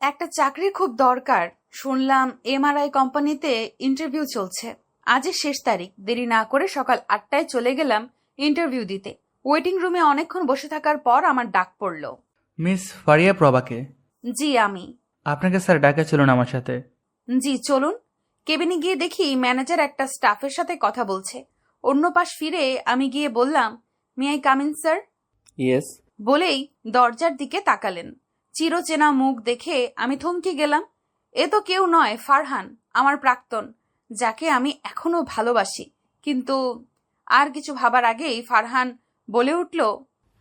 একটা চাকরি খুব দরকার। শুনলাম এমআরআই কোম্পানিতে ইন্টারভিউ চলছে। আজই শেষ তারিখ। দেরি না করে সকাল 8টায় চলে গেলাম ইন্টারভিউ দিতে। ওয়েটিং রুমে অনেকক্ষণ বসে থাকার পর আমার ডাক পড়ল। মিস ফারিয়া প্রভাকে। জি আমি। আপনাকে স্যার ডাকেছিলেন আমার সাথে। জি চলুন। কেবিনে গিয়ে দেখি ম্যানেজার একটা স্টাফের সাথে কথা বলছে। অন্য পাশ ফিরে আমি গিয়ে বললাম, may I come in sir? Yes. বলেই দরজার দিকে তাকালেন। চিরচেনা মুখ দেখে আমি থমকে গেলাম। এ তো কেউ নয়, ফারহান, আমার প্রাক্তন, যাকে আমি এখনো ভালোবাসি। কিন্তু আর কিছু ভাবার আগেই ফারহান বলে উঠল,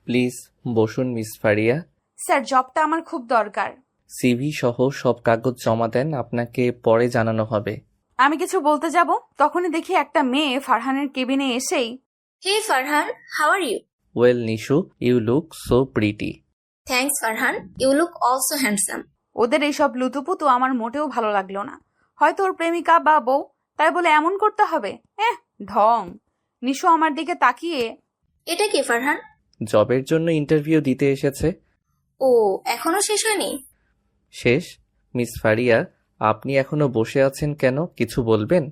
প্লিজ বসুন মিস ফারিয়া। স্যার জবটা আমার খুব দরকার। সিভি সহ সব কাগজ জমা দেন, আপনাকে পরে জানানো হবে। আমি কিছু বলতে যাব, তখনই দেখি একটা মেয়ে ফারহানের কেবিনে এসেই, Hey Farhan, how are you? Well Nishu, you look so pretty. Thanks Farhan, you look also handsome. ওদের এইসব লুতুপুতু আমার মোটেও ভালো লাগলো না। হয়তো ওর প্রেমিকা বা বউ, তাই বলে এমন করতে হবে? ঢং। নিশু আমার দিকে তাকিয়ে, এটা কি ফারহান? জবের জন্য ইন্টারভিউ দিতে এসেছে। ও এখনো শেষ হয়নি? শেষ? মিস ফারিয়া, আপনি এখনো বসে আছেন কেন? কিছু বলবেন?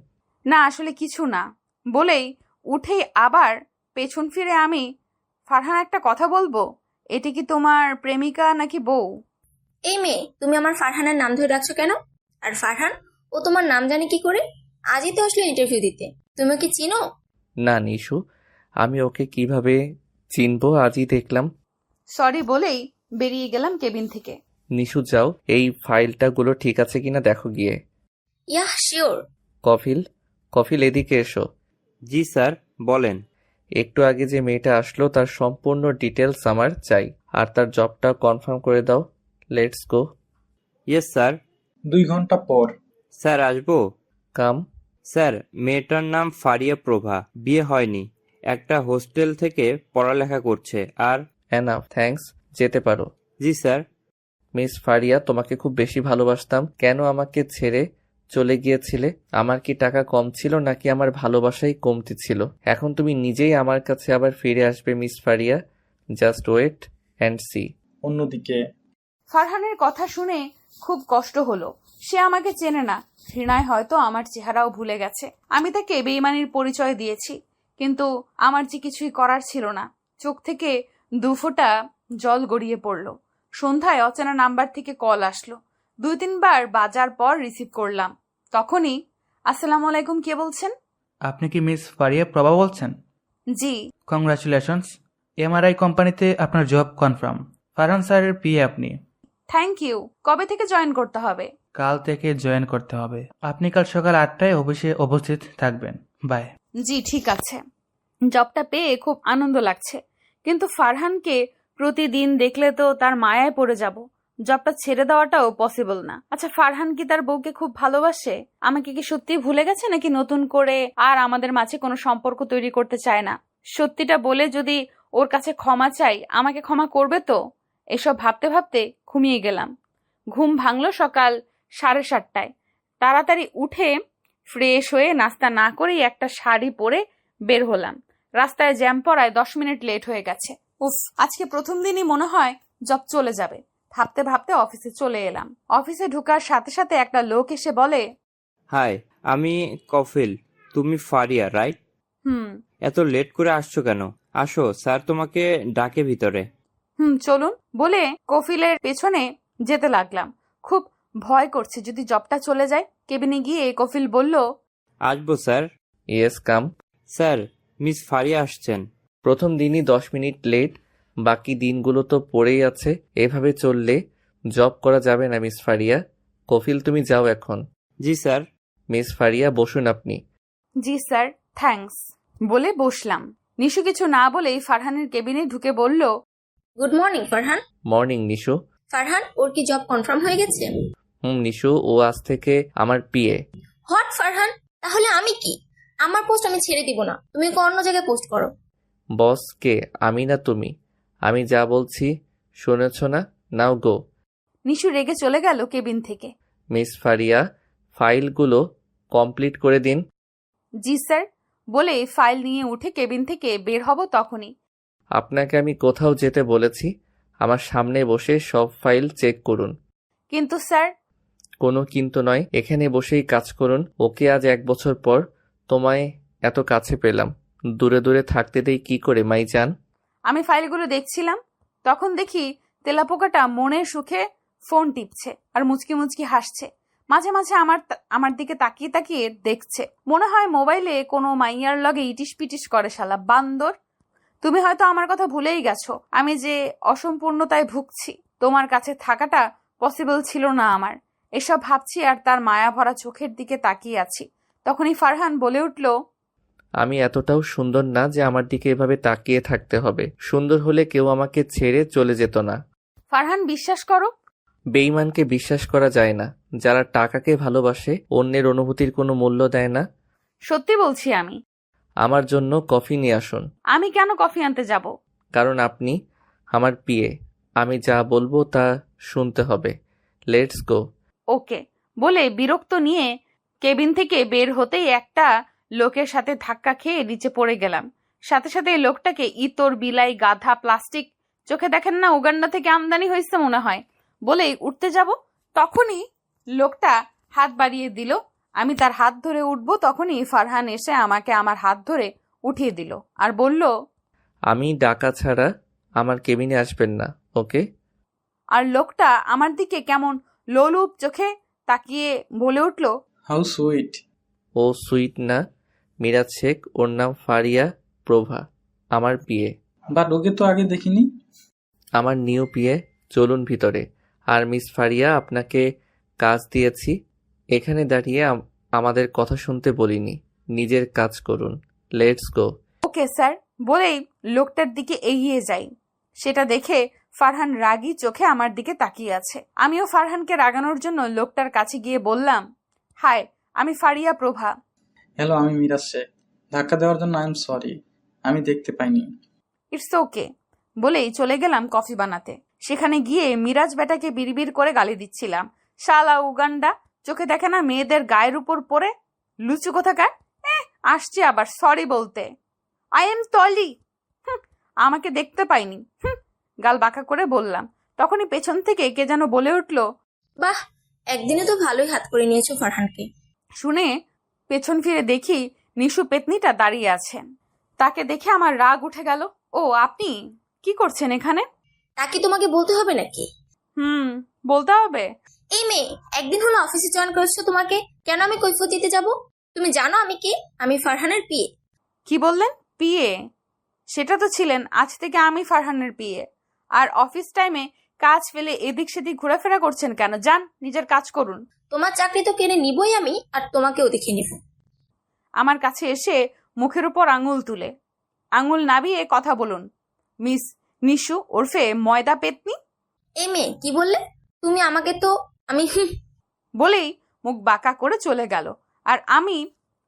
না আসলে কিছু না, বলেই উঠেই আবার পেছন ফিরে আমি, ফারহান একটা কথা বলবো, এটি কি তোমার প্রেমিকা নাকি বউ? এই মেয়ে, তুমি আমার ফারহানের নাম ধরে ডাকছো কেন? আর ফারহান, ও তোমার নাম জানে কি করে? আজই তো আসলে ইন্টারভিউ দিতে। তুমি কি চিনো? না নিশু, আমি ওকে কিভাবে চিনবো, আজই দেখলাম। সরি বলেই বেরিয়ে গেলাম কেবিন থেকে। নিশু যাও, এই ফাইলটাগুলো ঠিক আছে কিনা দেখো গিয়ে। Yeah sure. কফিল, কফিল এদিকে এসো। জি স্যার, বলেন। একটু আগে যে মেয়েটা আসলো তার সম্পূর্ণ ডিটেলস আমার চাই, আর তার জবটা কনফার্ম করে দাও। Let's go. Yes sir. 2 ঘন্টা পর। স্যার আসবো? কাম। স্যার, মেয়েটার নাম ফারিয়া প্রভা, বিয়ে হয়নি, একটা হোস্টেল থেকে পড়ালেখা করছে। আর এনাফ, থ্যাঙ্কস, যেতে পারো। জি স্যার। মিস ফারিয়া, তোমাকে খুব বেশি ভালোবাসতাম, কেন আমাকে ছেড়ে চলে গিয়েছিলে? আমার কি টাকা কম ছিল নাকি আমার ভালোবাসাই কমতি ছিল? এখন তুমি নিজেই আমার কাছে আবার ফিরে আসবে miss Faria. Just wait and see. অন্যদিকে ফারহানের কথা শুনে খুব কষ্ট হলো। সে আমাকে চেনে না, ঘৃণায় হয়তো আমার চেহারাও ভুলে গেছে। আমি তাকে বেঈমানির পরিচয় দিয়েছি, কিন্তু আমার যে কিছুই করার ছিল না। চোখ থেকে 2 ফোঁটা জল গড়িয়ে পড়ল। সন্ধ্যায় অচেনা নাম্বার থেকে কল আসলো। 2-3 বার বাজার পর রিসিভ করলাম। তখনই, আসসালামু আলাইকুম, কে বলছেন? আপনি কি মিস ফারিয়া প্রভা বলছেন? জি। কংগ্রাচুলেশনস, এমআরআই কোম্পানিতে আপনার জব কনফার্ম। ফারহান স্যারের পিএ আপনি। Thank you. কবে থেকে জয়েন করতে হবে? কাল থেকে জয়েন করতে হবে। আপনি কাল সকাল 8টায় অফিসে উপস্থিত থাকবেন। বাই। জি ঠিক আছে। জবটা পেয়ে খুব আনন্দ লাগছে, কিন্তু ফারহানকে প্রতিদিন দেখলে তো তার মায়ায় পড়ে যাব। জবটা ছেড়ে দেওয়াটাও পসিবল না। আচ্ছা, ফারহান কি তার বউকে খুব ভালোবাসে? আমাকে কি সত্যি ভুলে গেছে, নাকি নতুন করে আর আমাদের মাঝে কোনো সম্পর্ক তৈরি করতে চায় না? সত্যিটা বলে যদি ওর কাছে ক্ষমা চাই, আমাকে ক্ষমা করবে তো? এসব ভাবতে ভাবতে ঘুমিয়ে গেলাম। ঘুম ভাঙলো সকাল 7:30টায়। তাড়াতাড়ি উঠে ফ্রেশ হয়ে নাস্তা না করেই একটা শাড়ি পরে বের হলাম। রাস্তায় জ্যাম পড়ায় 10 মিনিট লেট হয়ে গেছে। উফ, আজকে প্রথম দিনই মনে হয় জব চলে যাবে। ভাবতে ভাবতে অফিসে চলে এলাম। অফিসে ঢোকার সাথে সাথে একটা লোক এসে বলে, হাই, আমি কফিল। তুমি ফারিয়া, রাইট? হুম। এত লেট করে আসছো কেন? আসো, স্যার তোমাকে ডাকে ভিতরে। চলুন বলে কফিলের পেছনে যেতে লাগলাম। খুব ভয় করছে যদি জবটা চলে যায়। কেবিনে গিয়ে কফিল বলল, আসবো sir. Yes come. Sir, miss Faria আসছেন। প্রথম দিনই 10 মিনিট লেট, বাকি দিনগুলো তো পড়েই আছে। এভাবে চললে জব করা যাবে না মিস ফারিয়া। কফিল, তুমি যাও এখন। জি স্যার। মিস ফারিয়া, বসুন আপনি। জি স্যার, থ্যাঙ্কস বলে বসলাম। নিশু কিছু না বলেই ফারহানের কেবিনে ঢুকে বলল, good morning Farhan. Morning Nishu. Farhan, ওর কি জব কনফার্ম হয়ে গেছে? নিশু, ও আজ থেকে আমার পিএ। হট ফারহান, তাহলে আমি কি? আমার পোস্ট আমি ছেড়ে দিব না, তুমি ওকে অন্য জায়গায় পোস্ট করো। বস কে, আমি না তুমি? আমি যা বলছি শুনেছ না? নাও গো। নিশু রেগে চলে গেল কেবিন থেকে। মিস ফারিয়া, ফাইলগুলো কমপ্লিট করে দিন। জি স্যার বলে ফাইল নিয়ে উঠে কেবিন থেকে বের হব তখনই, আপনাকে আমি কোথাও যেতে বলেছি? আমার সামনে বসে সব ফাইল চেক করুন। কিন্তু স্যার, কোনো কিন্তু নয়, এখানে বসেই কাজ করুন। ওকে আজ 1 বছর পর তোমায় এত কাছে পেলাম, দূরে দূরে থাকতে দেই কি করে মাইজান? আমি ফাইলগুলো দেখছিলাম, তখন দেখি তেলাপোকাটা মনের সুখে ফোন টিপছে আর মুচকি মুচকি হাসছে। মাঝে মাঝে আমার দিকে তাকিয়ে তাকিয়ে দেখছে। মনে হয় মোবাইলে কোনো মাইয়ার লগে ইটিস পিটিস করে। শালা বান্দর, তুমি হয়তো আমার কথা ভুলেই গেছো। আমি যে অসম্পূর্ণতায় ভুগছি, তোমার কাছে থাকাটা পসিবল ছিল না আমার। এসব ভাবছি আর তার মায়া ভরা চোখের দিকে তাকিয়ে আছি। তখনই ফারহান বলে উঠল, আমি এতটাও সুন্দর না যে আমার দিকে এভাবে তাকিয়ে থাকতে হবে। সুন্দর হলে কেউ আমাকে ছেড়ে চলে যেত না। ফারহান, বিশ্বাস করো, বেঈমানকে বিশ্বাস করা যায় না। যারা টাকাকে ভালোবাসে, অন্যের অনুভূতির কোনো মূল্য দেয় না। সত্যি বলছি আমি। আমার জন্য কফি নিয়ে আসুন। আমি কেন কফি আনতে যাব? কারণ আপনি আমার পিএ। আমি যা বলবো তা শুনতে হবে। Let's go. ওকে বলে বিরক্ত নিয়ে কেবিন থেকে বের হতেই একটা লোকের সাথে ধাক্কা খেয়ে নিচে পড়ে গেলাম। সাথে সাথে এই লোকটাকে ইতর, বিলাই, গাধা, প্লাস্টিক, চোখে দেখেন না উগান্ডা থেকে আমদানি হয়েছে মনে হয়, বলেই উঠতে যাব। তখনই লোকটা হাত বাড়িয়ে দিল। আমি তার হাত ধরে উঠবো, তখনই ফারহান এসে আমাকে আমার হাত ধরে উঠিয়ে দিল আর বলল, আমি ডাকা ছাড়া আমার কেবিনে আসবেন না, ওকে? আর লোকটা আমার দিকে কেমন লোলুপ চোখে তাকিয়ে বলে উঠল, হাউ সুইট। ও সুইট না, মিরাজ শেখ। ওর নাম ফারিয়া প্রভা, আমার পিএ। বাট ওকে তো আগে দেখিনি। আমার নিউ পিএ। চলুন ভিতরে। আর মিস ফারিয়া, আপনাকে কাজ দিয়েছি, এখানে দাঁড়িয়ে আমাদের কথা শুনতে বলিনি। নিজের কাজ করুন। Let's go. ওকে স্যার বলেই লোকটার দিকে এগিয়ে যাই। সেটা দেখে ফারহান রাগী চোখে আমার দিকে তাকিয়ে আছে। আমিও ফারহানকে রাগানোর জন্য লোকটার কাছে গিয়ে বললাম, হাই, আমি ফারিয়া প্রভা। হ্যালো, আমি মিরাজ শেখ। ধাক্কা দেওয়ার জন্য আই এম সরি, আমি দেখতে পাইনি। ইটস ওকে বলেই চলে গেলাম কফি বানাতে। সেখানে গিয়ে মিরাজ বেটাকে বিড়বিড় করে গালি দিচ্ছিলাম। শালা উগান্ডা, চোখে দেখে না মেয়েদের গায়ের উপর পড়ে, লুচু কোথাকার। আসছি আবার সরি বলতে। I am Tolly. আমাকে দেখতে পাইনি। গাল বাঁকা করে বললাম। তখনই পেছন থেকে কে যেন বলে উঠল, বাহ, একদিনে তো ভালোই হাত করে নিয়েছো ফারহানকে। শুনে পেছন ফিরে দেখি নিশু পেতনিটা দাঁড়িয়ে আছেন। তাকে দেখে আমার রাগ উঠে গেল। ও, আপনি কি করছেন এখানে? তা কি তোমাকে বলতে হবে নাকি? বলতে হবে। এই মেয়ে, একদিন হলো অফিসে জয়েন করেছো, তোমাকে কেন আমি কৈফিয়ত দিতে যাব? তুমি জানো আমি কি? আমি ফারহানের পিএ। কি বললেন? পিএ? সেটা তো ছিলেন, আজ থেকে আমি ফারহানের পিএ। আর অফিস টাইমে কাজ ফেলে এদিক সেদিক ঘোরাফেরা করছেন কেন? যান, নিজের কাজ করুন। তোমার চাকরি তো কেড়ে নিবই আমি, আর তোমাকেও দেখে নিব। আমার কাছে এসে মুখের উপর আঙুল তুলে, আঙুল নাবিয়ে কথা বলুন, মিস নিশু ওরফে ময়দা পেতনি। এই মেয়ে, কি বললে তুমি আমাকে? তো আমি বলেই মুখ বাঁকা করে চলে গেল। আর আমি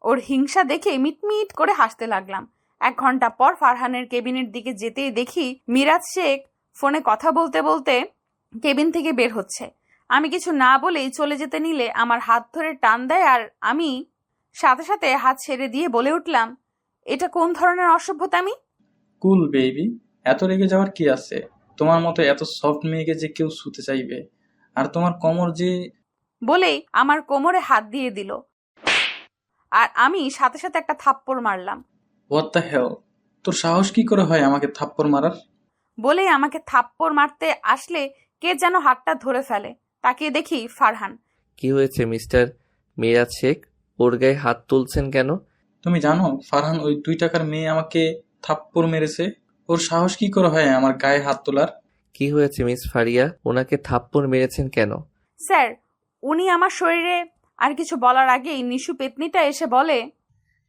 ওর হিংসা দেখে মিটমিট করে হাসতে লাগলাম। 1 ঘন্টা পর ফারহানের কেবিনের দিকে যেতেই দেখি মিরাজ শেখ ফোনে কথা বলতে বলতে কেবিন থেকে বের হচ্ছে। আমি কিছু না বলেই চলে যেতে নিলে আমার হাত ধরে টান দেয় আর আমি সাথে সাথে হাত ছেড়ে দিয়ে বলে উঠলাম, এটা কোন ধরনের অসভ্যতামি? কুল বেবি, এত রেগে যাওয়ার কি আছে? তোমার মতো এত সফট মেয়েকে যে কেউ শুতে চাইবে? আর তোমার কোমর যে। বলেই আমার কোমরে হাত দিয়ে দিল আর আমি সাথে সাথে একটা থাপ্পড় মারলাম। হোয়াট দ্য হেল, তোর সাহস কি করে হয় আমাকে থাপ্পড় মারার? বলেই আমাকে থাপ্পড় মারতে আসলে কে যেন হাতটা ধরে ফেলে। তাকিয়ে দেখি ফারহান। কি হয়েছে মিস্টার মিরাজ শেখ? ওর গায়ে হাত তুলছেন কেন? তুমি জানো ফারহান ওই 2 টাকার মেয়ে আমাকে থাপ্পড় মেরেছে? ওর সাহস কি করে হয় আমার গায়ে হাত তোলার? কি হয়েছে মিস ফারিয়া? ওনাকে থাপ্পড় মেরেছেন কেন? স্যার, উনি আমার শরীরে আর কিছু বলার আগেই নিশু পেতনিটা এসে বলে,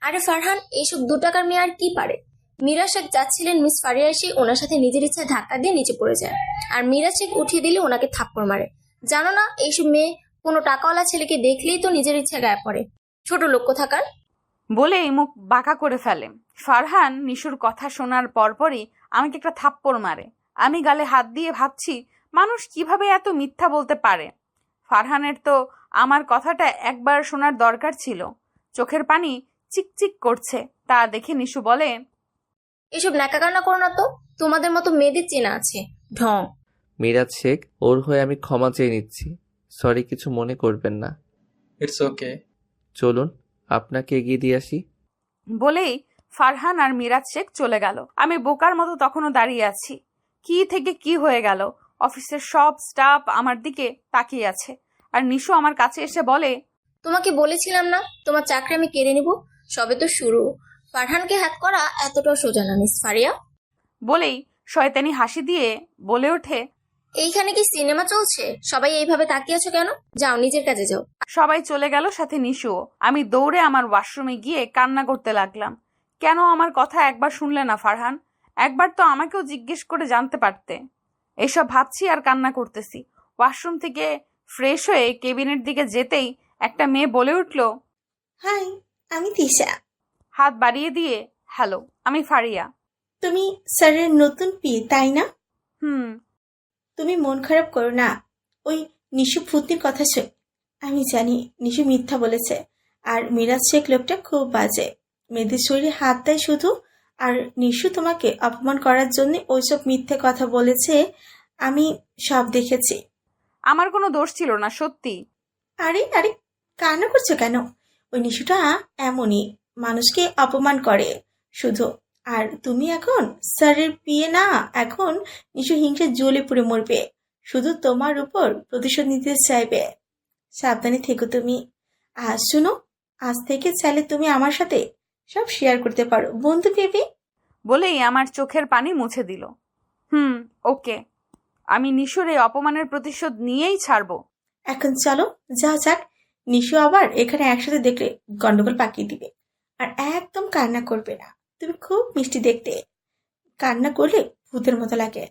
আরে ফারহান, এইসব 2 টাকার মেয়ে আর কি পারে? মিরাজ শেখ যাচ্ছিলেন, মিস ফারিয়া এসে ওনার সাথে নিজের ইচ্ছায় ধাক্কা দিয়ে নিচে পড়ে যায়, আর মিরাজ শেখ উঠিয়ে দিলে ওনাকে থাপ্পড় মারে। জানো না, এইসব মেয়ে কোনো টাকাওয়ালা ছেলেকে দেখলেই তো নিজের ইচ্ছায় গায়ে পড়ে। ছোট লোক কোথাকার। বলেই মুখ বাঁকা করে ফেলে। ফারহান নিশুর কথা শোনার পরপরই আমাকে একটা থাপ্পড় মারে। আমি গালে হাত দিয়ে ভাবছি, মানুষ কিভাবে এত মিথ্যা বলতে পারে। ফারহানের তো আমার কথাটা একবার শোনার দরকার ছিল। চোখের পানি চিকচিক করছে। তা দেখে নিশু বলে, এসব ন্যাকাকান্না করো না তো, তোমাদের মতো মেয়েদের চেনা আছে ঢং। মিরাজ শেখ, ওর হয়ে আমি ক্ষমা চেয়ে নিচ্ছি। সরি, কিছু মনে করবেন না। It's okay. চলুন আপনাকে এগিয়ে দিয়ে আসি। বলেই ফারহান আর মিরাজ শেখ চলে গেল। আমি বোকার মতো তখনও দাঁড়িয়ে আছি। কি থেকে কি হয়ে গেল? অফিসের সব স্টাফ আমার দিকে তাকিয়ে আছে, আর নিশু আমার কাছে এসে বলে, তোমাকে বলেছিলাম না তোমার চাকরি আমি কেড়ে নিব। সবে তো শুরু। ফারহানকে হ্যাক করা এতটাও সোজা না মিস ফারিয়া। বলেই শয়তানি হাসি দিয়ে বলে ওঠে, এইখানে কি সিনেমা চলছে? সবাই এইভাবে তাকিয়ে আছো কেন? যাও নিজের কাজে যাও। সবাই চলে গেল, সাথে নিশুও। আমি দৌড়ে আমার ওয়াশরুমে গিয়ে কান্না করতে লাগলাম। কেন আমার কথা একবার শুনলে না ফারহান? একবার তো আমাকেও জিজ্ঞেস করে জানতে পারতে। এসব ভাবছি আর কান্না করতেছি। ওয়াশরুম থেকে ফ্রেশ হয়ে কেবিনের দিকে যেতেই একটা মেয়ে বলে উঠল, হাই, আমি তিশা। হাত বাড়িয়ে দিয়ে, হ্যালো, আমি ফারিয়া। তুমি স্যারের নতুন পি, তাই না? হুম। তুমি মন খারাপ করো না। ওই নিশু ভূতনির কথা আমি জানি নিশু মিথ্যা বলেছে। আর মিরাজ শেখ লোকটা খুব বাজে, মেয়েদের শরীরে হাত দেয় শুধু। আর নিশু তোমাকে অপমান করার জন্য ওইসব মিথ্যে কথা বলেছে। আমি সব দেখেছি। আমার কোনো দোষ ছিল না, সত্যি। আরে আরে, কান্না করছো কেন? ওই নিশুটা এমনই, মানুষকে অপমান করে শুধু। আর তুমি এখন স্যারের পিয়ে না, এখন নিশু হিংসে জ্বলে পুড়ে মরবে, শুধু তোমার উপর প্রতিশোধ নিতে চাইবে। সাবধানে থেকো তুমি। আর শুনো, আজ থেকে চাইলে তুমি আমার সাথে সব শেয়ার করতে পারো, বন্ধু ভেবে। বলেই আমার চোখের পানি মুছে দিল। ওকে, আমি নিশুর এই অপমানের প্রতিশোধ নিয়েই ছাড়বো। এখন চলো, যাও যাক। নিশু আবার এখানে একসাথে দেখলে গন্ডগোল পাকিয়ে দিবে। আর একদম কান্না করবে না, তুমি খুব মিষ্টি দেখতে, কান্না করলে ভূতের মতো লাগে।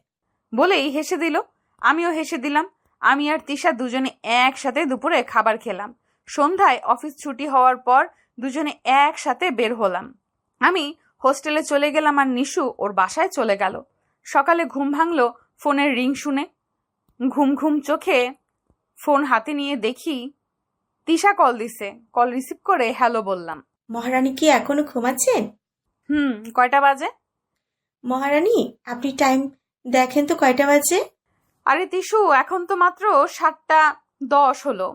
বলেই হেসে দিল। আমিও হেসে দিলাম। আমি আর তিশা দুজনে একসাথে দুপুরে খাবার খেলাম। সন্ধ্যায় অফিস ছুটি হওয়ার পর দুজনে একসাথে বের হলাম। আমি হোস্টেলে চলে গেলাম আর নিশু ওর বাসায় চলে গেল। সকালে ঘুম ভাঙলো ফোনের রিং শুনে। ঘুম ঘুম চোখে ফোন হাতে নিয়ে দেখি তিশা কল দিছে। কল রিসিভ করে হ্যালো বললাম। মহারানী কি এখনো ঘুমাচ্ছেন? কয়টা বাজে? মহারানী, আপনি টাইম দেখেন তো কয়টা বাজে। আরে তিশু, এখন তো মাত্র 7:10 হলো।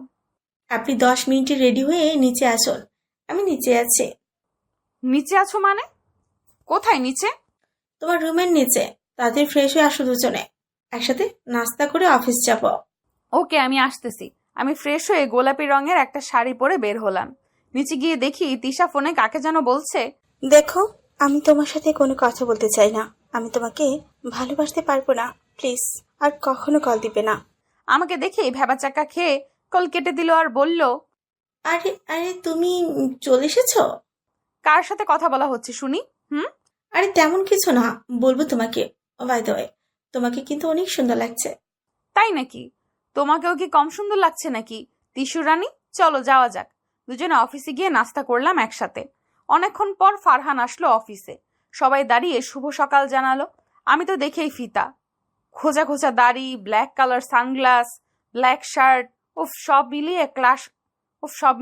আপনি 10 মিনিটে রেডি হয়ে নিচে আসুন। আমি নিচে আছি। নিচে আছো মানে? কোথায় নিচে? তোমার রুমের নিচে। তাদের ফ্রেশ হয়ে আসো দুজনে, একসাথে নাস্তা করে অফিস যাব। ওকে, আমি আসতেছি। আমি ফ্রেশ হয়ে গোলাপি রঙের একটা শাড়ি পরে বের হলাম। নিচে গিয়ে দেখি তিশা ফোনে কাকে যেন বলছে। দেখো, আমি তোমার সাথে কোনো কথা বলতে চাই না। আমি তোমাকে ভালোবাসতে পারবো না, প্লিজ আর কখনো কল দিবে না। আমাকে দেখে ভ্যাবাচাকা খেয়ে কল কেটে দিল আর বলল, আরে আরে, তুমি চলে এসেছো? কার সাথে কথা বলা হচ্ছে শুনি? আরে তেমন কিছু না, বলবো তোমাকে। বাই দ্য ওয়ে, তোমাকে কিন্তু অনেক সুন্দর লাগছে। তাই নাকি? তোমাকেও কি কম সুন্দর লাগছে নাকি তিশু রানী? চলো যাওয়া যাক। দুজনে অফিসে গিয়ে নাস্তা করলাম একসাথে। অনেকক্ষণ পর ফারহান আসলো অফিসে। সবাই দাঁড়িয়ে শুভ সকাল জানালো। আমি তো দেখেই ফিতা। খোঁজা খোঁজা দাড়ি, black colour sunglass, black shirt, সব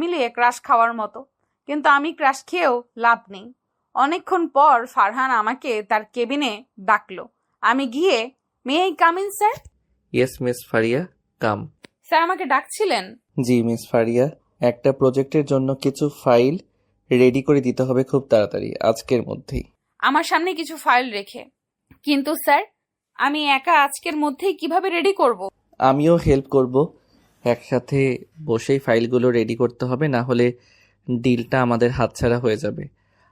মিলিয়ে ক্রাশ খাওয়ার মতো। কিন্তু আমি ক্রাশ খেয়েও লাভ নেই। অনেকক্ষণ পর ফারহান আমাকে তার কেবিনে ডাকলো। আমি গিয়ে, may I come in sir? Yes miss Faria, come. Sir আমাকে ডাকছিলেন? জি মিস ফারিয়া, একটা প্রজেক্টের জন্য কিছু ফাইল রেডি করে দিতে হবে খুব তাড়াতাড়ি, আজকের মধ্যেই। আমার সামনে কিছু ফাইল রেখে। কিন্তু স্যার, আমি একা আজকের মধ্যেই কিভাবে রেডি করব? আমিও হেল্প করব। একসাথে বসেই ফাইলগুলো রেডি করতে হবে, না হলে ডিলটা আমাদের হাতছাড়া হয়ে যাবে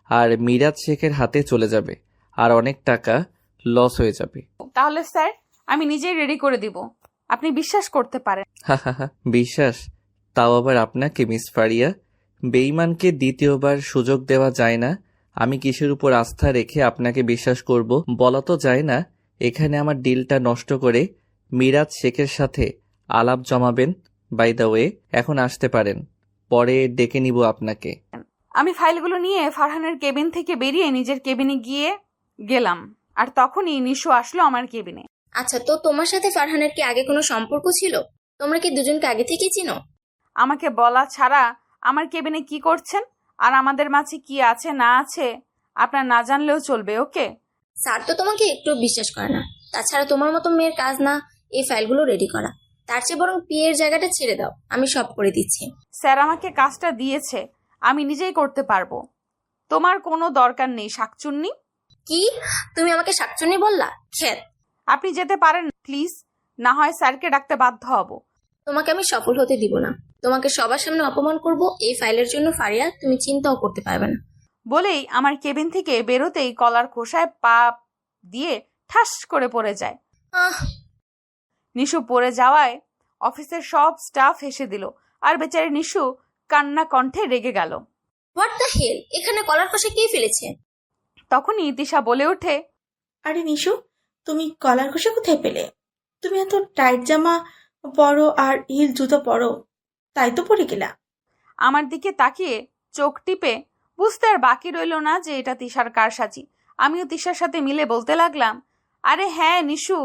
আর মিরাজ শেখের হাতে চলে যাবে আর অনেক টাকা লস হয়ে যাবে। তাহলে স্যার, আমি নিজেই রেডি করে দিব। আপনি বিশ্বাস করতে পারেন। হা, বিশ্বাস? তাও আবার আপনাকে মিস ফারিয়া? বেঈমানকে দ্বিতীয়বার সুযোগ দেওয়া যায় না। আমি কিসের উপর আস্থা রেখে আপনাকে বিশ্বাস করব বলা তো যায় না। এখানে আমার ডিলটা নষ্ট করে মিরাজ শেখের সাথে আলাপ জমাবেন। বাই দ্য ওয়ে, এখন আসতে পারেন, পরে ডেকে নিব আপনাকে। আমি ফাইলগুলো নিয়ে ফারহানের কেবিন থেকে বেরিয়ে নিজের কেবিনে গেলাম। আর তখনই নিশু আসলো আমার কেবিনে। আচ্ছা, তো তোমার সাথে ফারহানের কি আগে কোনো সম্পর্ক ছিল? তোমরা কি দুজনকে আগে থেকেই চিনো? আমাকে বলা ছাড়া আমার কেবিনে কি করছেন আর আমাদের মাঝে কি আছে না আছে আপনার না জানলেও চলবে। ওকে? স্যার তো তোমাকে একটু বিশ্বাস করে না। তাছাড়া তোমার মতো মেয়ের কাজ না এই ফাইলগুলো রেডি করা। তার চেয়ে বরং পিয়ের জায়গাটা ছেড়ে দাও, আমি সব করে দিচ্ছি। স্যার আমাকে কাজটা দিয়েছে, আমি নিজেই করতে পারবো। তোমার কোনো দরকার নেই শাকচুন্নি। কি? তুমি আমাকে শাকচুন্নি বললা? খেত। আপনি যেতে পারেন প্লিজ, না হয় স্যারকে ডাকতে বাধ্য হব। তোমাকে আমি সফল হতে দিব না। তোমাকে সবার সামনে অপমান করব এই ফাইলের জন্য ফারিয়া, তুমি চিন্তাও করতে পারবে না। বলেই আমার কেবিন থেকে বেরোতেই কলার খোসায় পা দিয়ে ঠাস করে পড়ে যায়। আহ নিশু পড়ে যাওয়ায় অফিসের সব স্টাফ হেসে দিল, আর বেচারি নিশু কান্না কণ্ঠে রেগে গেল। হোয়াট দ্য হেল, এখানে কলার খোসা কে ফেলেছে? তখনই তিশা বলে ওঠে, আরে নিশু, তুমি কলার খোসা কোথায় পেলে? তুমি এত টাইট জামা পরো আর হিল জুতো পরো, তাই তো পরে গেলা। আমার দিকে তাকিয়ে চোখ টিপে বুঝতে আর বাকি রইল না যে এটা তিশার কারসাজি। আমিও তিশার সাথে মিলে বলতে লাগলাম, আরে হ্যাঁ নিশু,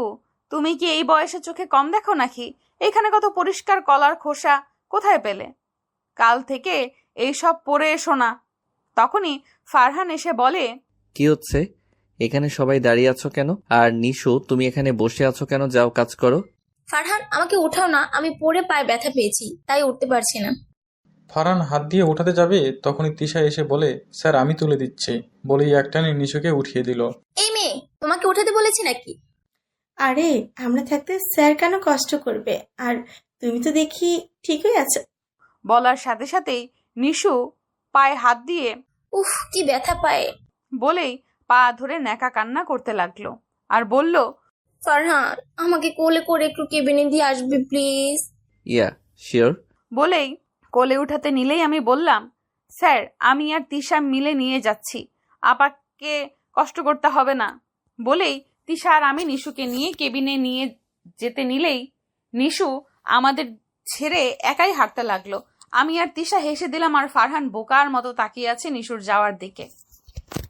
তুমি কি এই বয়সে চোখে কম দেখো নাকি? এখানে কত পরিষ্কার কলার খোসা কোথায় পেলে? কাল থেকে এইসব পরে এসো না। তখনই ফারহান এসে বলে, কি হচ্ছে? এখানে সবাই দাঁড়িয়ে আছো কেন? আর নিশু, তুমি এখানে বসে আছো কেন? যাও কাজ করো। ফারহান, আমাকে উঠাও না, আমি পড়ে পায়ে ব্যথা পেয়েছি, তাই উঠতে পারছি না। ফারহান হাত দিয়ে উঠাতে যাবে, তখনই তিশা এসে বলে, স্যার আমি তুলে দিচ্ছি, বলেই একটানে নিশুকে উঠিয়ে দিল। এই মেয়ে, তোমাকে উঠাতে বলেছি নাকি? আরে আমরা থাকতে স্যার কেন কষ্ট করবে? আর তুমি তো দেখি ঠিকই আছো। বলার সাথে সাথেই নিশু পায়ে হাত দিয়ে উফ, কি ব্যথা পায়ে। বলেই পা ধরে ন্যাকা কান্না করতে লাগলো আর বলল, ফারহান, আমাকে কোলে করে একটু কেবিনে দিয়ে আসবে প্লিজ। Yeah sure. বলেই কোলে উঠাতে নিলেই আমি বললাম, স্যার আমি আর তিশা মিলে নিয়ে যাচ্ছি, আপাকে কষ্ট করতে হবে না। বলেই তিশা আর আমি নিশুকে নিয়ে কেবিনে নিয়ে যেতে নিলেই নিশু আমাদের ছেড়ে একাই হাঁটতে লাগলো। আমি আর তিশা হেসে দিলাম, আর ফারহান বোকার মতো তাকিয়ে আছে নিশুর যাওয়ার দিকে।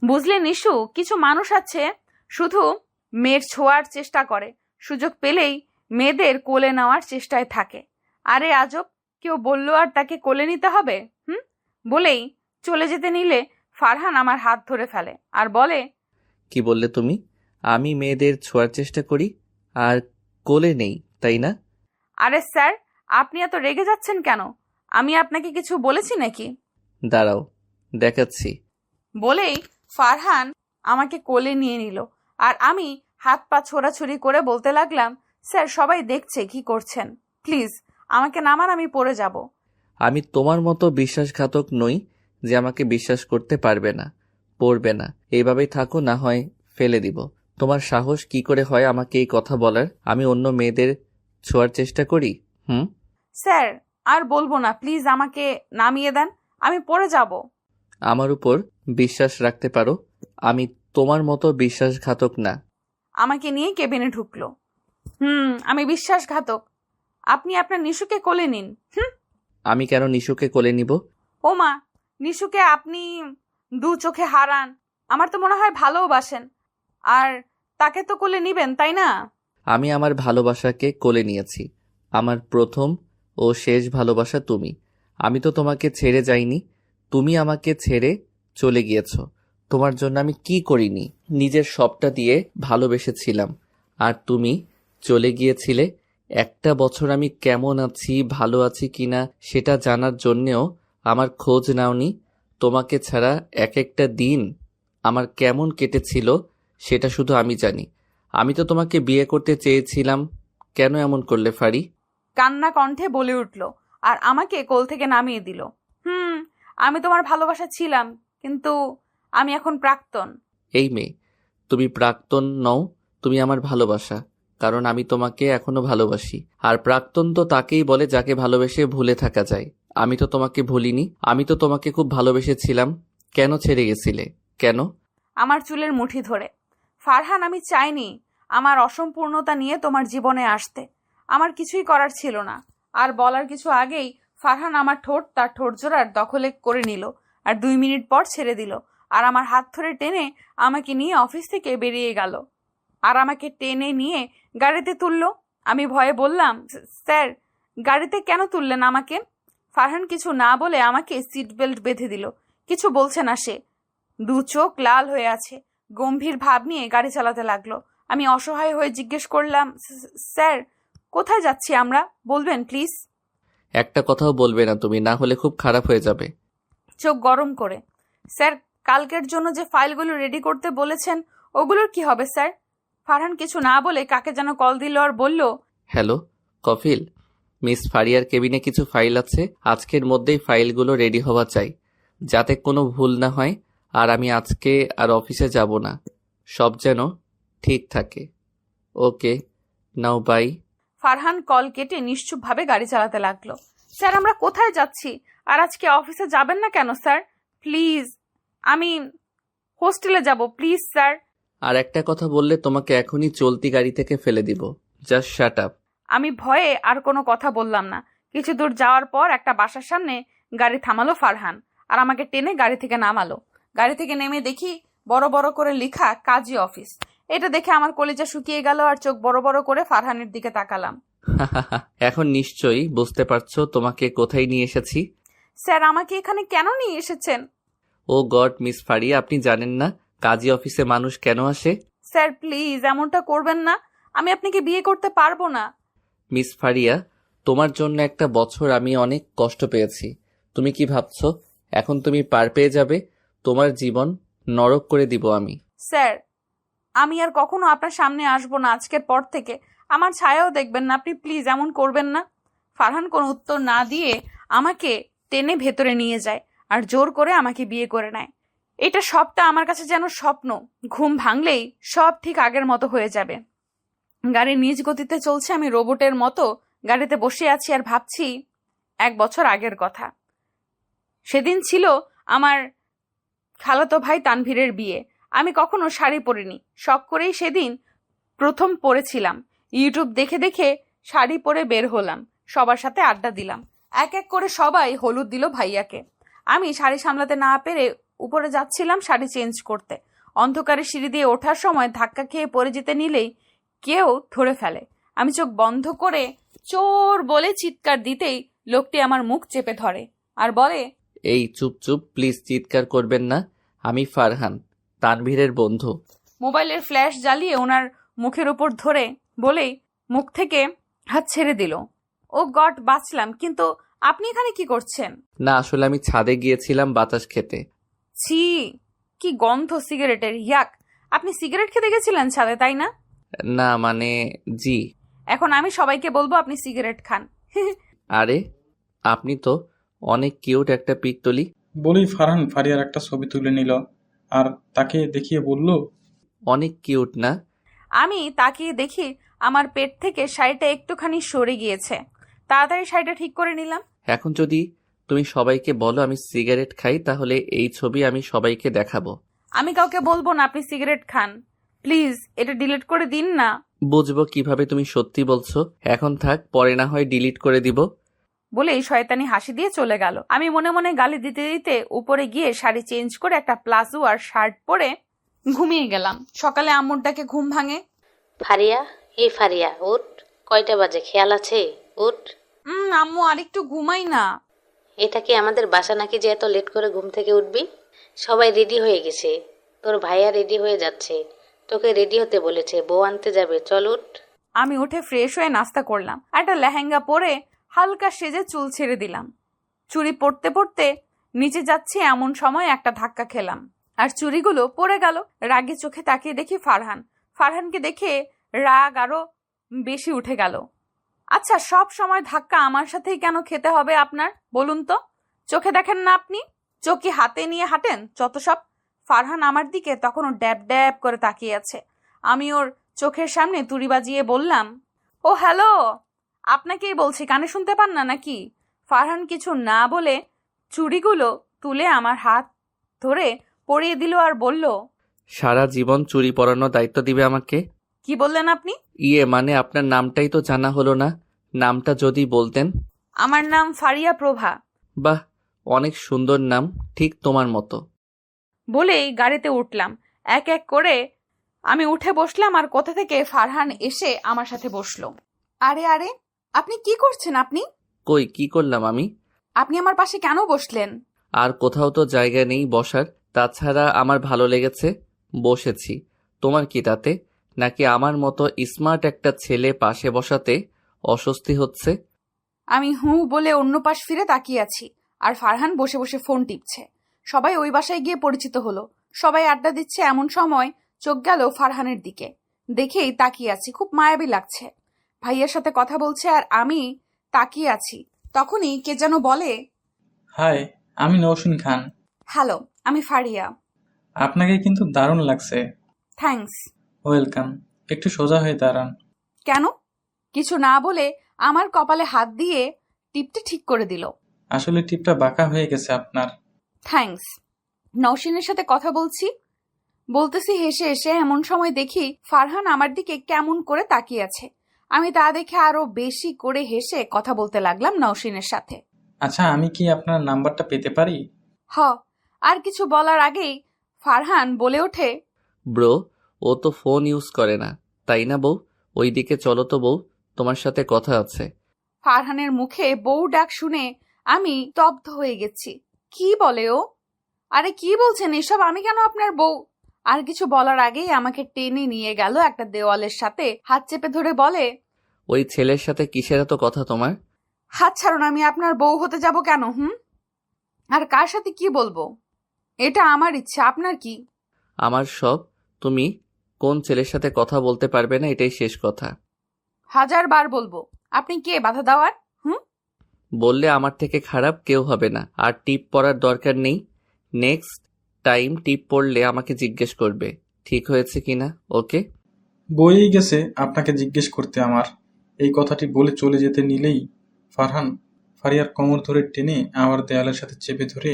বুঝলে নিশু, কিছু মানুষ আছে শুধু মেয়ের ছোঁয়ার চেষ্টা করে, সুযোগ পেলেই মেয়েদের কোলে নেওয়ার চেষ্টায় থাকে। আরে আজব, কেউ বললো আর তাকে কোলে নিতে হবে? বলেই চলে যেতে নিলে ফারহান আমার হাত ধরে ফেলে আর বলে, কি বললে তুমি? আমি মেয়েদের ছোঁয়ার চেষ্টা করি আর কোলে নেই, তাই না? আরে স্যার, আপনি এত রেগে যাচ্ছেন কেন? আমি আপনাকে কিছু বলেছি নাকি? দাঁড়াও, দেখাচ্ছি। বলেই ফারহান আমাকে কোলে নিয়ে নিল, আর আমি হাত পা ছোড়াছুড়ি করে বলতে লাগলাম, স্যার সবাই দেখছে কি করছেন, প্লিজ আমাকে নামান, আমি পড়ে যাব। আমি তোমার মতো বিশ্বাসঘাতক নই যে আমাকে বিশ্বাস করতে পারবে না, পড়বে না। এইভাবেই থাকো, না হয় ফেলে দিব। তোমার সাহস কি করে হয় আমাকে এই কথা বলার? আমি অন্য মেয়েদের ছোঁয়ার চেষ্টা করি? স্যার আর বলবো না, প্লিজ আমাকে নামিয়ে দেন, আমি পড়ে যাব। আমার উপর বিশ্বাস রাখতে পারো, আমি তোমার মতো বিশ্বাসঘাতক না। আমাকে নিয়ে কেবিনে ঢুকলো। আমি বিশ্বাসঘাতক? আপনি আপনার নিশুকে কোলে নিন। আমি কেন নিশুকে কোলে নিব? ওমা, নিশুকে আপনি দু চোখে হারান, আমার তো মনে হয় ভালোবাসেন, আর তাকে তো কোলে নিবেন, তাই না? আমি আমার ভালোবাসাকে কোলে নিয়েছি। আমার প্রথম ও শেষ ভালোবাসা তুমি। আমি তো তোমাকে ছেড়ে যাইনি, তুমি আমাকে ছেড়ে চলে গিয়েছো। তোমার জন্য আমি কি করিনি? নিজের সবটা দিয়ে ভালোবেসেছিলাম, আর তুমি চলে গিয়েছিলে। একটা বছর আমি কেমন আছি, ভালো আছি কিনা সেটা জানার জন্যেও আমার খোঁজ নাওনি। তোমাকে ছাড়া এক একটা দিন আমার কেমন কেটেছিল সেটা শুধু আমি জানি। আমি তো তোমাকে বিয়ে করতে চেয়েছিলাম, কেন এমন করলে ফারি? কান্না কণ্ঠে বলে উঠল আর আমাকে কোল থেকে নামিয়ে দিল। আমি তোমার ভালোবাসা ছিলাম, কিন্তু আমি এখন প্রাক্তন। এই মেয়ে, তুমি প্রাক্তন নও, তুমি আমার ভালোবাসা, কারণ আমি তোমাকে এখনো ভালোবাসি। আর প্রাক্তন তো তাকেই বলে যাকে ভালোবেসে ভুলে থাকা যায়। আমি তো তোমাকে ভুলিনি, আমি তো তোমাকে খুব ভালোবেসেছিলাম। কেন ছেড়ে গেছিলে? কেন? আমার চুলের মুঠি ধরে। ফারহান, আমি চাইনি আমার অসম্পূর্ণতা নিয়ে তোমার জীবনে আসতে, আমার কিছুই করার ছিল না। আর বলার কিছু আগেই ফারহান আমার ঠোঁট তার ঠোঁট জোড়ার দখলে করে নিল, আর 2 মিনিট পর ছেড়ে দিল, আর আমার হাত ধরে টেনে আমাকে নিয়ে অফিস থেকে বেরিয়ে গেল, আর আমাকে টেনে নিয়ে গাড়িতে তুললো। আমি ভয়ে বললাম, স্যার গাড়িতে কেন তুললেন আমাকে? ফারহান কিছু না বলে আমাকে সিট বেল্ট বেঁধে দিল। কিছু বলছে না সে, 2 চোখ লাল হয়ে আছে, গম্ভীর ভাব নিয়ে গাড়ি চালাতে লাগলো। আমি অসহায় হয়ে জিজ্ঞেস করলাম, স্যার কোথায় যাচ্ছি আমরা বলবেন প্লিজ? একটা কথাও বলবে না তুমি, না হলে খুব খারাপ হয়ে যাবে। চোখ গরম করে, স্যার কালকের জন্য যে ফাইলগুলো রেডি করতে বলেছেন ওগুলোর কি হবে স্যার? ফারহান কিছু না বলে কাকে যেন কল দিল আর বলল, হ্যালো কফিল, মিস ফারিয়ার কেবিনে কিছু ফাইল আছে, আজকের মধ্যেই ফাইলগুলো রেডি হওয়া চাই, যাতে কোনো ভুল না হয়। আর আমি আজকে আর অফিসে যাব না, সব যেন ঠিক থাকে। ওকে, নাও বাই। ফারহান কল কেটে নিশ্চুপভাবে গাড়ি চালাতে লাগলো। স্যার আমরা কোথায় যাচ্ছি? আর আজকে অফিসে যাবেন না কেন স্যার? প্লিজ, আমি হোস্টেলে যাব, প্লিজ স্যার। আর একটা কথা বললে তোমাকে এখনই চলতি গাড়ি থেকে ফেলে দিব। Just shut up. আমি ভয়ে আর কোনো কথা বললাম না। কিছু দূর যাওয়ার পর একটা বাসার সামনে গাড়ি থামালো ফারহান আর আমাকে টেনে গাড়ি থেকে নামালো। গাড়ি থেকে নেমে দেখি বড় বড় করে লেখা কাজী অফিস। এটা দেখে আমার কলিজা শুকিয়ে গেল আর চোখ বড় বড় করে ফারহানের দিকে তাকালাম। এখন নিশ্চয়ই বুঝতে পারছো তোমাকে কোথায় নিয়ে এসেছি। স্যার আমাকে এখানে কেন নিয়ে এসেছেন? ও গড মিস ফারিয়া, আপনি জানেন না কাজী অফিসে মানুষ কেন আসে? স্যার প্লিজ এমনটা করবেন না, আমি আপনাকে বিয়ে করতে পারবো না। মিস ফারিয়া, তোমার জন্য একটা বছর আমি অনেক কষ্ট পেয়েছি। তুমি কি ভাবছো এখন তুমি পার পেয়ে যাবে? তোমার জীবন নরক করে দিব আমি। স্যার আমি আর কখনো আপনার সামনে আসবো না আজকের পর থেকে। আমার ছায়াও দেখবেন না, আপনি প্লিজ এমন করবেন না। ফারহান কোনো উত্তর না দিয়ে আমাকে টেনে ভেতরে নিয়ে যায় আর জোর করে আমাকে বিয়ে করে নেয়। এটা সবটা আমার কাছে যেন স্বপ্ন। ঘুম ভাঙলেই সব ঠিক আগের মতো হয়ে যাবে। গাড়ি নিজ গতিতে চলছে, আমি রোবটের মতো গাড়িতে বসে আছি আর ভাবছি 1 বছর আগের কথা। সেদিন ছিল আমার খালাতো ভাই তানভীরের বিয়ে। আমি কখনো শাড়ি পরিনি, শখ করেই সেদিন প্রথম পরেছিলাম। ইউটিউব দেখে দেখে শাড়ি পরে বের হলাম, সবার সাথে আড্ডা দিলাম। এক এক করে সবাই হলুদ দিল ভাইয়াকে। আমি শাড়ি সামলাতে না পেরে উপরে যাচ্ছিলাম শাড়ি চেঞ্জ করতে। অন্ধকারে সিঁড়ি দিয়ে ওঠার সময় ধাক্কা খেয়ে পড়ে যেতে নিলেই কেউ ধরে ফেলে। আমি চোখ বন্ধ করে চোর বলে চিৎকার দিতেই লোকটি আমার মুখ চেপে ধরে আর বলে, এই চুপ চুপ, প্লিজ চিৎকার করবেন না। আমি ফারহান, তানভীরের বন্ধু। মোবাইলের ফ্ল্যাশ জ্বালিয়ে ওনার মুখের উপর ধরে বলেই মুখ থেকে হাত ছেড়ে দিল। ও গড, বাঁচলাম। কিন্তু আপনি এখানে কি করছেন? না, আসলে আমি ছাদে গিয়েছিলাম বাতাস খেতে। ছি, কি গন্ধ সিগারেটের, ইয়াক। আপনি সিগারেট খেতে গেছিলেন ছাদে, তাই না? না মানে, জি। এখন আমি সবাইকে বলবো আপনি সিগারেট খান। আরে আপনি তো অনেক কিউট, একটা পিক তুলি। বলেই ফারহান ফারিয়ার একটা ছবি তুলে নিল আর তাকে দেখিয়ে বলল, অনেক কিউট না? আমি তাকিয়ে দেখি আমার পেট থেকে শাড়িটা একটুখানি সরে গিয়েছে। তাড়াতাড়ি শাড়িটা ঠিক করে নিলাম। এখন যদি তুমি সবাইকে বলো আমি সিগারেট খাই, তাহলে এই ছবি আমি সবাইকে দেখাবো। আমি কাউকে বলবো না আপনি সিগারেট খান। প্লিজ এটা ডিলিট করে দিন না। বুঝবো কিভাবে তুমি সত্যি বলছো? এখন থাক, পরে না হয় ডিলিট করে দিব। বলেই শয়তানি হাসি দিয়ে চলে গেল। আমি মনে মনে গালি দিতে দিতে উপরে গিয়ে শাড়ি চেঞ্জ করে একটা প্লাজো আর শার্ট পরে ঘুমিয়ে গেলাম। সকালে আম্মুর ডাকে ঘুম ভাঙে। ফারিয়া, এই ফারিয়া উঠ, কয়টা বাজে খেয়াল আছে? উঠ। আম্মু আরেকটু ঘুমাই না। এটা কি আমাদের বাসা নাকি যে এত লেট করে ঘুম থেকে উঠবি? সবাই রেডি হয়ে গেছে, তোর ভাইয়া রেডি হয়ে যাচ্ছে, তোকে রেডি হতে বলেছে, বউ আনতে যাবে, চল উঠ। আমি উঠে ফ্রেশ হয়ে নাস্তা করলাম। একটা লেহেঙ্গা পরে হালকা সেজে চুল ছেড়ে দিলাম। চুড়ি পরতে পরতে নিচে যাচ্ছি, এমন সময় একটা ধাক্কা খেলাম আর চুড়িগুলো পড়ে গেল। রাগে চোখে তাকিয়ে দেখি ফারহান। ফারহানকে দেখে রাগ আরো বেশি উঠে গেল। আচ্ছা, সব সময় ধাক্কা আমার সাথেই কেন খেতে হবে আপনার, বলুন তো? চোখে দেখেন না আপনি? চোখ কি হাতে নিয়ে হাঁটেন যত সব? ফারহান আমার দিকে তখনও ড্যাব ড্যাব করে তাকিয়ে আছে। আমি ওর চোখের সামনে তুড়ি বাজিয়ে বললাম, ও হ্যালো, আপনাকেই বলছি, কানে শুনতে পান না নাকি? ফারহান কিছু না বলে চুড়িগুলো তুলে আমার হাত ধরে পরিয়ে দিল আর বলল, সারা জীবন চুরি পরানোর দায়িত্ব দিবে আমাকে? কি বললেন আপনি? মানে আপনার নামটাই তো জানা হলো না, নামটা যদি বলতেন। আমার নাম ফারিয়া প্রভা। বাহ, অনেক সুন্দর নাম, ঠিক তোমার মতো। বলেই গাড়িতে উঠলাম। এক এক করে আমি উঠে বসলাম আর কোথা থেকে ফারহান এসে আমার সাথে বসলো। আরে আরে, আপনি কি করছেন? আপনি কই, কি করলাম আমি? আপনি আমার পাশে কেন বসলেন? আর কোথাও তো জায়গা নেই বসার, তাছাড়া আমার ভালো লেগেছে, বসেছি। তোমার কি তাতে? নাকি আমার মতো স্মার্ট একটা ছেলে পাশে বসাতে অস্বস্তি হচ্ছে? আমি বলে অন্য পাশ ফিরে তাকিয়ে আছি আর ফারহান বসে বসে ফোন টিপছে। সবাই ওই বাসায় গিয়ে পরিচিত হলো, সবাই আড্ডা দিচ্ছে। এমন সময় চোখ গেল ফারহানের দিকে, দেখেই তাকিয়ে আছি, খুব মায়াবী লাগছে। ভাইয়ার সাথে কথা বলছে আর আমি তাকিয়ে আছি। তখনই কে যেন বলে, হাই, আমি নৌসিন খান। হ্যালো, আমি ফারিয়া। আপনাকে কিন্তু দারুণ লাগছে। থ্যাঙ্কস। ওয়েলকাম। একটু সোজা হয়ে দাঁড়ান। কেন? কিছু না বলে আমার কপালে হাত দিয়ে টিপটা ঠিক করে দিল। আসলে টিপটা বাঁকা হয়ে গেছে আপনার। থ্যাঙ্কস। নওশিনের সাথে কথা বলতেছি হেসে হেসে। এমন সময় দেখি ফারহান আমার দিকে কেমন করে তাকিয়ে আছে। আমি তা দেখে আরো বেশি করে হেসে কথা বলতে লাগলাম নওশিনের সাথে। আচ্ছা, আমি কি আপনার নাম্বারটা পেতে পারি? আর কিছু বলার আগেই ফারহান বলে ওঠে, ব্রো, ও তো ফোন ইউজ করে না, তাই না বউ? ওইদিকে চলো তো বউ, তোমার সাথে কথা আছে। ফারহানের মুখে বউ ডাক শুনে আমি স্তব্ধ হয়ে গেছি। কি বলে ও? আরে কি বলছেন এসব? আমি কেন আপনার বউ? আর কিছু বলার আগেই আমাকে টেনে নিয়ে গেল একটা দেওয়ালের সাথে হাত চেপে ধরে বলে, ওই ছেলের সাথে কিসের এত কথা তোমার? হাত ছাড়ুন, আমি আপনার বউ হতে যাব কেন? আর কার সাথে কি বলবো? এটা আমার ইচ্ছা, আপনার কি? আমার সব। তুমি কোন ছেলের সাথে কথা বলতে পারবে না, এটাই শেষ কথা। 1000 বার বলবো। আপনি কে বাধা দেওয়ার? বললে আমার থেকে খারাপ কেউ হবে না। আর টিপ পড়ার দরকার নেই। নেক্সট টাইম টিপ পড়লে আমাকে জিজ্ঞেস করবে ঠিক হয়েছে কিনা, ওকে? বইই গেছে আপনাকে জিজ্ঞেস করতে। আমার এই কথাটি বলে চলে যেতে নিলেই ফারহান ফারিয়ার কোমর ধরে টেনে আবার দেয়ালের সাথে চেপে ধরে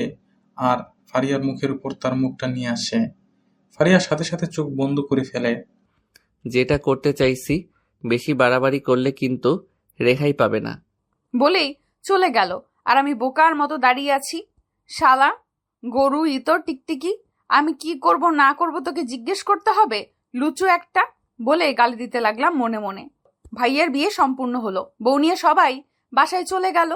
আর ফারিয়ার মুখের উপর তার মুখটা নিয়ে আসে। ফারিয়ার সাথে সাথে চোখ বন্ধ করে ফেলে। যেটা করতে চাইছি, বেশি বাড়াবাড়ি করলে কিন্তু রেহাই পাবে না। বলেই চলে গেল আর আমি বোকার মতো দাঁড়িয়ে আছি। শালা গরু ইতর টিকটিকি, আমি কি করব না করব তোকে জিজ্ঞেস করতে হবে, লুচু একটা, বলে গালি দিতে লাগলাম মনে মনে। ভাইয়ের বিয়ে সম্পূর্ণ হলো, বউ নিয়ে সবাই বাসায় চলে গেল।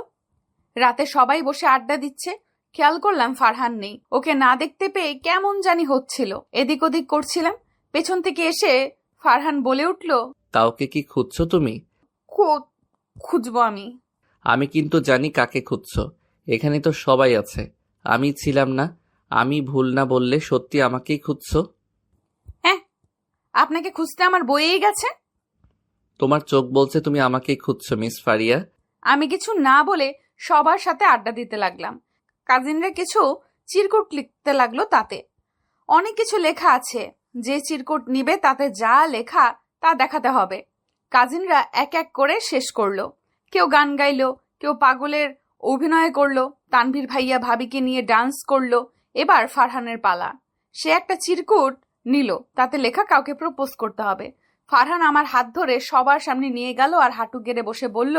রাতে সবাই বসে আড্ডা দিচ্ছে। খেয়াল করলাম ফারহান নেই। ওকে না দেখতে পেয়ে কেমন জানি হচ্ছিল, এদিক ওদিক করছিলাম। পেছন থেকে এসে ফারহান বলে উঠল, কাউকে কি খুঁজছো তুমি? খুঁজবো আমি? আমি কিন্তু জানি কাকে খুঁজছো। এখানে তো সবাই আছে, আমি ছিলাম না? আমি ভুল না বললে সত্যি আমাকেই খুঁজছো? হ্যাঁ, আপনাকে খুঁজতে আমার বইয়েই গেছে। তোমার চোখ বলছে তুমি আমাকেই খুঁজছো মিস ফারিয়া। আমি কিছু না বলে সবার সাথে আড্ডা দিতে লাগলাম। কাজিনরা কিছু চিরকুট লিখতে লাগলো, তাতে অনেক কিছু লেখা আছে। যে চিরকুট নিবে তাতে যা লেখা তা দেখাতে হবে। কাজিনরা এক এক করে শেষ করলো। কেউ গান গাইলো, কেউ পাগলের অভিনয় করলো, তানভীর ভাইয়া ভাবিকে নিয়ে ডান্স করলো। এবার ফারহানের পালা। সে একটা চিরকুট নিল, তাতে লেখা কাউকে প্রপোজ করতে হবে। ফারহান আমার হাত ধরে সবার সামনে নিয়ে গেল আর হাঁটু গেড়ে বসে বলল,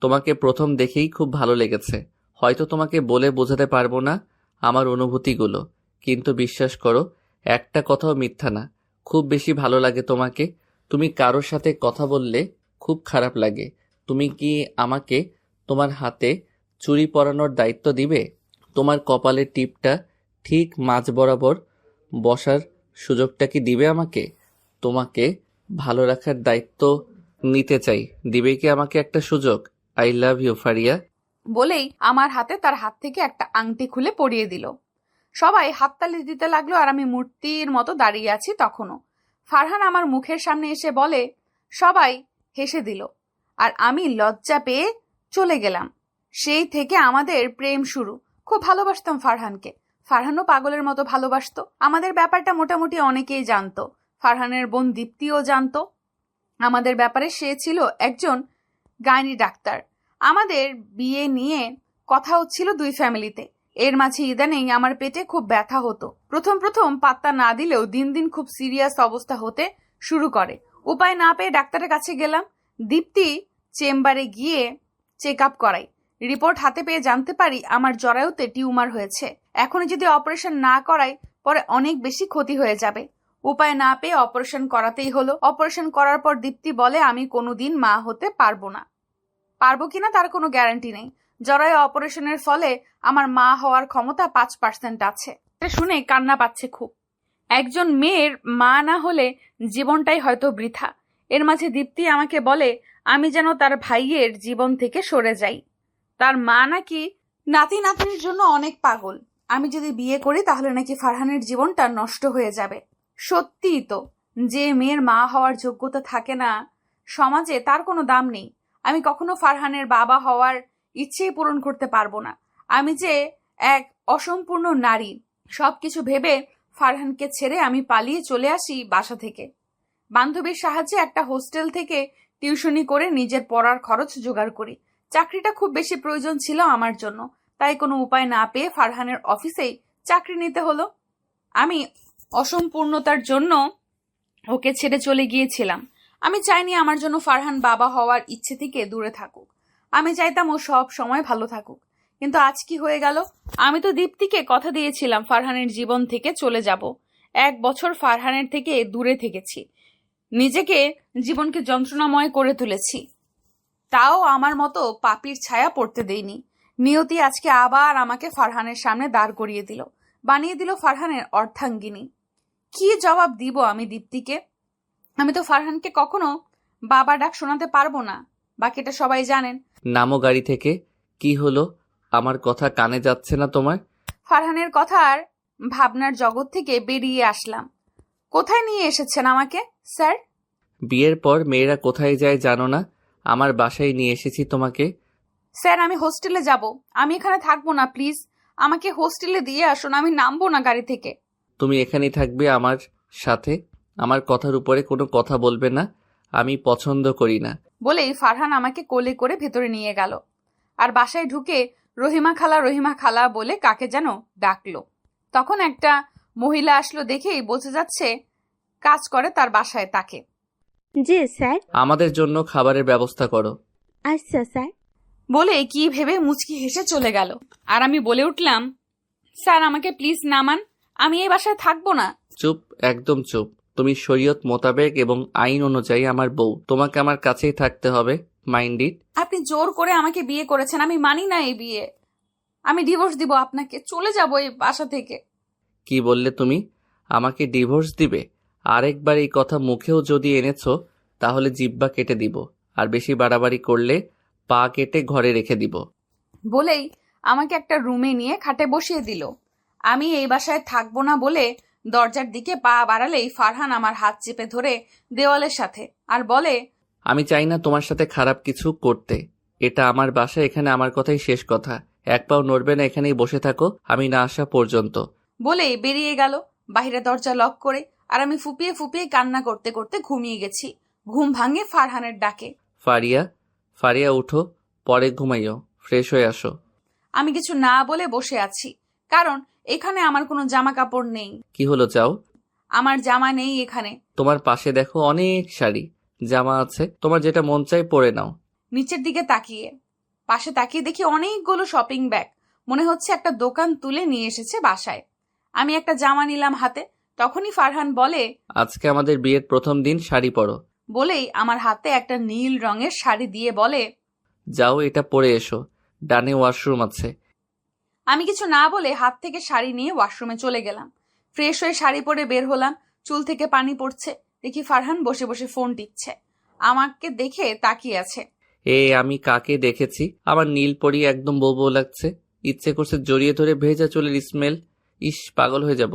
তোমাকে প্রথম দেখেই খুব ভালো লেগেছে। হয়তো তোমাকে বলে বোঝাতে পারবো না আমার অনুভূতিগুলো, কিন্তু বিশ্বাস করো, একটা কথাও মিথ্যা না। খুব বেশি ভালো লাগে তোমাকে। তুমি কারোর সাথে কথা বললে খুব খারাপ লাগে। তুমি কি আমাকে তোমার হাতে চুড়ি পরানোর দায়িত্ব দিবে? তোমার কপালের টিপটা ঠিক মাঝ বরাবর বসার সুযোগটা কি দিবে আমাকে? তোমাকে ভালো রাখার দায়িত্ব নিতে চাই, দিবে কি আমাকে একটা সুযোগ? I love you Faria. বলেই আমার হাতে তার হাত থেকে একটা আংটি খুলে পরিয়ে দিল। সবাই হাততালি দিতে লাগলো আর আমি মূর্তির মতো দাঁড়িয়ে আছি তখনও। ফারহান আমার মুখের সামনে এসে বলে, সবাই হেসে দিল আর আমি লজ্জা পেয়ে চলে গেলাম। সেই থেকে আমাদের প্রেম শুরু। খুব ভালোবাসতাম ফারহানকে। ফারহানও পাগলের মতো ভালোবাসতো। আমাদের ব্যাপারটা মোটামুটি অনেকেই জানতো। ফারহানের বোন দীপ্তিও জানতো আমাদের ব্যাপারে। সে ছিল একজন গাইনি ডাক্তার। আমাদের বিয়ে নিয়ে কথা হচ্ছিল দুই ফ্যামিলিতে। এর মাঝে ইদানিং আমার পেটে খুব ব্যথা হতো। প্রথম পাত্তা না দিলেও দিন দিন খুব সিরিয়াস অবস্থা হতে শুরু করে। উপায় না পেয়ে ডাক্তারের কাছে গেলাম। দীপ্তি চেম্বারে গিয়ে চেক আপ করাই। রিপোর্ট হাতে পেয়ে জানতে পারি আমার জরায়ুতে টিউমার হয়েছে। এখনই যদি অপারেশন না করাই পরে অনেক বেশি ক্ষতি হয়ে যাবে। উপায় না পেয়ে অপারেশন করাতেই হলো। অপারেশন করার পর দীপ্তি বলে আমি কোনোদিন মা হতে পারবো না। পারবো কিনা তার কোনো গ্যারান্টি নেই। জরায়ু অপারেশনের ফলে আমার মা হওয়ার ক্ষমতা 5% আছে। এটা শুনে কান্না পাচ্ছে খুব। একজন মেয়ের মা না হলে জীবনটাই হয়তো বৃথা। এর মাঝে দীপ্তি আমাকে বলে আমি যেন তার ভাইয়ের জীবন থেকে সরে যাই। তার মা নাকি নাতি নাতনির জন্য অনেক পাগল। আমি যদি বিয়ে করি তাহলে নাকি ফারহানের জীবনটা নষ্ট হয়ে যাবে। সত্যিই তো, যে মেয়ের মা হওয়ার যোগ্যতা থাকে না সমাজে তার কোনো দাম নেই। আমি কখনো ফারহানের বাবা হওয়ার ইচ্ছেই পূরণ করতে পারবো না। আমি যে এক অসম্পূর্ণ নারী। সবকিছু ভেবে ফারহানকে ছেড়ে আমি পালিয়ে চলে আসি বাসা থেকে। বান্ধবীর সাহায্যে একটা হোস্টেল থেকে টিউশনি করে নিজের পড়ার খরচ জোগাড় করি। চাকরিটা খুব বেশি প্রয়োজন ছিল আমার জন্য, তাই কোনো উপায় না পেয়ে ফারহানের অফিসেই চাকরি নিতে হলো। আমি অসম্পূর্ণতার জন্য ওকে ছেড়ে চলে গিয়েছিলাম। আমি চাইনি আমার জন্য ফারহান বাবা হওয়ার ইচ্ছে থেকে দূরে থাকুক। আমি চাইতাম ও সব সময় ভালো থাকুক। কিন্তু আজ কি হয়ে গেল? আমি তো দীপ্তিকে কথা দিয়েছিলাম ফারহানের জীবন থেকে চলে যাব। 1 বছর ফারহানের থেকে দূরে থেকেছি, নিজেকে জীবনকে যন্ত্রণাময় করে তুলেছি, তাও আমার মতো পাপীর ছায়া পড়তে দেইনি। নিয়তি আজকে আবার আমাকে ফারহানের সামনে দাঁড় করিয়ে দিল, বানিয়ে দিল ফারহানের অর্ধাঙ্গিনী। কি জবাব দিব আমি দীপ্তিকে? আমি তো ফারহানকে কখনো বাবা ডাক শোনাতে পারবো না, বাকিটা সবাই জানেন। নামো গাড়ি থেকে। কি হলো? আমার কথা কানে যাচ্ছে না তোমার? ফারহানের কথার ভাবনার জগৎ থেকে বেরিয়ে আসলাম। কোথায় নিয়ে এসেছেন আমাকে স্যার? বিয়ের পর মেয়েরা কোথায় যায় জানো না? আমার বাসায় নিয়ে এসেছি তোমাকে। স্যার আমি হোস্টেলে যাব, আমি এখানে থাকবো না, প্লিজ আমাকে হোস্টেলে দিয়ে আসুন, আমি নামবো না গাড়ি থেকে। তুমি এখানেই থাকবে আমার সাথে। আমার কথার উপরে কোনো কথা বলবে না, আমি পছন্দ করি না। বলেই ফারহান আমাকে কোলে করে ভেতরে নিয়ে গেল। আর বাসায় ঢুকে রহিমা খালা বলে কাকে যেন ডাকলো। তখন একটা মহিলা আসলো, দেখেই বোঝা যাচ্ছে কাজ করে তার বাসায় তাকে। জি স্যার। আমাদের জন্য খাবারের ব্যবস্থা করো। আচ্ছা স্যার। বলে কি ভেবে মুচকি হেসে চলে গেল। আর আমি বলে উঠলাম, স্যার আমাকে প্লিজ নামান, আমি এই বাসায় থাকবো না। চুপ, একদম চুপ। তুমি শরীয়ত মোতাবেক এবং আইন অনুযায়ী আমার বউ, তোমাকে আমার কাছেই থাকতে হবে। Mind it. আপনি জোর করে আমাকে বিয়ে করেছেন, আমি মানি না এই বিয়ে। আমি ডিভোর্স দিব আপনাকে, চলে যাব এই বাসা থেকে। কি বললে তুমি? আমাকে ডিভোর্স দিবে? আরেকবার এই কথা মুখেও যদি এনেছো তাহলে জিহ্বা কেটে দিব, আর বেশি বাড়াবাড়ি করলে পা কেটে ঘরে রেখে দিব। বলেই আমাকে একটা রুমে নিয়ে খাটে বসিয়ে দিল। আমি এই বাসায় থাকবো না বলে দরজার দিকে পা বাড়ালেই ফারহান আমার হাত চেপে ধরে দেওয়ালের সাথে আর বলে, আমি চাই না তোমার সাথে খারাপ কিছু করতে। এটা আমার বাসা, এখানে আমার কথাই শেষ কথা। এক পাও নড়বে না, এখানেই বসে থাকো আমি না আসা পর্যন্ত। বলেই বেরিয়ে গেল বাইরে দরজা লক করে। আর আমি ফুপিয়ে ফুপিয়ে কান্না করতে করতে ঘুমিয়ে গেছি। ঘুম ভাঙে ফারহানের ডাকে। ফারিয়া উঠো, পরে ঘুমাইও, ফ্রেশ হয়ে আসো। আমি কিছু না বলে বসে আছি, কারণ এখানে আমার কোনো জামা কাপড় নেই। কি হলো, যাও। আমার জামা নেই এখানে। তোমার পাশে দেখো অনেক শাড়ি জামা আছে, তোমার যেটা মন চাই পরে নাও। নিচের দিকে তাকিয়ে পাশে তাকিয়ে দেখি অনেকগুলো শপিং ব্যাগ, মনে হচ্ছে একটা দোকান তুলে নিয়ে এসেছে বাসায়। আমি একটা জামা নিলাম হাতে, তখনই ফারহান বলে, আজকে আমাদের বিয়ের প্রথম দিন, শাড়ি পরো। বলেই আমার হাতে একটা নীল রঙের শাড়ি দিয়ে বলে, যাও এটা পরে এসো, ডানে ওয়াশরুম আছে। আমি কিছু না বলে হাত থেকে শাড়ি নিয়ে ওয়াশরুমে চলে গেলাম। ফ্রেশ হয়ে শাড়ি পরে বের হলাম, চুল থেকে পানি পড়ছে। দেখি ফারহান বসে বসে ফোন টিপছে, আমাকে দেখে তাকিয়ে আছে। আমি কাকে দেখেছি? আমার নীল পরি একদম বউ বউ লাগছে, ইচ্ছে করছে জড়িয়ে ধরে ভেজা চুলের স্মেল। ইস, পাগল হয়ে যাব।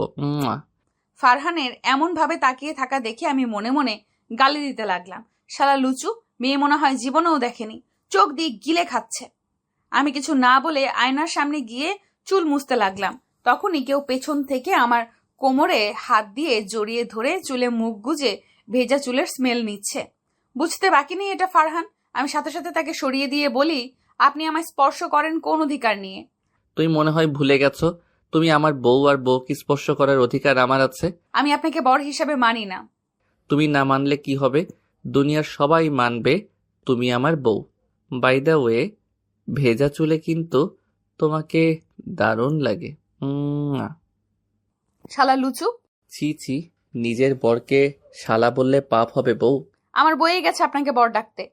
ফারহানের এমন ভাবে তাকিয়ে থাকা দেখে আমি মনে মনে গালি দিতে লাগলাম, শালা লুচু মেয়ে, মনে হয় জীবনেও দেখেনি, চোখ দিয়ে গিলে খাচ্ছে। আমি কিছু না বলে আয়নার সামনে গিয়ে চুল মুছতে লাগলাম। তখনই কেউ পেছন থেকে আমার কোমরে হাত দিয়ে জড়িয়ে ধরে চুলে মুখ গুজে ভেজা চুলের স্মেল নিচ্ছে। বুঝতে বাকি নেই এটা ফারহান। আমি সাথে সাথে তাকে সরিয়ে দিয়ে বলি, আপনি আমায় স্পর্শ করেন কোন অধিকার নিয়ে? তুই মনে হয় ভুলে গেছো, তুমি আমার বউ, আর বউকে স্পর্শ করার অধিকার আমার আছে। আমি আপনাকে বর হিসেবে মানি না। তুমি না মানলে কি হবে? দুনিয়ার সবাই মানবে তুমি আমার বউ। বাই দ্য ওয়ে, ভেজা চুলে কিন্তু তোমাকে দারুণ লাগে। শালা লুচু। ছি ছি, নিজের বরকে শালা বললে পাপ হবে বউ। আমার বয়ে গেছে আপনাকে বর ডাকতে।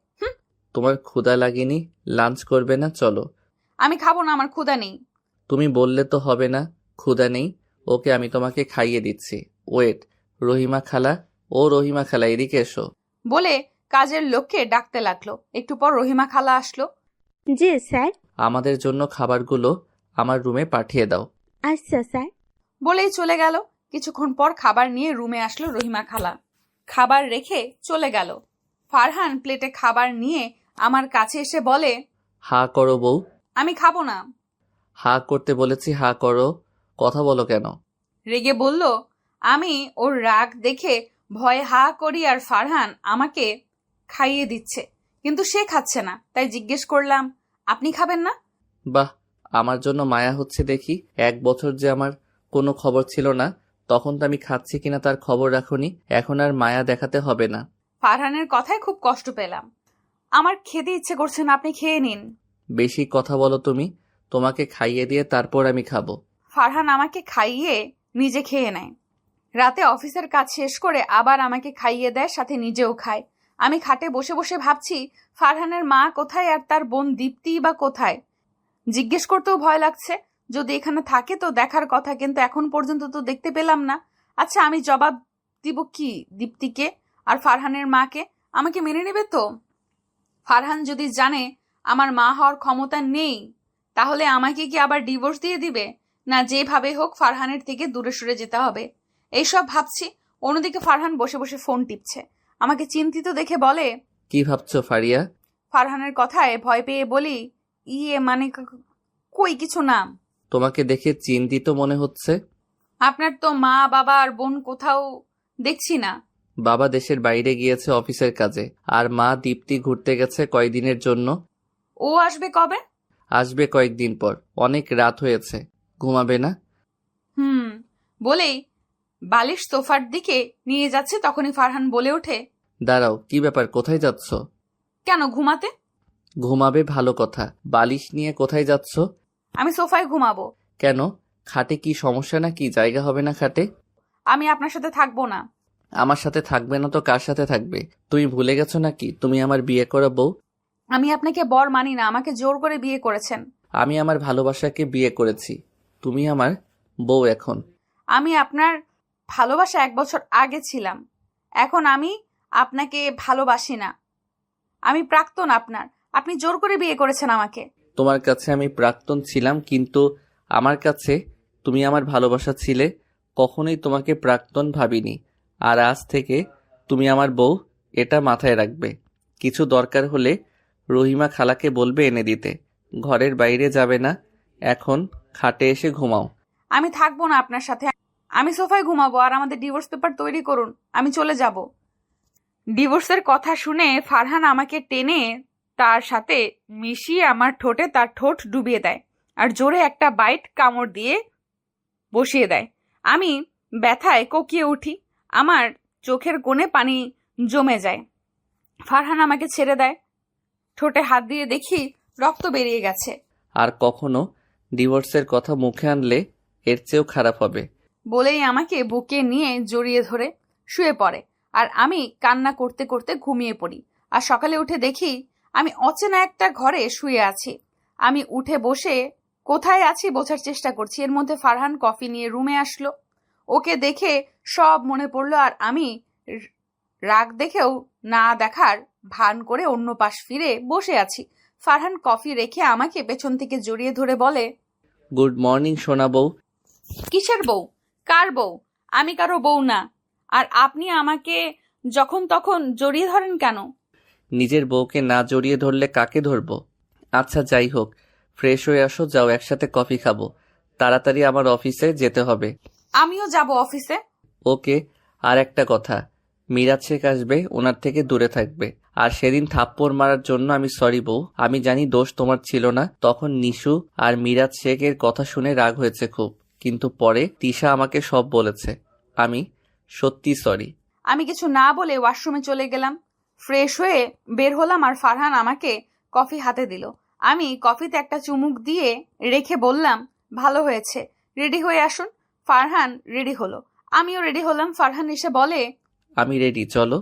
তোমার ক্ষুধা লাগেনি? লাঞ্চ করবে না? চলো। আমি খাবো না, আমার ক্ষুধা নেই। তুমি বললে তো হবে না ক্ষুধা নেই। ওকে, আমি তোমাকে খাইয়ে দিচ্ছি। ওয়েট, রহিমা খালা, এদিকে এসো। বলে কাজের লোককে ডাকতে লাগলো। একটু পর রহিমা খালা আসলো। জি স্যার। আমাদের জন্য খাবারগুলো আমার রুমে পাঠিয়ে দাও। আচ্ছা স্যার। বলেই চলে গেল। কিছুক্ষণ পর খাবার নিয়ে রুমে আসলো রহিমা খালা। খাবার রেখে চলে গেল। ফারহান প্লেটে খাবার নিয়ে আমার কাছে এসে বলে, হা করো বউ। আমি খাবো না। হা করতে বলেছি, হা করো। কথা বলো কেন? রেগে বলল। আমি ওর রাগ দেখে ভয়ে হা করি আর ফারহান আমাকে খাইয়ে দিচ্ছে, কিন্তু সে খাচ্ছে না। তাই জিজ্ঞেস করলাম, আপনি খাবেন না? বাহ, আমার জন্য মায়া হচ্ছে দেখি। 1 বছর যে আমার কোনো খবর ছিল না, তখন তো আমি খাচ্ছি কিনা তার খবর রাখুনি। এখন আর মায়া দেখাতে হবে না। ফারহানের কথায় খুব কষ্ট পেলাম। আমার খেতে ইচ্ছে করছে না, আপনি খেয়ে নিন। বেশি কথা বলো তুমি। তোমাকে খাইয়ে দিয়ে তারপর আমি খাবো। ফারহান আমাকে খাইয়ে নিজে খেয়ে নেয়। রাতে অফিসের কাজ শেষ করে আবার আমাকে খাইয়ে দেয়, সাথে নিজেও খায়। আমি খাটে বসে বসে ভাবছি, ফারহানের মা কোথায় আর তার বোন দীপ্তি বা কোথায়। জিজ্ঞেস করতেও ভয় লাগছে। যদি এখানে থাকে তো দেখার কথা, কিন্তু এখন পর্যন্ত তো দেখতে পেলাম না। আচ্ছা, আমি জবাব দিব কি দীপ্তিকে আর ফারহানের মাকে? আমাকে মেনে নেবে তো? ফারহান যদি জানে আমার মা হওয়ার ক্ষমতা নেই, তাহলে আমাকে কি আবার ডিভোর্স দিয়ে দিবে? না, যেভাবে হোক ফারহানের থেকে দূরে সরে যেতে হবে। এইসব ভাবছি। অন্যদিকে ফারহান বসে বসে ফোন টিপছে। আমাকে চিন্তিত দেখে বলে, কি ভাবছো ফারিয়া? ফারহানের কথায় ভয় পেয়ে বলি, মানে কই কিছু না। তোমাকে দেখে চিন্তিত মনে হচ্ছে। আপনার তো মা বাবা আর বোন কোথাও দেখছি না। বাবা দেশের বাইরে গিয়েছে অফিসের কাজে, আর মা দীপ্তি ঘুরতে গেছে কয়েকদিনের জন্য। ও আসবে কবে? আসবে কয়েকদিন পর। অনেক রাত হয়েছে, ঘুমাবে না? বলেই বালিশ সোফার দিকে নিয়ে যাচ্ছে, তখনই ফারহান বলে ওঠে, দাঁড়াও, কি ব্যাপার, কোথায় যাচ্ছ? কেন, ঘুমাতে। ঘুমাবে, ভালো কথা। বালিশ নিয়ে কোথায় যাচ্ছ? আমি সোফায় ঘুমাবো। কেন? খাটে কি সমস্যা নাকি? জায়গা হবে না খাটে? আমি আপনার সাথে থাকবো না। আমার সাথে থাকবে না তো কার সাথে থাকবে? তুমি ভুলে গেছো নাকি তুমি আমার বিয়ে করা বউ? আমি আপনাকে বর মানি না, আমাকে জোর করে বিয়ে করেছেন। আমি আমার ভালোবাসাকে বিয়ে করেছি, তুমি আমার বউ এখন। আমি আপনার ভালোবাসা 1 বছর আগে ছিলাম, এখন আমি আপনাকে ভালোবাসি না। আমি প্রাক্তন আপনার, আপনি জোর করে বিয়ে করেছেন আমাকে। তোমার কাছে আমি প্রাক্তন ছিলাম, কিন্তু আমার কাছে তুমি আমার ভালোবাসা ছিলে। কখনোই তোমাকে প্রাক্তন ভাবিনি। আর আজ থেকে তুমি আমার বউ, এটা মাথায় রাখবে। কিছু দরকার হলে রহিমা খালাকে বলবে এনে দিতে। ঘরের বাইরে যাবে না, এখন খাটে এসে ঘুমাও। আমি থাকবো না আপনার সাথে, আমি সোফায় ঘুমাবো। আর আমাদের ডিভোর্স পেপার তৈরি করুন, আমি চলে যাব। ডিভোর্সের কথা শুনে ফারহান আমাকে টেনে তার সাথে মিশিয়ে আমার ঠোঁটে তার ঠোঁট ডুবিয়ে দেয় আর জোরে একটা বাইট কামড় দিয়ে বসিয়ে দেয়। আমি ব্যথায় কোকিয়ে উঠি, আমার চোখের কোণে পানি জমে যায়। ফারহান আমাকে ছেড়ে দেয়। ঠোঁটে হাত দিয়ে দেখি রক্ত বেরিয়ে গেছে। আর কখনো ডিভোর্সের কথা মুখে আনলে এর চেয়েও খারাপ হবে। বলেই আমাকে বুকে নিয়ে জড়িয়ে ধরে শুয়ে পড়ে, আর আমি কান্না করতে করতে ঘুমিয়ে পড়ি। আর সকালে উঠে দেখি আমি অচেনা একটা ঘরে শুয়ে আছি। আমি উঠে বসে কোথায় আছি বোঝার চেষ্টা করছি। এর মধ্যে ফারহান কফি নিয়ে রুমে আসলো। ওকে দেখে সব মনে পড়লো, আর আমি রাগ দেখেও না দেখার ভান করে অন্য পাশ ফিরে বসে আছি। ফারহান কফি রেখে আমাকে পেছন থেকে জড়িয়ে ধরে বলে, গুড মর্নিং সোনা বউ। কিসের বউ? কার বউ? আমি কারো বউ না। আর আপনি আমাকে যখন তখন জড়িয়ে ধরেন কেন? নিজের বউকে না জড়িয়ে ধরলে কাকে ধরবো? আচ্ছা যাই হোক, ফ্রেশ হয়ে আসো, যাও একসাথে কফি খাবো। তাড়াতাড়ি আমার অফিসে যেতে হবে। আমিও যাব অফিসে। ওকে। আর একটা কথা, মিরাজ শেখ আসবে, ওনার থেকে দূরে থাকবে। আর সেদিন থাপ্পড় মারার জন্য আমি সরি বউ। আমি জানি দোষ তোমার ছিল না, তখন নিশু আর মিরাজ শেখের কথা শুনে রাগ হয়েছে খুব, কিন্তু পরে তিশা আমাকে সব বলেছে। আমি সত্যি সরি। আমি কিছু না বলে ওয়াশরুমে চলে গেলাম। ফ্রেশ হয়ে বের হলাম আর ফারহান আমাকে কফি হাতে দিল। আমি কফিতে একটা চুমুক দিয়ে রেখে বললাম, ভালো হয়েছে, রেডি হয়ে আসুন। ফারহান রেডি হলো, আমিও রেডি হলাম। ফারহান এসে বলে, আমি রেডি, চলো।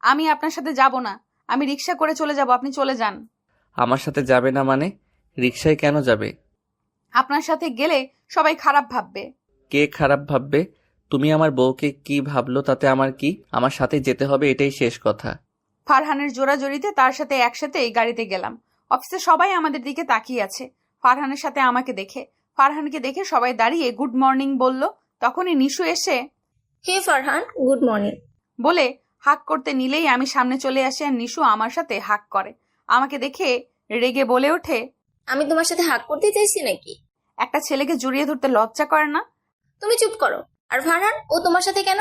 আমি আপনার সাথে যাব না, আমি রিক্সা করে চলে যাব, আপনি চলে যান। আমার সাথে যাবে না মানে? রিকশায় কেন যাবে? আপনার সাথে গেলে সবাই খারাপ ভাববে। কে খারাপ ভাববে? তুমি আমার বউকে কি ভাবলো তাতে আমার কি? আমার সাথে যেতে হবে, এটাই শেষ কথা। ফারহানের জোরাজোরিতে তার সাথে একসাথে গাড়িতে গেলাম। অফিসে সবাই আমাদের দিকে তাকিয়ে আছে ফারহানের সাথে আমাকে দেখে। ফারহানকে দেখে সবাই দাঁড়িয়ে গুড মর্নিং বলল। তখনই নিশু এসে হে ফারহান, গুড মর্নিং। বলে হাক করতে নিলেই আমি সামনে চলে আসি আর নিশু আমার সাথে হাক করে। আমাকে দেখে রেগে বলে ওঠে, আমি তোমার সাথে হাক করতে চাইছি নাকি? একটা ছেলেকে জড়িয়ে ধরতে লজ্জা করে না? তুমি চুপ করো। আর ফারহান, ও তোমার সাথে কেন?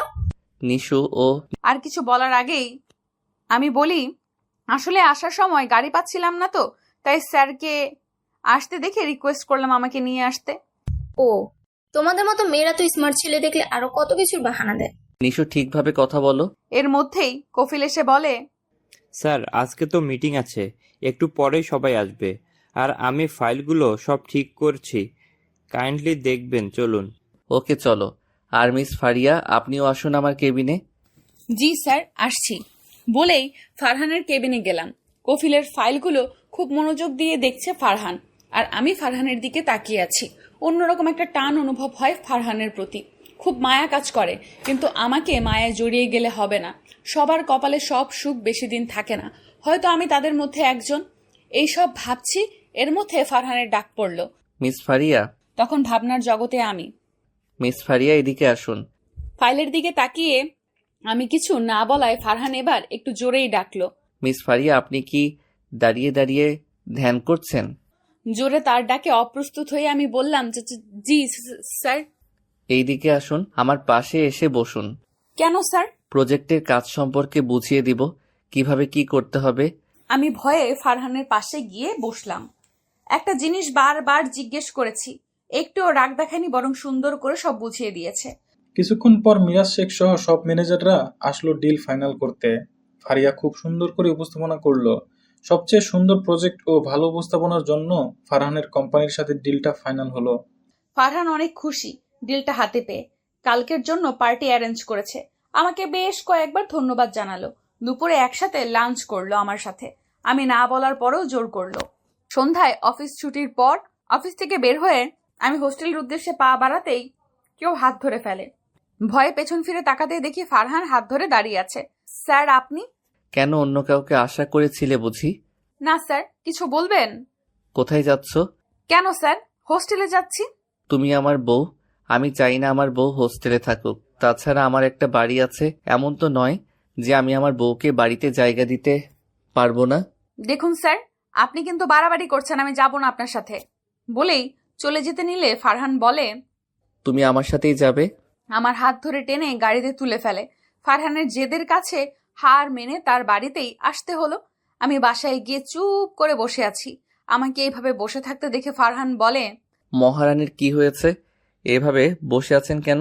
নিশু ও আর কিছু বলার আগেই আমি বলি, আসলে আসার সময় গাড়ি পাচ্ছিলাম না তো, তাই স্যারকে আসতে দেখে রিকোয়েস্ট করলাম আমাকে নিয়ে আসতে। ও, তোমাদের মতো মেয়েরা তো স্মার্ট ছেলে দেখলে আরো কত কিছুর বাহানা দেয়। নিশু ঠিকভাবে কথা বলো। এর মধ্যেই কফিল এসে বলে, স্যার আজকে তো মিটিং আছে, একটু পরেই সবাই আসবে, আর আমি ফাইলগুলো সব ঠিক করছি, কাইন্ডলি দেখবেন, চলুন। ওকে চলো। আর মিস ফারিয়া, আপনিও আসুন আমার কেবিনে। জি স্যার, আসছি বলেই ফারহানের কেবিনে গেলাম। কফিলের ফাইলগুলো খুব মনোযোগ দিয়ে দেখছে ফারহান, আর আমি ফারহানের দিকে তাকিয়ে আছি। অন্যরকম একটা টান অনুভব হয় ফারহানের প্রতি, খুব মায়া কাজ করে। কিন্তু আমাকে মায়ায় জড়িয়ে গেলে হবে না। সবার কপালে সব সুখ বেশি দিন থাকে না, হয়তো আমি তাদের মধ্যে একজন। এইসব ভাবছি, এর মধ্যে ফারহানের ডাক পড়ল। মিস ফারিয়া। তখন ভাবনার জগতে আমি। মিস ফারিয়া, এদিকে আসুন। ফাইলের দিকে তাকিয়ে আমি কিছু না বলায় ফারহান এবার একটু জোরেই ডাকলো। মিস ফারিয়া, আপনি কি দাঁড়িয়ে দাঁড়িয়ে ধ্যান করছেন? জোরে তার ডাকে অপ্রস্তুত হয়ে আমি বললাম, জি স্যার। এইদিকে আসুন, আমার পাশে এসে বসুন। কেন স্যার? প্রজেক্টের কাজ সম্পর্কে বুঝিয়ে দিব, কিভাবে কি করতে হবে। আমি ভয়ে ফারহানের পাশে গিয়ে বসলাম। একটা জিনিস বারবার জিজ্ঞেস করেছি, একটুও রাগ দেখায়নি, বরং সুন্দর করে সব বুঝিয়ে দিয়েছে। কিছুক্ষণ পর মিরাজ শেখ সহ সব ম্যানেজাররা আসলো ডিল ফাইনাল করতে। ফারিয়া খুব সুন্দর করে উপস্থাপনা করলো। সবচেয়ে সুন্দর প্রজেক্ট ও ভালো উপস্থাপনার জন্য ফারহানের কোম্পানির সাথে ডিলটা ফাইনাল হলো। ফারহান অনেক খুশি ডিলটা হাতে পেয়ে। কালকের জন্য পার্টি অ্যারেঞ্জ করেছে। আমাকে বেশ কয়েকবার ধন্যবাদ জানালো। দুপুরে একসাথে লাঞ্চ করলো আমার সাথে। আমি না বলার পরেও জোর করলো। সন্ধ্যায় অফিস ছুটির পর অফিস থেকে বের হয়ে আমি হোস্টেলের উদ্দেশ্যে পা বাড়াতেই কেউ হাত ধরে ফেলে। ভয়ে পেছন ফিরে তাকাতেই দেখি ফারহান হাত ধরে দাঁড়িয়ে আছে। স্যার, আপনি? কেন, অন্য কাউকে আশা করেছিলে বুঝি? না স্যার, কিছু বলবেন? কোথায় যাচ্ছ? কেন স্যার, হোস্টেলে যাচ্ছি। তুমি আমার বউ, আমি চাই না আমার বউ হোস্টেলে থাকুক। তাছাড়া আমার একটা বাড়ি আছে, এমন তো নয় যে আমি আমার বউকে বাড়িতে জায়গা দিতে পারবো না। দেখুন স্যার, আপনি কিন্তু বাড়াবাড়ি করছেন, আমি যাব না আপনার সাথে। বলেই চলে যেতে নিলে ফারহান বলে, তুমি আমার সাথেই যাবে। আমার হাত ধরে টেনে গাড়িতে তুলে ফেলে। ফারহানের জেদের কাছে হার মেনে তার বাড়িতেই আসতে হলো। আমি বাসায় গিয়ে চুপ করে বসে আছি। আমাকে এইভাবে বসে থাকতে দেখে ফারহান বলে, মহারানীর কি হয়েছে, এভাবে বসে আছেন কেন?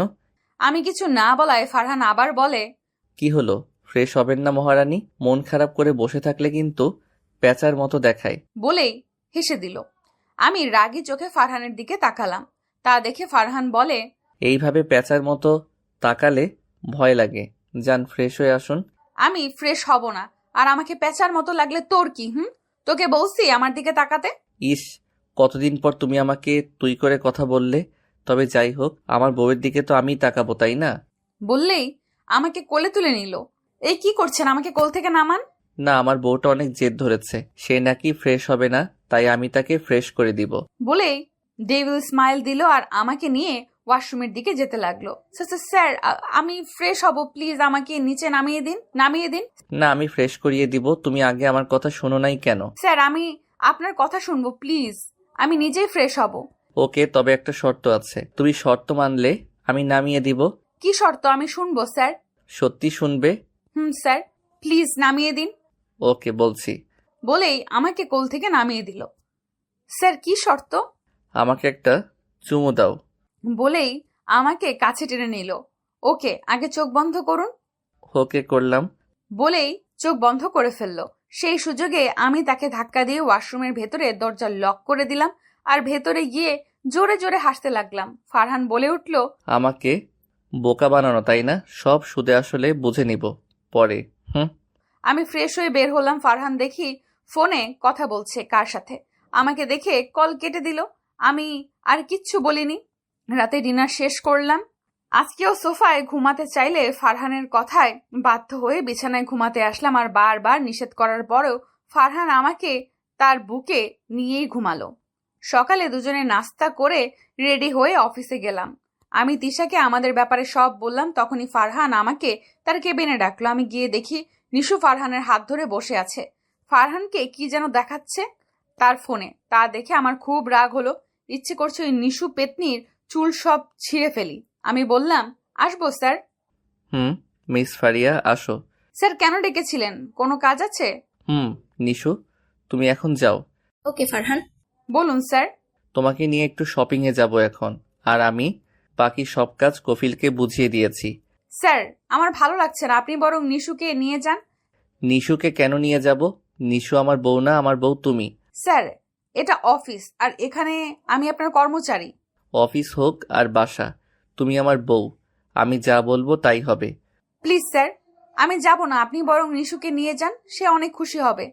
আমি কিছু না বলায় ফারহান আবার বলে, কি হলো, ফ্রেশ হবেন না মহারানী? মন খারাপ করে বসে থাকলে কিন্তু প্যাঁচার মতো দেখায়। বলেই হেসে দিল। আমি রাগী চোখে ফারহানের দিকে তাকালাম। তা দেখে ফারহান বলে, এইভাবে প্যাঁচার মতো তাকালে ভয় লাগে, যান ফ্রেশ হয়ে আসুন। আমি ফ্রেশ হব না, আর আমাকে পেঁচার মতো লাগলে তোর কি? তোকে বলছি আমার দিকে তাকাতে? ইস, কতদিন পর তুমি আমাকে তুই করে কথা বললে। তবে যাই হোক, আমার বউয়ের দিকে তো আমিই তাকাবো, তাই না? বললেই আমাকে কোলে তুলে নিল। এই কি করছেন, আমাকে কোল থেকে নামান। না, আমার বউটা অনেক জেদ ধরেছে, সে নাকি ফ্রেশ হবে না, তাই আমি তাকে ফ্রেশ করে দিব। বলেই ডেভিল স্মাইল দিল আর আমাকে নিয়ে ওয়াশরুমের দিকে যেতে লাগলো। স্যার, আমি ফ্রেশ হব, প্লিজ আমাকে নিচে নামিয়ে দিন। না, আমি ফ্রেশ করিয়ে দিব, তুমি আগে আমার কথা শোনো নাই কেন? স্যার, আমি আপনার কথা শুনবো, প্লিজ, আমি নিজেই ফ্রেশ হব। ওকে, তবে একটা শর্ত আছে, তুমি শর্ত মানলে আমি নামিয়ে দিব। কি শর্ত? আমি শুনবো স্যার। সত্যি শুনবে? স্যার, প্লিজ নামিয়ে দিন। ওকে, বলছি। বলেই আমাকে কোল থেকে নামিয়ে দিল। স্যার, কি শর্ত? আমাকে একটা চুমু দাও। বলেই আমাকে কাছে টেনে নিল। ওকে, আগে চোখ বন্ধ করুন। ওকে, করলাম। বলেই চোখ বন্ধ করে ফেললো। সেই সুযোগে আমি তাকে ধাক্কা দিয়ে ওয়াশরুমের ভেতরে দরজা লক করে দিলাম আর ভেতরে গিয়ে জোরে জোরে হাসতে লাগলাম। ফারহান বলে উঠল, আমাকে বোকা বানানো, তাই না? সব সুদে আসলে বুঝে নিব পরে। আমি ফ্রেশ হয়ে বের হলাম। ফারহান দেখি ফোনে কথা বলছে কার সাথে। আমাকে দেখে কল কেটে দিল। আমি আর কিচ্ছু বলিনি। রাতে ডিনার শেষ করলাম। আজকেও সোফায় ঘুমাতে চাইলে ফারহানের কথায় বাধ্য হয়ে বিছানায় ঘুমাতে আসলাম, আর বারবার নিষেধ করার পরেও ফারহান আমাকে তার বুকে নিয়েই ঘুমালো। সকালে দুজনে নাস্তা করে রেডি হয়ে অফিসে গেলাম। আমি তিশাকে আমাদের ব্যাপারে সব বললাম। তখনই ফারহান আমাকে তার কেবিনে ডাকলো। আমি গিয়ে দেখি নিশু ফারহানের হাত ধরে বসে আছে। ফারহানকে কি যেন দেখাচ্ছে তার ফোনে। তা দেখে আমার খুব রাগ হলো। ইচ্ছে করছে ওই নিশু পেতনির চুল সব ছিঁড়ে ফেলি। আমি বললাম, আসবো স্যার? মিস ফারিয়া আসো। স্যার কেন ডেকেছিলেন? কোনো কাজ আছে? নিশু, তুমি এখন যাও। ওকে ফারহান। বলুন স্যার। তোমাকে নিয়ে একটু শপিংয়ে যাব এখন, আর আমি বাকি সব কাজ কফিলকে বুঝিয়ে দিয়েছি। স্যার আমার ভালো লাগছে না, আপনি বরং নিশুকে নিয়ে যান। নিশুকে কেন নিয়ে যাব? নিশু আমার বউ না, আমার বউ তুমি। স্যার এটা অফিস, আর এখানে আমি আপনার কর্মচারী। অফিস হোক আর বাসা, তুমি আমার বউ। আমি যা বলবো তাই হবে। প্লিজ স্যার, আমি যাব না, আপনি বরং নিশুকে নিয়ে যান, সে অনেক খুশি হবে।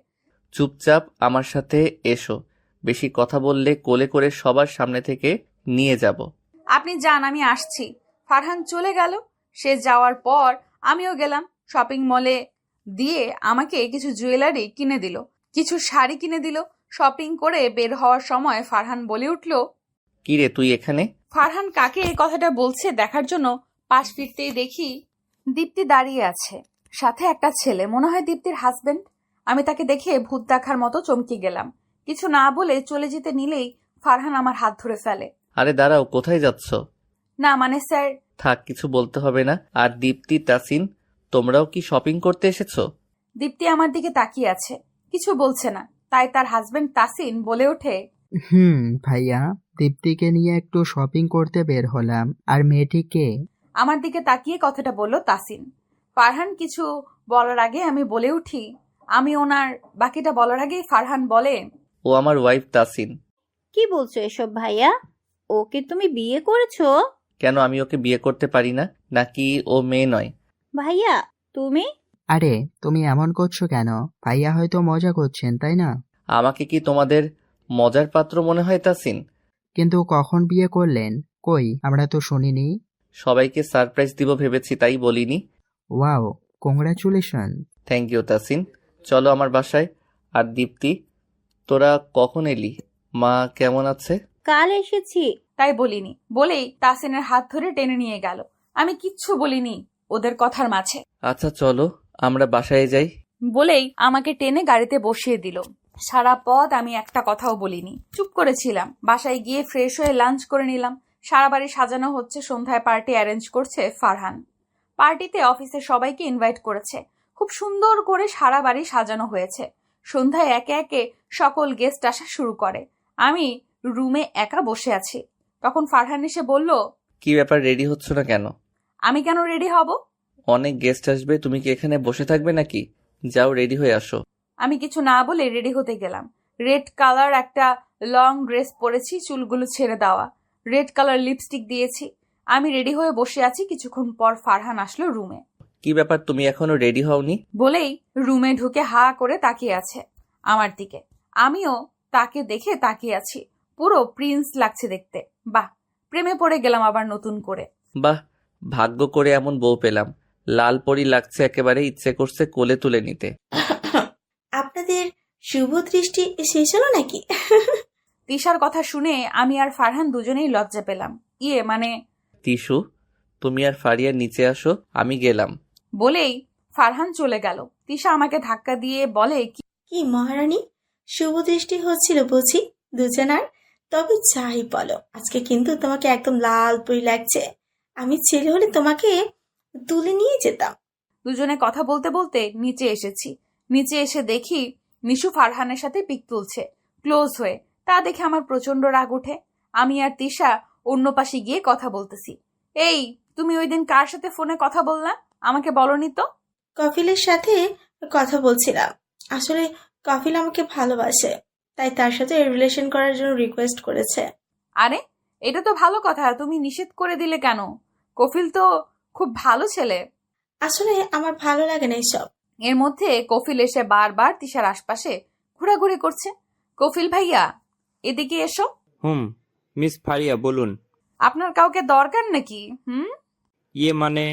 চুপচাপ আমার সাথে এসো। বেশি কথা বললে কোলে করে সবার সামনে থেকে নিয়ে যাব। আপনি যান, আমি আসছি। ফারহান চলে গেল। সে যাওয়ার পর আমিও গেলাম শপিং মলে। দিয়ে আমাকে কিছু জুয়েলারি কিনে দিল, কিছু শাড়ি কিনে দিল। শপিং করে বের হওয়ার সময় ফারহান বলে উঠল, কি রে তুই এখানে? ফারহান কাকে এই কথাটা বলছে দেখার জন্য পাশ ফিরতেই দেখি দীপ্তি দাঁড়িয়ে আছে, সাথে একটা ছেলে, মনে হয় দীপ্তির হাজবেন্ড। আমি তাকে দেখে ভূত দেখার মতো চমকে গেলাম। কিছু না বলে চলে যেতে নিলেই ফারহান আমার হাত ধরে ফেলে। আরে দাঁড়াও, কোথায় যাচ্ছ? না মানে স্যার। থাক, কিছু বলতে হবে না। আর দীপ্তি, তাসিন, তোমরাও কি শপিং করতে এসেছো? দীপ্তি আমার দিকে তাকিয়ে আছে, কিছু বলছে না। তাই তার হাজবেন্ড তাসিন বলে ওঠে, ভাইয়া, দীপ্তিকে নিয়ে একটু শপিং করতে বের হলাম। আর মেয়েটি কে? আমার দিকে তাকিয়ে কথাটা বলল তাসিন। ফারহান কিছু বলার আগে আমি বলে উঠি, আমি ওনার। বাকিটা বলার আগেই ফারহান বলে, ও আমার ওয়াইফ তাসিন। কি বলছো এসব ভাইয়া? ওকে তুমি বিয়ে করেছো? কেন, আমি ওকে বিয়ে করতে পারি না নাকি? ও মেয়ে নয়? ভাইয়া তুমি? আরে তুমি এমন করছো কেন? ভাইয়া হয়তো মজা করছেন, তাই না? আমাকে কি তোমাদের মজার পাত্র মনে হয় তাসিন? কিন্তু কখন বিয়ে করলেন? কই, আমরা তো শুনিনি। সবাইকে সারপ্রাইজ দিব ভেবেছি, তাই বলিনি। Wow, congratulation. Thank you Tasin. চলো আমার বাসায়। আর দীপ্তি, তোরা কখন এলি? মা কেমন আছে? কাল এসেছি। তাই বলিনি বলেই তাসিনের হাত ধরে টেনে নিয়ে গেল। আমি কিচ্ছু বলিনি ওদের কথার মাঝে। আচ্ছা চলো আমরা বাসায় যাই। বলেই আমাকে টেনে গাড়িতে বসিয়ে দিল। সারা পথ আমি একটা কথাও বলিনি, চুপ করেছিলাম। বাসায় গিয়ে ফ্রেশ হয়ে লাঞ্চ করে নিলাম। সারা বাড়ি সাজানো হচ্ছে, সন্ধ্যায় পার্টি অ্যারেঞ্জ করছে ফারহান। পার্টিতে অফিসের সবাইকে ইনভাইট করেছে। খুব সুন্দর করে সারা বাড়ি সাজানো হয়েছে। সন্ধ্যায় একে একে সকল গেস্ট আসা শুরু করে। আমি রুমে একা বসে আছি। তখন ফারহান এসে বলল, কি ব্যাপার, রেডি হচ্ছ না কেন? আমি কেন রেডি হব? অনেক গেস্ট আসবে, তুমি কি এখানে বসে থাকবে নাকি? যাও রেডি হয়ে আসো। আমি কিছু না বলে রেডি হতে গেলাম। রেড কালার একটা লং ড্রেস পরেছি, চুলগুলো ছেড়ে দেওয়া। রেড কালার লিপস্টিক দিয়েছি। আমি রেডি হয়ে বসে আছি। কিছুক্ষণ পর ফারহান আসলো রুমে। কি ব্যাপার, তুমি এখনো রেডি হওনি? বলেই রুমে ঢুকে হা করে তাকিয়ে আছে আমার দিকে। আমিও তাকে দেখে তাকিয়ে আছি। পুরো প্রিন্স লাগছে দেখতে। বাহ, প্রেমে পড়ে গেলাম আবার নতুন করে। বাহ, ভাগ্য করে এমন বউ পেলাম। লাল পরি লাগছে একেবারে, ইচ্ছে করছে কোলে তুলে নিতে। আপনাদের শুভ দৃষ্টি শেষ হলো নাকি? তিশার কথা শুনে আমি আর ফারহান দুজনেই লজ্জা পেলাম। মানে তিশু, তুমি আর ফারিয়া নিচে আসো, আমি গেলাম। বলেই ফারহান চলে গেল। তিশা আমাকে ধাক্কা দিয়ে বলে, কি মহারানী, শুভ দৃষ্টি হচ্ছিল বুঝি দুজনার? তবে যাই বলো, আজকে কিন্তু তোমাকে একদম লাল পরি লাগছে। আমি ছেলে হলে তোমাকে তুলে নিয়ে যেতাম। দুজনে কথা বলতে বলতে নিচে এসেছি। নিচে এসে দেখি নিশু ফারহানের সাথে পিক তুলছে ক্লোজ হয়ে। তা দেখে আমার প্রচন্ড রাগ ওঠে। আমি আর তিশা অন্য পাশে গিয়ে কথা বলতেছি। এই, তুমি ওই দিন কার সাথে ফোনে কথা বললা? আমাকে বলনি তো। কফিলের সাথে কথা বলছিলাম। আসলে কফিল আমাকে ভালোবাসে, তাই তার সাথে রিলেশন করার জন্য রিকোয়েস্ট করেছে। আরে, এটা তো ভালো কথা, তুমি নিষেধ করে দিলে কেন? কফিল তো খুব ভালো ছেলে। আসলে আমার ভালো লাগে না এসব। এর মধ্যে কফিল এসে বারবার তিশার আশপাশে ঘোরাঘুরি করছে। কফিল ভাইয়া, এদিকে এসো। মিস ফারিয়া বলুন। আপনার কাউকে দরকার নাকি? ইয়ে মানে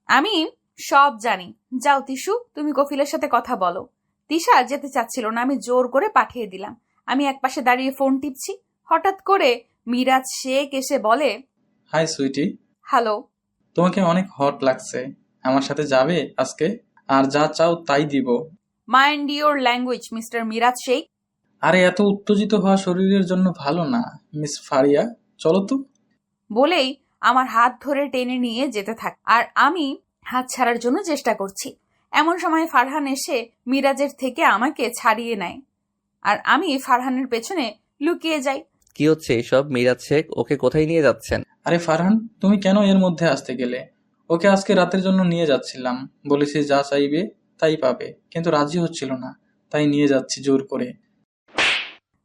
আমি সব জানি। যাও তিশু, তুমি কফিলের সাথে কথা বলো। তিশা যেতে চাচ্ছিল না, আমি জোর করে পাঠিয়ে দিলাম। আমি একপাশে দাঁড়িয়ে ফোন টিপছি, হঠাৎ করে মিরাজ শেখ এসে বলে, হাই সুইটি, হ্যালো। তোমাকে অনেক হট লাগছে। আমার সাথে যাবে আজকে? আর যা চাও তাই দিব। Mind your language mister Miraj Sheikh. আরে এত উত্তেজিত হওয়া শরীরের জন্য ভালো না মিস ফারিয়া, চলো তো। বলেই আমার হাত ধরে টেনে নিয়ে যেতে থাকে, আর আমি হাত ছাড়ার জন্য চেষ্টা করছি। এমন সময় ফারহান এসে মিরাজের থেকে আমাকে ছাড়িয়ে নেয়, আর আমি ফারহানের পেছনে লুকিয়ে যাই। কি হচ্ছে এইসব? মিরাজ শেখ, ওকে কোথায় নিয়ে যাচ্ছেন? আরে ফারহান, তুমি কেন এর মধ্যে আসতে গেলে? ওকে আজকে রাতের জন্য নিয়ে যাচ্ছিলাম, বলেছি যা চাইবে তাই পাবে, কিন্তু রাজি হচ্ছিল না, তাই নিয়ে যাচ্ছি জোর করে।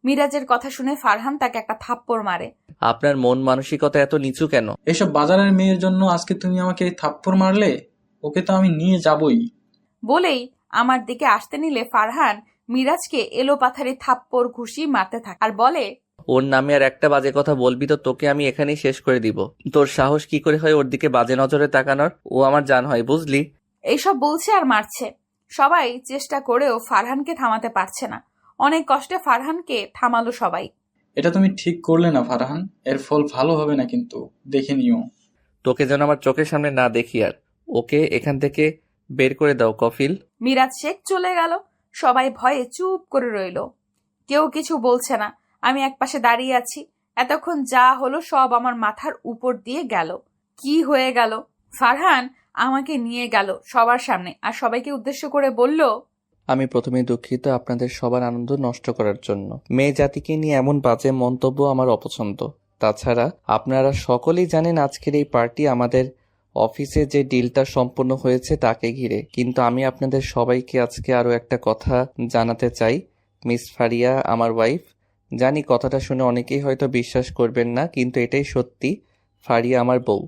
মিরাজের কথা শুনে ফারহান তাকে একটা থাপ্পড় মারে। আপনার মন মানসিকতা এত নিচু কেন? এসব বাজারের মেয়ের জন্য আজকে তুমি আমাকে থাপ্পড় মারলে? ওকে তো আমি নিয়ে যাবই। বলেই আমার দিকে আসতে নিলে ফারহান মিরাজকে এলোপাথারি থাপ্পড় ঘুষি মারতে থাকে আর বলে, ওর নামে আর একটা বাজে কথা বলবি তো তোকে আমি এখানেই শেষ করে দিব। তোর সাহস কি করে হয় ওর দিকে বাজে নজরে তাকানোর? ও আমার জান হয়, বুঝলি? এইসব বলছে আর মারছে। সবাই চেষ্টা করেও ফারহানকে থামাতে পারছে না। অনেক কষ্টে ফারহানকে থামালো সবাই। এটা তুমি ঠিক করলে না ফারহান, এর ফল ভালো হবে না কিন্তু, দেখে নিও। তোকে যেন আমার চোখের সামনে না দেখি আর। ওকে এখান থেকে বের করে দাও কফিল। মিরাজ শেখ চলে গেল। সবাই ভয়ে চুপ করে রইল, কেউ কিছু বলছে না। আমি একপাশে দাঁড়িয়ে আছি। এতক্ষণ যা হলো সব আমার মাথার উপর দিয়ে গেল। কি হয়ে গেল? ফারহান আমাকে নিয়ে গেল সবার সামনে, আর সবাইকে উদ্দেশ্য করে বলল, আমি প্রথমেই দুঃখিত আপনাদের সবার আনন্দ নষ্ট করার জন্য। মেয়ে জাতিকে নিয়ে এমন বাজে মন্তব্য আমার অপছন্দ। তাছাড়া আপনারা সকলেই জানেন আজকের এই পার্টি আমাদের অফিসে যে ডিলটা সম্পন্ন হয়েছে তাকে ঘিরে। কিন্তু আমি আপনাদের সবাইকে আজকে আরো একটা কথা জানাতে চাই। মিস ফারিয়া আমার ওয়াইফ। জানি কথাটা শুনে অনেকেই হয়তো বিশ্বাস করবেন না, কিন্তু এটাই সত্যি। ফারিয়া আমার বউ।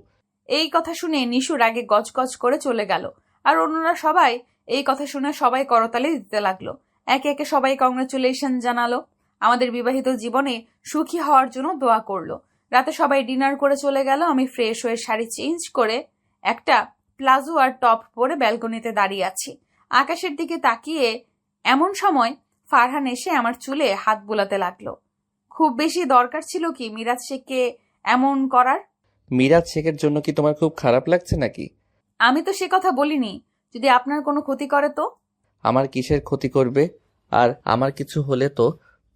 এই কথা শুনে নিশুর আগে গজগজ করে চলে গেল, আর অন্যরা সবাই এই কথা শুনে সবাই করতালি দিতে লাগলো। একে একে সবাই কংগ্রেচুলেশন জানালো, আমাদের বিবাহিত জীবনে সুখী হওয়ার জন্য দোয়া করলো। রাতে সবাই ডিনার করে চলে গেল। আমি ফ্রেশ হয়ে শাড়ি চেঞ্জ করে একটা প্লাজো আর টপ পরে ব্যালকনিতে দাঁড়িয়ে আছি, আকাশের দিকে তাকিয়ে। এমন সময় ফারহান এসে আমার চুলে হাত বুলাতে লাগলো। খুব বেশি দরকার ছিল কি মিরাজ শেখকে এমন করার? মিরাজ শেখের জন্য কি তোমার খুব খারাপ লাগছে নাকি? আমি তো সে কথা বলিনি। যদি আপনার কোনো ক্ষতি করে তো? আমার কিসের ক্ষতি করবে? আর আমার কিছু হলে তো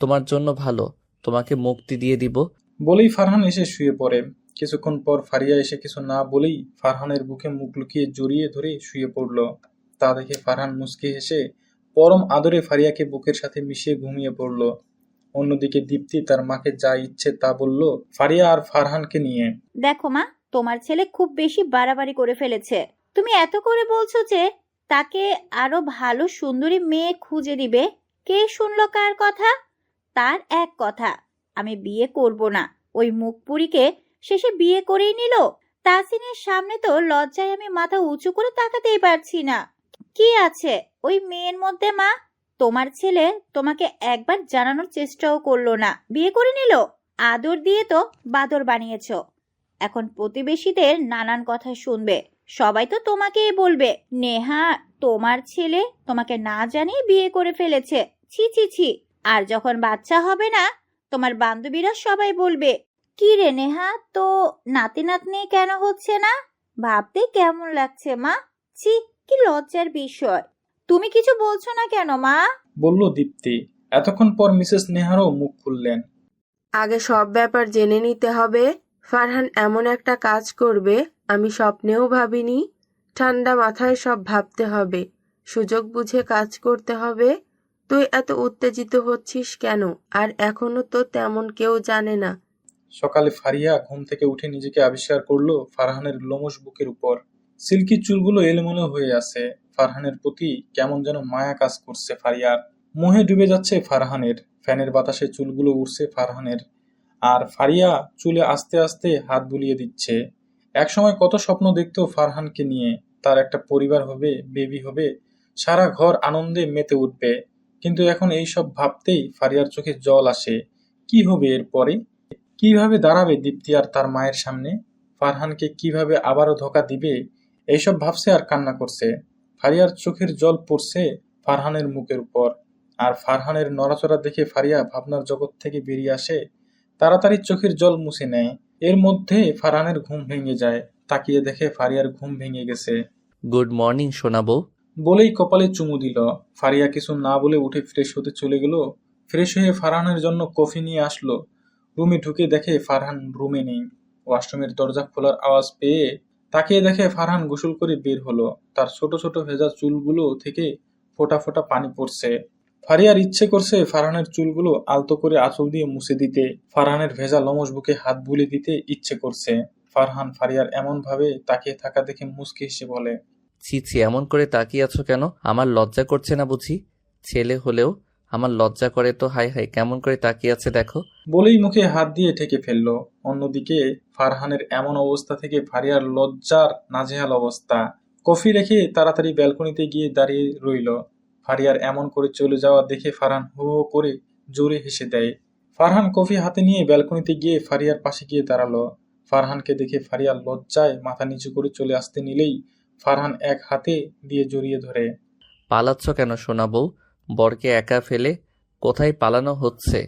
তোমার জন্য ভালো, তোমাকে মুক্তি দিয়ে দিব। বলেই ফারহান এসে শুয়ে পড়ে। কিছুক্ষণ পর ফারিয়া এসে কিছু না বলেই ফারহানের বুকে মুখ লুকিয়ে জড়িয়ে ধরে শুয়ে পড়ল। তা দেখে ফারহান মুচকি হেসে পরম আদরে ফারিয়াকে বুকের সাথে মিশিয়ে ঘুমিয়ে পড়ল। অন্যদিকে দীপ্তি তার মাকে যা ইচ্ছে তা বলল ফারিয়া আর ফারহানকে নিয়ে। দেখো মা, তোমার ছেলে খুব বেশি বাড়াবাড়ি করে ফেলেছে। তুমি এত করে বলছো যে তাকে আরো ভালো সুন্দরী মেয়ে খুঁজে দিবে। কে শুনলো কার কথা? তার এক কথা, আমি বিয়ে করব না। ওই মুখপুরীকে শেষে বিয়ে করেই নিল। তাসিনের সামনে তো লজ্জায় আমি মাথা উঁচু করে তাকাতেই পারছি না। কি আছে ওই মেয়ের মধ্যে মা? তোমার ছেলে তোমাকে একবার জানানোর চেষ্টাও করলো না, বিয়ে করে নিল। আদর দিয়ে তো বাদর বানিয়েছো। এখন প্রতিবেশীদের নানান কথা শুনবে, সবাই তো তোমাকেই বলবে নেহা তোমার ছেলে তোমাকে না জানিয়ে বিয়ে করে ফেলেছে। ছি ছি ছি। আর যখন বাচ্চা হবে না, তোমার বান্ধবীরা সবাই বলবে, কি রে নেহা, তো নাতি নাতনি কেন হচ্ছে না? ভাবতে কেমন লাগছে মা। ছি, কি লজ্জার বিষয়। তুমি কিছু বলছো না কেন মা? বলল দীপ্তি। এতক্ষণ পর মিসেস নেহারও মুখ খুললেন। আগে সব ব্যাপার জেনে নিতে হবে। ফারহান এমন একটা কাজ করবে আমি স্বপ্নেও ভাবিনি। ঠান্ডা মাথায় সব ভাবতে হবে, সুযোগ বুঝে কাজ করতে হবে। তুই এত উত্তেজিত হচ্ছিস কেন? আর এখনো তো তেমন কেউ জানে না। সকালে ফারিয়া ঘুম থেকে উঠে নিজেকে আবিষ্কার করলো ফারহানের লোমশ বুকের উপর। সিল্কি চুলগুলো এলোমেলো হয়ে আছে। ফারহানের প্রতি কেমন যেন মায়া কাজ করছে ফারিয়ার। মোহে ডুবে যাচ্ছে ফারহানের। ফ্যানের বাতাসে চুলগুলো উড়ছে ফারহানের, আর ফারিয়া চুলে আস্তে আস্তে হাত বুলিয়ে দিচ্ছে। একসময় কত স্বপ্ন দেখতো ফারহানকে নিয়ে, তার একটা পরিবার হবে, বেবি হবে, সারা ঘর আনন্দে মেতে উঠবে। কিন্তু এখন এইসব ভাবতেই ফারিয়ার চোখে জল আসে। কি হবে এরপরে? কিভাবে দাঁড়াবে দীপ্তি আর তার মায়ের সামনে? ফারহানকে কিভাবে আবারও ধোঁকা দিবে এইসব ভাবছে আর কান্না করছে। ফারিয়ার চোখের জল পড়ছে ফারহানের মুখের উপর, আর ফারহানের নড়াচড়া দেখে ফারিয়া ভাবনার জগৎ থেকে বেরিয়ে আসে। তাড়াতাড়ি চোখের জল মুছে নেয়। এর মধ্যে ফারহানের ঘুম ভেঙে যায়। তাকিয়ে দেখে ফারিয়ার ঘুম ভেঙে গেছে। গুড মর্নিং সোনা বউ। বলেই কপালে চুমু দিল। ফারিয়া কিছু না বলে উঠে ফ্রেশ হতে চলে গেল। ফ্রেশ হয়ে ফারহানের জন্য কফি নিয়ে আসলো। রুমে ঢুকে দেখে ফারহান রুমে নেই। ওয়াশরুমের দরজা খোলার আওয়াজ পেয়ে তাকিয়ে দেখে ফারহান গোসল করে বের হলো। তার ছোট ছোট ভেজা চুলগুলো থেকে ফোঁটা ফোঁটা পানি পড়ছে। ফারিয়ার ইচ্ছে করছে ফারহানের চুলগুলো আলতো করে আঁচল দিয়ে মুছে দিতে। ফারহানের ভেজা লোমশ বুকে হাত বুলে দিতে ইচ্ছে করছে। ফারহান ফারিয়ার এমন ভাবে তাকিয়ে থাকা দেখে মুচকি হেসে বলে, ছি ছি, এমন করে তাকিয়ে আছো কেন? আমার লজ্জা করছে না বুঝি? ছেলে হলেও আমার লজ্জা করে তো। হাই হাই, কেমন করে তাকিয়ে আছে দেখো। বলেই মুখে হাত দিয়ে ঠেকে ফেললো। অন্যদিকে ফারহানের এমন অবস্থা থেকে ফারিয়ার লজ্জার নাজেহাল অবস্থা। কফি রেখে তাড়াতাড়ি ব্যালকনিতে গিয়ে দাঁড়িয়ে রইল। ফারিয়ার এমন করে চলে যাওয়া দেখে ফারহান হো হো করে জোরে হেসে দেয়। ফারহান কফি হাতে নিয়ে ব্যালকনিতে গিয়ে ফারিয়ার পাশে গিয়ে দাঁড়ালো। ফারহানকে দেখে ফারিয়ার লজ্জায় মাথা নিচু করে চলে আসতে নিলেই ফারহান এক হাতে দিয়ে জড়িয়ে ধরে। পালাচ্ছ কেন সোনা বউ? বরকে একা ফেলে কোথায় পালানো হচ্ছে?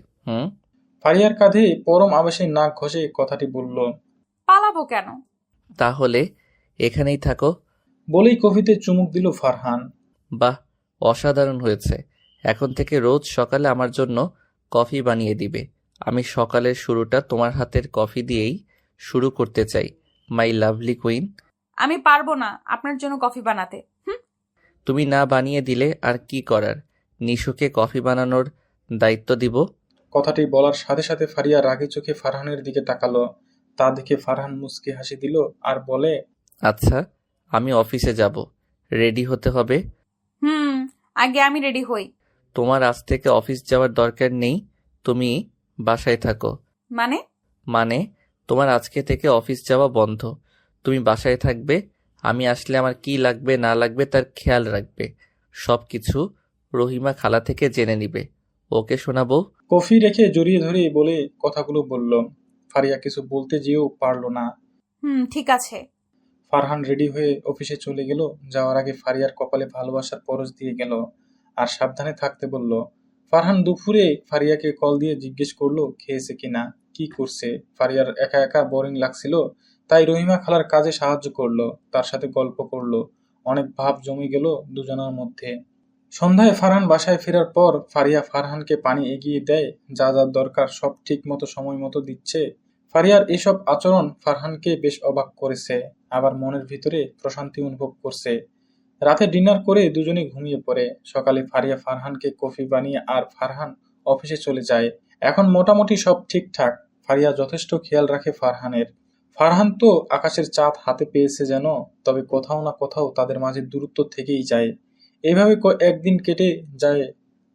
ফারিয়ার কাঁধে পরম আবেশে নাক ঘষে কথাটি বলল। পালাবো কেন? তাহলে এখানেই থাকো। বলেই কফিতে চুমুক দিল ফারহান। বাহ, অসাধারণ হয়েছে। এখন থেকে রোজ সকালে আমার জন্য কফি বানিয়ে দিবে। আমি সকালের শুরুটা তোমার হাতের কফি দিয়েই শুরু করতে চাই, মাই লাভলি কুইন। আমি পারবো না আপনার জন্য কফি বানাতে। তুমি না বানিয়ে দিলে আর কি করার? নিশুকে কফি বানানোর দায়িত্ব দিব। কথাটি বলার সাথে সাথে ফারিয়া রাগী চোখে ফারহানের দিকে তাকালো। তা দেখে ফারহান মুচকি হাসি দিল আর বলে, আচ্ছা, আমি অফিসে যাব, রেডি হতে হবে। আগে আমি রেডি হই। তোমার আজ থেকে অফিস যাওয়ার দরকার নেই, তুমি বাসায় থাকো। মানে তোমার আজকে থেকে অফিস যাওয়া বন্ধ। তুমি বাসায় থাকবে। আমি আসলে আমার কি লাগবে না লাগবে তার খেয়াল রাখবে। সবকিছু রহিমা খালা থেকে জেনে নিবে। ওকে শোনাবো। কফি রেখে জড়িয়ে ধরে বলে কথাগুলো বলল। ফারিয়া কিছু বলতে যেও পারল না। ঠিক আছে। ফারহান রেডি হয়ে অফিসে চলে গেল। যাওয়ার আগে ফারিয়ার কপালে ভালোবাসার পরশ দিয়ে গেল আর সাবধানে থাকতে বলল। ফারহান দুপুরে ফারিয়াকে কল দিয়ে জিজ্ঞেস করলো খেয়েছে কিনা, কি করছে। ফারিয়ার একা একা বোরিং লাগছিল, তাই রহিমা খালার কাজে সাহায্য করলো, তার সাথে গল্প করলো। অনেক ভাব জমে গেল দুজনের মধ্যে। সন্ধ্যায় ফারহান বাসায় ফেরার পর ফারিয়া ফারহানকে পানি এগিয়ে দেয়। যা যা দরকার সব ঠিক মতো সময় মতো দিচ্ছে। ফারিয়ার এসব আচরণ ফারহানকে বেশ অবাক করেছে, আবার মনের ভিতরে প্রশান্তি অনুভব করছে। রাতে ডিনার করে দুজনে ঘুমিয়ে পড়ে। সকালে ফারিয়া ফারহানকে কফি বানিয়ে আর ফারহান অফিসে চলে যায়। এখন মোটামুটি সব ঠিকঠাক। ফারিয়া যথেষ্ট খেয়াল রাখে ফারহানের। ফারহান তো আকাশের চাঁদ হাতে পেয়েছে যেন, তবে কোথাও না কোথাও তাদের মাঝে দূরত্ব থেকেই যায়। এইভাবে একদিন কেটে যায়।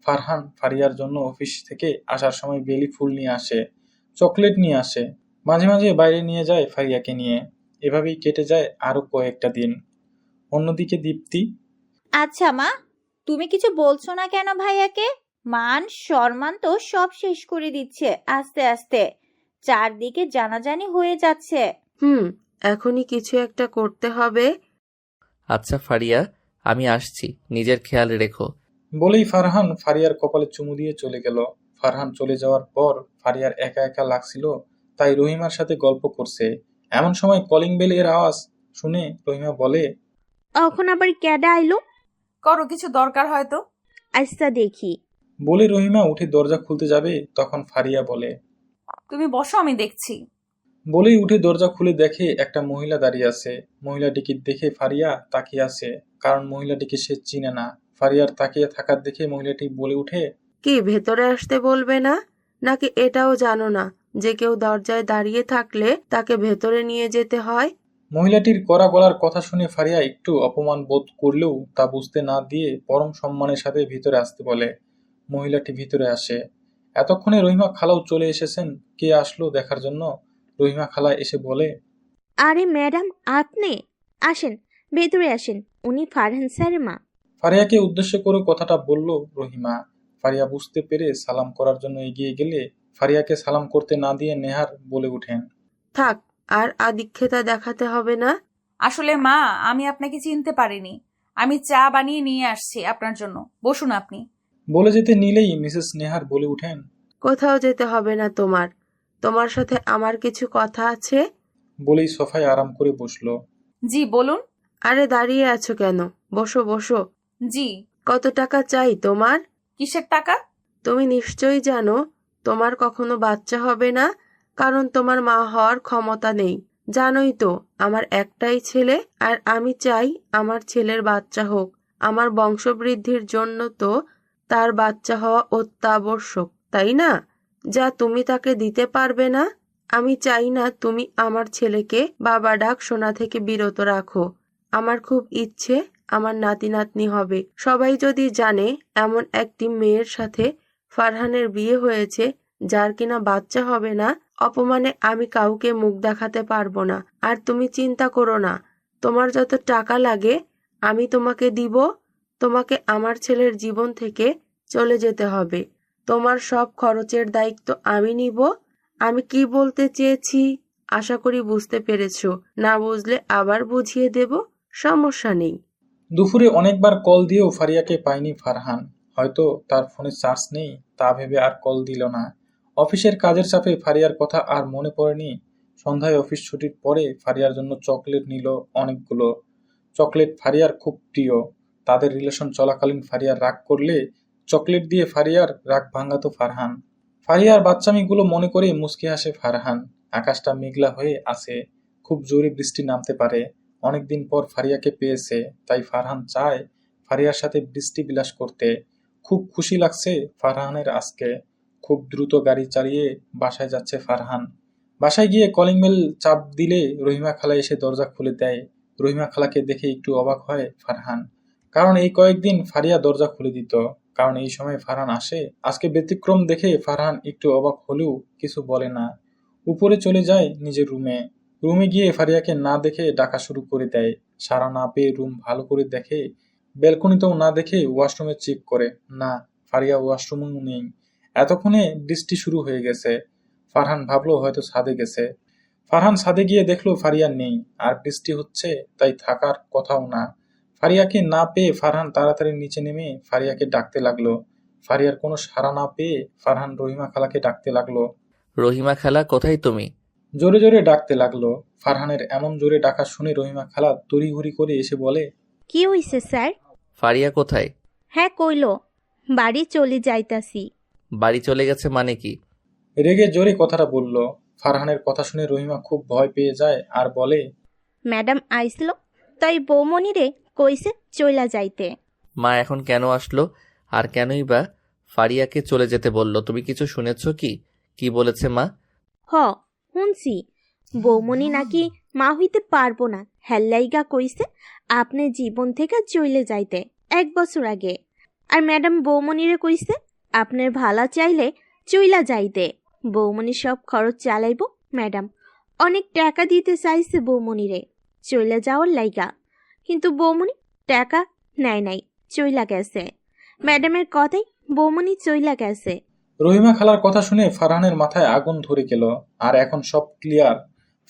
ফারহান ফারিয়ার জন্য অফিস থেকে আসার সময় বেলি ফুল নিয়ে আসে, চকলেট নিয়ে আসে, মাঝে মাঝে বাইরে নিয়ে যায় ফারিয়াকে নিয়ে। এভাবেই কেটে যায় আরো কয়েকটা দিন। অন্যদিকে দীপ্তি। আচ্ছা মা, তুমি কিছু বলছো না কেন ভাইয়াকে? মান সম্মান তো সব শেষ করে দিচ্ছে আস্তে আস্তে। চারদিকে জানাজানি হয়ে যাচ্ছে। এখনই কিছু একটা করতে হবে। আচ্ছা ফারিয়া, আমি আসছি, নিজের খেয়াল রেখো। বলেই ফারহান ফারিয়ার কপালে চুমু দিয়ে চলে গেল। ফারহান চলে যাওয়ার পর ফারিয়ার একা একা লাগছিল, তাই রহিমার সাথে গল্প করছে। এমন সময় কলিং বেল এর আওয়াজ শুনে রহিমা বলে, এখন আবার ক্যাডা আইলো? করো, কিছু দরকার হয়তো। আচ্ছা দেখি। বলে রহিমা উঠে দরজা খুলতে যাবে, তখন ফারিয়া বলে, তুমি বসো, আমি দেখছি। বলেই উঠে দরজা খুলে দেখে একটা মহিলা দাঁড়িয়ে আছে। মহিলাটিকে দেখে ফারিয়া তাকিয়ে আছে, কারণ মহিলাটিকে সে চিনে না। ফারিয়ার তাকিয়ে থাকার দেখে মহিলাটি বলে উঠে, কি ভেতরে আসতে বলবে না? নাকি এটাও জানো না যে কেউ দরজায় দাঁড়িয়ে থাকলে তাকে ভেতরে নিয়ে যেতে হয়? মহিলাটির কড়া গলার কথা শুনে ফারিয়া একটু অপমান বোধ করলেও তা বুঝতে না দিয়ে পরম সম্মানের সাথে ভিতরে আসতে বলে। মহিলাটি ভিতরে আসে। এতক্ষণে রহিমা খালাও চলে এসেছেন। কে আসলো দেখার জন্য। রহিমা খালা এসে বলে, আরে ম্যাডাম, আপনি আসেন, ভেতরে আসেন, উনি ফারহান স্যারের মা। ফারিয়াকে উদ্দেশ্য করে কথাটা বলল রহিমা। ফারিয়া বুঝতে পেরে সালাম করার জন্য এগিয়ে গেলে ফারিয়াকে সালাম করতে না দিয়ে নেহার বলে উঠেন, থাক, আর আদিক্ষেতা দেখাতে হবে না। আসলে মা, আমি আপনাকে চিনতে পারিনি। আমি চা বানিয়ে নিয়ে আসছি আপনার জন্য, বসুন আপনি। বলে যেতে নিলেই মিসেস নেহার বলে উঠেন, কোথাও যেতে হবে না তোমার। তোমার সাথে আমার কিছু কথা আছে। বলেই সোফায় আরাম করে বসলো। জি বলুন। আরে দাঁড়িয়ে আছো কেন? বসো বসো। জি। কত টাকা চাই তোমার? কিসের টাকা? তুমি নিশ্চয়ই জানো তোমার কখনো বাচ্চা হবে না, কারণ তোমার মা হওয়ার ক্ষমতা নেই। জানোই তো আমার একটাই ছেলে, আর আমি চাই আমার ছেলের বাচ্চা হোক। আমার বংশবৃদ্ধির জন্য তো তার বাচ্চা হওয়া অত্যাবশ্যক, তাই না? যা তুমি তাকে দিতে পারবে না। আমি চাই না তুমি আমার ছেলেকে বাবা ডাক শোনা থেকে বিরত রাখো। আমার খুব ইচ্ছে আমার নাতি নাতনি হবে। সবাই যদি জানে এমন একটি মেয়ের সাথে ফারহানের বিয়ে হয়েছে যার কিনা বাচ্চা হবে না, অপমানে আমি কাউকে মুখ দেখাতে পারবো না। আর তুমি চিন্তা করো না, তোমার যত টাকা লাগে আমি তোমাকে দিব। তোমাকে আমার ছেলের জীবন থেকে চলে যেতে হবে। তোমার সব খরচের দায়িত্ব আমি নিব। আমি কি বলতে চেয়েছি আশা করি বুঝতে পেরেছো। না বুঝলে আবার বুঝিয়ে দেব, সমস্যা নেই। দুপুরে অনেকবার কল দিয়েও ফারিয়াকে পায়নি ফারহান। হয়তো তার ফোনে চার্জ নেই, তা ভেবে আর কল দিল না। অফিসের কাজের চাপে ফারিয়ার কথা আর মনে পড়েনি। সন্ধ্যায় অফিস ছুটির পরে ফারিয়ার জন্য চকলেট নিল অনেকগুলো। চকলেট ফারিয়ার খুব প্রিয়। তাদের রিলেশন চলাকালীন ফারিয়ার রাগ করলে চকলেট দিয়ে ফারিয়ার রাগ ভাঙাতো ফারহান। ফারিয়ার বাচ্চামিগুলো মনে করে মুচকি হাসে ফারহান। আকাশটা মেঘলা হয়ে আছে, খুব জোরে বৃষ্টি নামতে পারে। অনেকদিন পর ফারিয়াকে পেয়েছে, তাই ফারহান চায় ফারিয়ার সাথে বৃষ্টি বিলাস করতে। খুব খুশি লাগছে ফারহানের আজকে। খুব দ্রুত গাড়ি চালিয়ে বাসায় যাচ্ছে ফারহান। বাসায় গিয়ে কলিং বেল চাপ দিলে রহিমা খালা এসে দরজা খুলে দেয়। রহিমা খালাকে দেখে একটু অবাক হয় ফারহান, কারণ এই কয়েকদিন ফারিয়া দরজা খুলে দিত। কারণ এই সময় ফারহান আসে। আজকে ব্যতিক্রম দেখে ফারহান একটু অবাক হলেও কিছু বলে না। উপরে চলে যায় নিজের রুমে। রুমে গিয়ে ফারিয়াকে না দেখে ডাকা শুরু করে দেয়। সাড়া না পেয়ে রুম ভালো করে দেখে, ব্যালকনিতেও না দেখে ওয়াশরুমে চেক করে, না, ফারিয়া ওয়াশরুমেও নেই। এতক্ষণে বৃষ্টি শুরু হয়ে গেছে। ফারহান ভাবলো হয়তো ছাদে গেছে। ফারহান ছাদে গিয়ে দেখলো ফারিয়া নেই, আর বৃষ্টি হচ্ছে, তাই থাকার কথাও না। ফারিয়াকে না পেয়ে ফারহান তাড়াতাড়ি নিচে নেমে ফারিয়াকে ডাকতে লাগলো। ফারিয়ার কোনো সাড়া না পেয়ে ফারহান রহিমা খালাকে ডাকতে লাগলো। রহিমা খালা, কোথায় তুমি? জোরে জোরে ডাকতে লাগলো। ফারহানের এমন জোরে ডাকা শুনে রহিমা খালা তড়িঘড়ি করে এসে বলে, কি হইছে স্যার? ফারিয়া কোথায়? হ্যাঁ কইলো বাড়ি চলে যাইতাছি। বাড়ি চলে গেছে মানে কি? রেগে জোরে কথাটা বলল। ফারহানের কথা শুনে রহিমা খুব ভয় পেয়ে যায় আর বলে, ম্যাডাম আইছিল, তাই বৌমনিরে কইছে চইলা যাইতে। মা এখন কেন আসলো, আর কেনই বা ফারিয়াকে চলে যেতে বললো? তুমি কিছু শুনেছো কি? কি বলেছে মা? হ শুনছি, বৌমনি নাকি মা হইতে পারবো না, হেল্লাইগা কইছে আপনি জীবন থেকে চইলে যাইতে 1 বছর আগে। আর ম্যাডাম বৌমনিরে কইছে আপনার ভালা চাইলে চইলা যাইতে। বৌমনি সব খরচ চালাইব। ম্যাডাম অনেক টাকা দিতে চাইছে বৌমনিরে চইলা যাওয়ার লাইগা, কিন্তু বৌমনি টাকা নেয় নাই, চইলা গেছে। ম্যাডামের কথাই বৌমনি চইলা গেছে। রহিমা খালার কথা শুনে ফারহানের মাথায় আগুন ধরে গেল। আর এখন সব ক্লিয়ার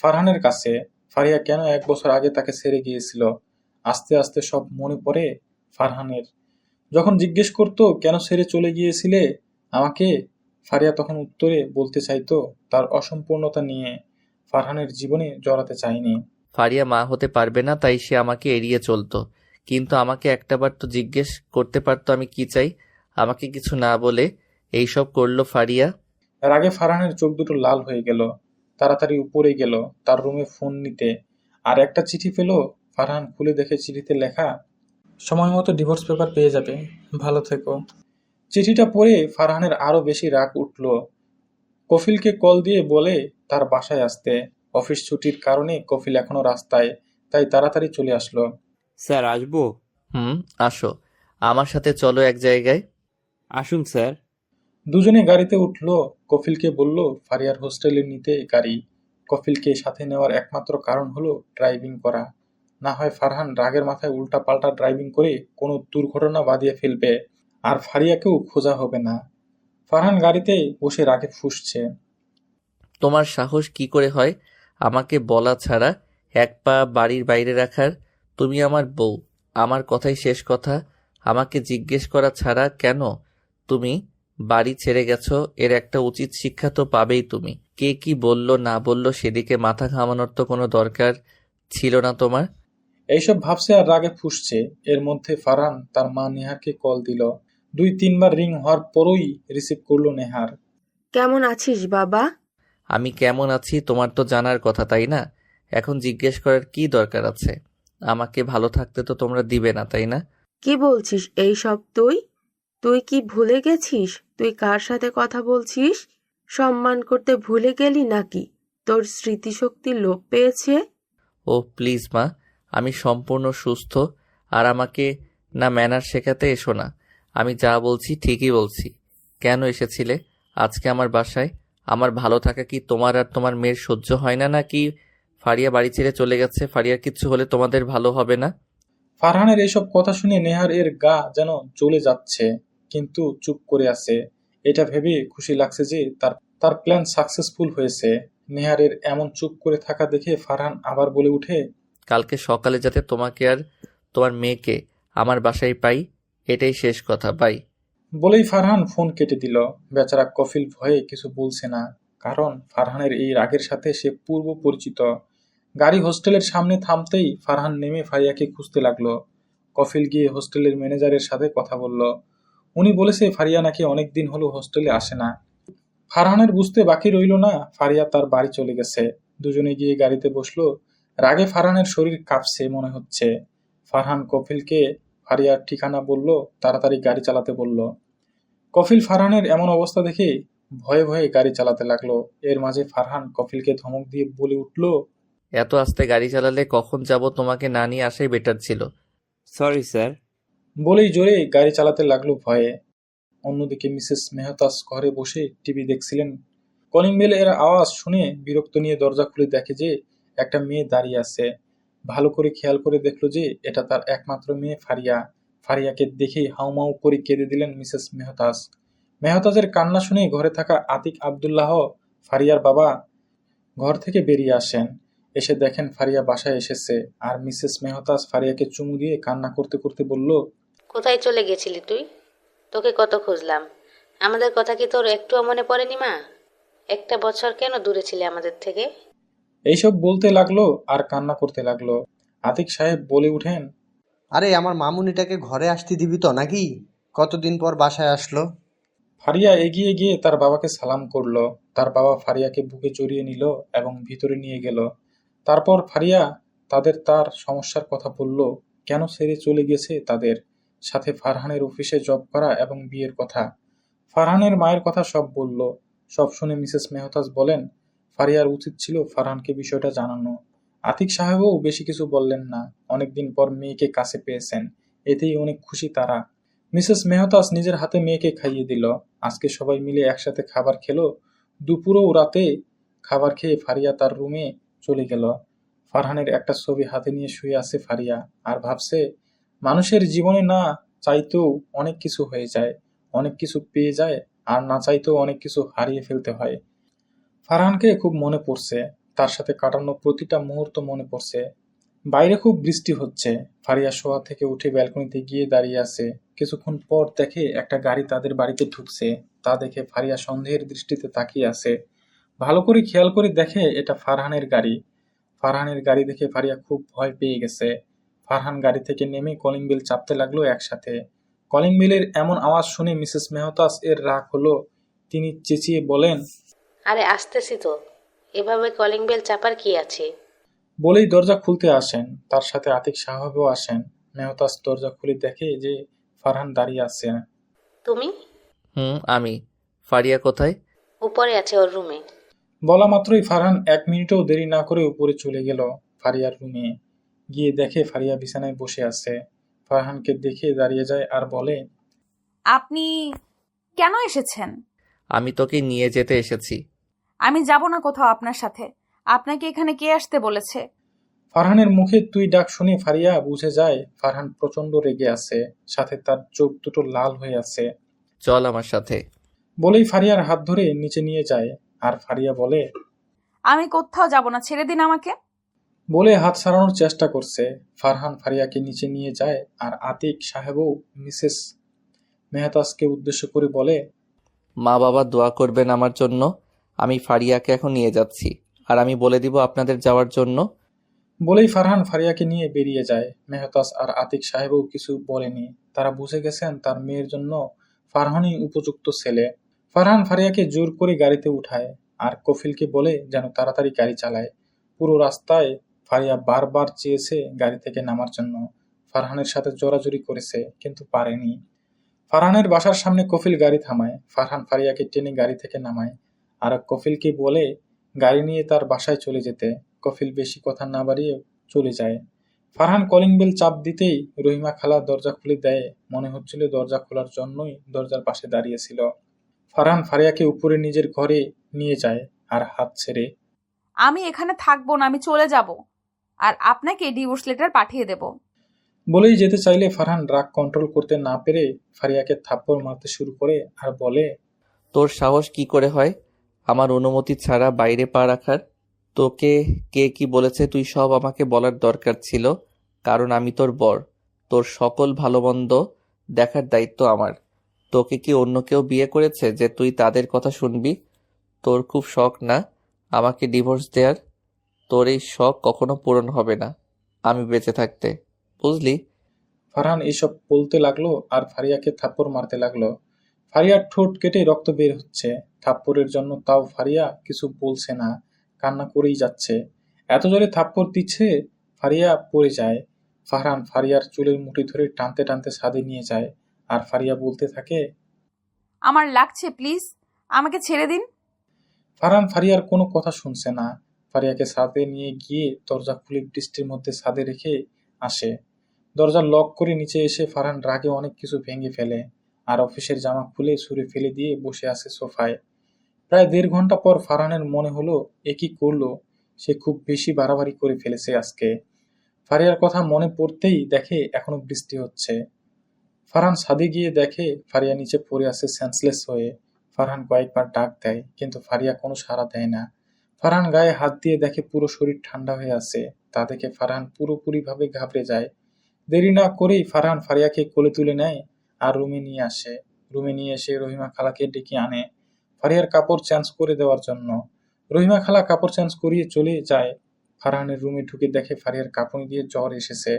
ফারহানের কাছে। ফারিয়া কেন 1 বছর আগে তাকে ছেড়ে গিয়েছিল। আস্তে আস্তে সব মনে পড়ে ফারহানের। যখন জিজ্ঞেস করতো কেন ছেড়ে চলে গিয়েছিলে আমাকে, ফারিয়া তখন উত্তরে বলতে চাইতো তার অসম্পূর্ণতা নিয়ে। ফারহানের জীবনে জড়াতে চায়নি। ফারিয়া মা হতে পারবে না, তাই সে আমাকে এড়িয়ে চলতো। কিন্তু আমাকে একটাবার তো জিজ্ঞেস করতে পারতো আমি কি চাই। আমাকে কিছু না বলে এইসব করলো ফারিয়া। এর আগে ফারহানের চোখ দুটো লাল হয়ে গেল। তাড়াতাড়ি উপরে গেল তার রুমে ফোন নিতে। আর একটা চিঠি পেল। ফারহান খুলে দেখে চিঠিতে লেখা, সময় মতো ডিভোর্স পেপার পেয়ে যাবে, ভালো থেকো। চিঠিটা পড়ে ফারহানের আরো বেশি রাগ উঠল। কফিলকে কল দিয়ে বলে তার বাসায় আসতে। অফিস ছুটির কারণে কফিল এখনো রাস্তায়, তাই তাড়াতাড়ি চলে আসলো। স্যার আসবো? আসো, আমার সাথে চলো এক জায়গায়। আসুন স্যার। দুজনে গাড়িতে উঠলো। কফিলকে বলল ফারিয়ার হোস্টেলে নিতে গাড়ি। কফিলকে সাথে নেওয়ার একমাত্র কারণ হলো ড্রাইভিং করা। না হয় ফারহান রাগের মাথায় উল্টা পাল্টা ড্রাইভিং করে কোনো দুর্ঘটনা বাঁধিয়ে ফেলবে, আর ফারিয়াকেও খোঁজা হবে না। ফারহান গাড়িতে বসে রাগে ফুঁসছে। তোমার সাহস কি করে হয় আমাকে বলা ছাড়া এক পা বাড়ির বাইরে রাখার? তুমি আমার বউ, আমার কথাই শেষ কথা। আমাকে জিজ্ঞেস করা ছাড়া কেন তুমি বাড়ি ছেড়ে গেছো এর একটা উচিত শিক্ষা তো পাবেই তুমি। কে কি বলল না বলল সেদিকে মাথা ঘামানোর তো কোনো দরকার ছিল না তোমার। এইসব ভাবছে আর রাগে ফুঁসছে। এর মধ্যে ফারহান তার মা নেহারকে কল দিল। 2-3 বার রিং হওয়ার পরই রিসিভ করলো নেহার। কেমন আছিস বাবা? আমি কেমন আছি তোমার তো জানার কথা, তাই না? এখন জিজ্ঞেস করার কি দরকার আছে? আমাকে ভালো থাকতে তো তোমরা দিবে না, তাই না? কি বলছিস এইসব তুই? তুই কি ভুলে গেছিস তুই কার সাথে কথা বলছিস? সম্মান করতে ভুলে গেলি নাকি? তোর স্মৃতিশক্তি লোপ পেয়েছে? ও প্লিজ মা, আমি সম্পূর্ণ সুস্থ। আর আমাকে না ম্যানার শেখাতে এসো না। আমি যা বলছি ঠিকই বলছি। কেন এসেছিলে আজকে আমার বাসায়? আমার ভালো থাকা কি তোমার আর তোমার মেয়ের সহ্য হয় না নাকি ফারিয়া বাড়ি ছেড়ে চলে গেছে, ফারিয়ার কিচ্ছু হলে তোমাদের ভালো হবে না? ফারহানের এসব কথা শুনে নেহার এর গা যেন জ্বলে যাচ্ছে, কিন্তু চুপ করে আছে। এটা ভেবে খুশি লাগছে যে তার তার প্ল্যান সাকসেসফুল হয়েছে। নেহারের এমন চুপ করে থাকা দেখে ফারহান আবার বলে উঠে, কালকে সকালে যাতে তোমাকে আর তোমার মেয়েকে আমার বাসায় পাই, এটাই শেষ কথা। বাই। বলেই ফারহান ফোন কেটে দিল। বেচারা কফিল ভয়ে কিছু বলছে না, কারণ ফারহানের এই রাগের সাথে সে পূর্ব পরিচিত। গাড়ি হোস্টেলের সামনে থামতেই ফারহান নেমে ফারিয়াকে খুঁজতে লাগলো। কফিল গিয়ে হোস্টেলের ম্যানেজারের সাথে কথা বলল। উনি বলেছে ফারিয়া নাকি অনেকদিন হলো হোস্টেলে আসে না। ফারহানের বুঝতে বাকি রইল না ফারিয়া তার বাড়ি চলে গেছে। দুজনে গিয়ে গাড়িতে বসলো। রাগে ফারহানের শরীর কাঁপছে মনে হচ্ছে। ফারহান কফিলকে ফারিয়ার ঠিকানা বলল, তাড়াতাড়ি গাড়ি চালাতে বলল। কফিল ফারহানের এমন অবস্থা দেখে ভয়ে ভয়ে গাড়ি চালাতে লাগলো। এর মাঝে ফারহান কফিলকে ধমক দিয়ে বলে উঠল, এত আস্তে গাড়ি চালালে কখন যাব, তোমাকে না নিয়ে আসাই বেটার ছিল। Sorry sir. বলেই জোরে গাড়ি চালাতে লাগলো ভয়ে। অন্যদিকে মিসেস মেহতাজ ঘরে বসে টিভি দেখছিলেন। কলিং বেল এর আওয়াজ শুনে বিরক্ত নিয়ে দরজা খুলে দেখে যে একটা মেয়ে দাঁড়িয়ে আছে। ভালো করে খেয়াল করে দেখলো যে এটা তার একমাত্র মেয়ে ফারিয়া। ফারিয়াকে দেখেই হাউমাউ করে কেঁদে দিলেন মিসেস মেহতাজ। মেহতাজের কান্না শুনে ঘরে থাকা আতিক আব্দুল্লাহ, ফারিয়ার বাবা, ঘর থেকে বেরিয়ে আসেন। এসে দেখেন ফারিয়া বাসায় এসেছে। আর মিসেস মেহতাজ ফারিয়াকে চুমু দিয়ে কান্না করতে করতে বলল, কোথায় চলে গেছিলি তুই? তোকে কত খুঁজলাম। আমাদের কথা কি তোর একটুও মনে পড়েনি মা? একটা বছর কেন দূরে ছিলে আমাদের থেকে? এইসব বলতে লাগলো আর কান্না করতে লাগলো। আতিক সাহেব বলে উঠেন, আরে আমার মামুনিটাকে ঘরে আসতে দিবি তো নাকি? কতদিন পর বাসায় আসলো। ফারিয়া এগিয়ে গিয়ে তার বাবাকে সালাম করলো। তার বাবা ফারিয়াকে বুকে জড়িয়ে নিল এবং ভিতরে নিয়ে গেল। তারপর ফারিয়া তার সমস্যার কথা বলল, কেন ছেড়ে চলে গেছে তাদের, সাথে ফারহানের অফিসে জব করা এবং বিয়ের কথা। ফারহানের মায়ের কথা সব বলল। সব শুনে মিসেস মেহতাজ বলেন, ফারিয়ার উচিত ছিল ফারহানকে বিষয়টা জানানো। আতিক সাহেবও বেশি কিছু বললেন না। অনেকদিন পর মেয়েকে কাছে পেয়েছেন, এতেই অনেক খুশি তারা। মিসেস মেহতাজ নিজের হাতে মেয়েকে খাইয়ে দিল। আজকে সবাই মিলে একসাথে খাবার খেলো। দুপুর ও রাতে খাবার খেয়ে ফারিয়া তার রুমে চলে গেল। ফারহানের একটা ছবি হাতে নিয়ে শুয়ে আছে ফারিয়া, আর ভাবছে মানুষের জীবনে না চাইতেও অনেক কিছু হয়ে যায়, অনেক কিছু পেয়ে যায়, আর না চাইতেও অনেক কিছু হারিয়ে ফেলতে হয়। ফারহানকে খুব মনে পড়ছে, তার সাথে কাটানো প্রতিটা মুহূর্ত মনে পড়ছে। বাইরে খুব বৃষ্টি হচ্ছে। ফারিয়া শোয়া থেকে উঠে ব্যালকনিতে গিয়ে দাঁড়িয়ে আছে। কিছুক্ষণ পর দেখে একটা গাড়ি তাদের বাড়িতে ঢুকছে। তা দেখে ফারিয়া সন্দেহের দৃষ্টিতে তাকিয়ে আছে। ভালো করে খেয়াল করে দেখে এটা ফারহানের গাড়ি। ফারহানের গাড়ি দেখে ফারিয়া খুব ভয় পেয়ে গেছে। ফারহান গাড়ি থেকে নেমে কলিং বেল চাপতে লাগলো একসাথে। কলিং বেলের এমন আওয়াজ শুনে মিসেস মেহতাজ এর রাগ হলো। তিনি চেঁচিয়ে বলেন, আরে আসতেছি তো, এভাবে কলিং বেল চাপার কি আছে? বলেই দরজা খুলতে আসেন। তার সাথে আতিক সাহেবও আসেন। মেহতাজ দরজা খুলে দেখে যে ফারহান দাঁড়িয়ে আছে। তুমি? আমি। ফারিয়া কোথায়? উপরে আছে ওর রুমে। বলা মাত্রই ফারহান 1 মিনিটও দেরি না করে উপরে চলে গেল। ফারিয়ার রুমে গিয়ে দেখে ফারিয়া বিছানায় বসে আছে। ফারহানকে দেখে দাঁড়িয়ে যায় আর বলে, আপনি কেন এসেছেন? আমি তোকে নিয়ে যেতে এসেছি। আমি যাব না কোথাও আপনার সাথে। আপনাকে এখানে কে আসতে বলেছে? ফারহানের মুখে তুই ডাক শুনে ফারিয়া বুঝে যায় ফারহান প্রচন্ড রেগে আছে, সাথে তার চোখ দুটো লাল হয়ে আছে। চল আমার সাথে। বলেই ফারিয়ার হাত ধরে নিচে নিয়ে যায়। আর ফারিয়া বলে, আমি কোথাও যাব না, ছেড়ে দিন আমাকে। বলে হাত সারানোর চেষ্টা করছে। ফারহান ফারিয়াকে নিচে নিয়ে যায় আর আতিক সাহেবও মিসেস মেহতাজকে উদ্দেশ্য করে বলে, মা বাবা দোয়া করবেন আমার জন্য। আমি ফারিয়াকে এখন নিয়ে যাচ্ছি, আর আমি বলে দিব আপনাদের যাওয়ার জন্য। বলেই ফারহান ফারিয়াকে নিয়ে বেরিয়ে যায়। মেহতাজ আর আতিক সাহেবও কিছু বলেনি, তারা বুঝে গেছেন তার মেয়ের জন্য ফারহানই উপযুক্ত ছেলে। ফারহান ফারিয়াকে জোর করে গাড়িতে উঠায় আর কফিলকে বলে যেন তাড়াতাড়ি গাড়ি চালায়। পুরো রাস্তায় ফারিয়া বারবার চেয়েছে গাড়ি থেকে নামার জন্য, ফারহানের সাথে জোরাজুরি করেছে কিন্তু পারেনি। ফারহানের বাসার সামনে কফিল গাড়ি থামায়, ফারহান ফারিয়াকে টেনে গাড়ি থেকে নামায় আর কফিলকে বলে গাড়ি নিয়ে তার বাসায় চলে যেতে। কফিল বেশি কথা না বাড়িয়ে চলে যায়। ফারহান কলিং বেল চাপ দিতেই রহিমা খালা দরজা খুলে দেয়। মনে হচ্ছিল দরজা খোলার জন্যই দরজার পাশে দাঁড়িয়েছিল। ফারহান ফারিয়াকে উপরে নিজের ঘরে নিয়ে যায় আর হাত ছেড়ে, আমি এখানে থাকবো না, আমি চলে যাব আর আপনাকে ডিভোর্স লেটার পাঠিয়ে দেব। বলেই যেতে চাইলে ফারহান রাগ কন্ট্রোল করতে না পেরে ফারিয়াকে থাপ্পড় মারতে শুরু করে আর বলে, তোর সাহস কি করে হয় আমার অনুমতি ছাড়া বাইরে পা রাখার? তোকে কে কি বলেছে তুই সব আমাকে বলার দরকার ছিল, কারণ আমি তোর বর। তোর সকল ভালো মন্দ দেখার দায়িত্ব আমার। তোকে কি অন্য কেউ বিয়ে করেছে যে তুই তাদের কথা শুনবি? তোর খুব শখ না আমাকে ডিভোর্স দেওয়ার? তোর এই শখ কখনো পূরণ হবে না আমি বেঁচে থাকতে, বুঝলি? ফারহান এইসব বলতে লাগলো আর ফারিয়াকে থাপ্পড় মারতে লাগলো। ফারিয়ার ঠোঁট কেটে রক্ত বের হচ্ছে। থাপ্পড়ের জন্য তাও ফারিয়া কিছু বলছে না, কান্না করেই যাচ্ছে। এত জোরে থাপ্পড় দিচ্ছে ফারিয়া পড়ে যায়। ফারহান ফারিয়ার চুলের মুঠি ধরে টানতে টানতে ছাদে নিয়ে যায় আর ফারিয়া বলতে থাকে, আমার লাগছে, প্লিজ আমাকে ছেড়ে দিন। ফারহান ফারিয়ার কোনো কথা শুনছে না। ফারিয়াকে ছাদে নিয়ে গিয়ে দরজা খুলে বৃষ্টির মধ্যে ছাদে রেখে আসে। দরজা লক করে নিচে এসে ফারহান রাগে অনেক কিছু ভেঙে ফেলে আর অফিসের জামা খুলে ছুঁড়ে ফেলে দিয়ে বসে আছে সোফায়। প্রায় 1.5 ঘন্টা পর ফারহানের মনে হলো এ কি করলো, সে খুব বেশি বাড়াবাড়ি করে ফেলেছে আজকে। ফারিয়ার কথা মনে পড়তেই দেখে এখনো বৃষ্টি হচ্ছে। ফারহান ছাদে গিয়ে দেখে ফারিয়া নিচে পড়ে আছে সেন্সলেস হয়ে। ফারহান কয়েকবার ডাক দেয় কিন্তু ফারিয়া কোনো সাড়া দেয় না। ফারহান গায়ে হাত দিয়ে দেখে পুরো শরীর ঠান্ডা হয়ে আছে। তা দেখে ফারহান পুরোপুরিভাবে ঘাবড়ে যায়। দেরি না করেই ফারহান ফারিয়াকে কোলে তুলে নেয় আর রুমে নিয়ে আসে। রুমে নিয়ে এসে রহিমা খালাকে ডেকে আনে ফারিয়ার কাপড় চেঞ্জ করে দেওয়ার জন্য। রহিমা খালা কাপড় চেঞ্জ করিয়ে চলে যায়। ফারহানের রুমে ঢুকে দেখে ফারিয়ার কাঁপুনি দিয়ে জ্বর এসেছে।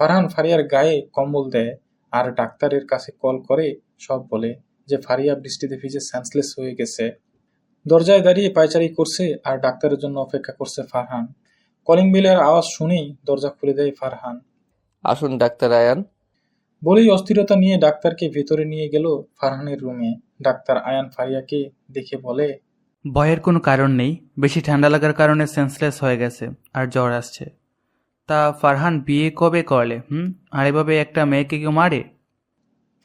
ফারহান ফারিয়ার গায়ে কম্বল দেয় আর ডাক্তারের কাছে কল করে সব বলে যে ফারিয়া বৃষ্টিতে ভিজে সেন্সলেস হয়ে গেছে। দরজায় দাঁড়িয়ে পায়চারি করছে আর ডাক্তারের জন্য অপেক্ষা করছে ফারহান। কলিং বেলের আওয়াজ শুনেই দরজা খুলে দেয় ফারহান। আসুন ডাক্তার আয়ান। বলেই অস্থিরতা নিয়ে ডাক্তারকে ভেতরে নিয়ে গেল ফারহানের রুমে। ডাক্তার আয়ান ফারিয়াকে দেখে বলে, ভয়ের কোনো কারণ নেই, বেশি ঠান্ডা লাগার কারণে সেন্সলেস হয়ে গেছে আর জ্বর আসছে। তা ফারহান বিয়ে কবে করলে? আর এভাবে একটা মেয়েকে কেউ মারে?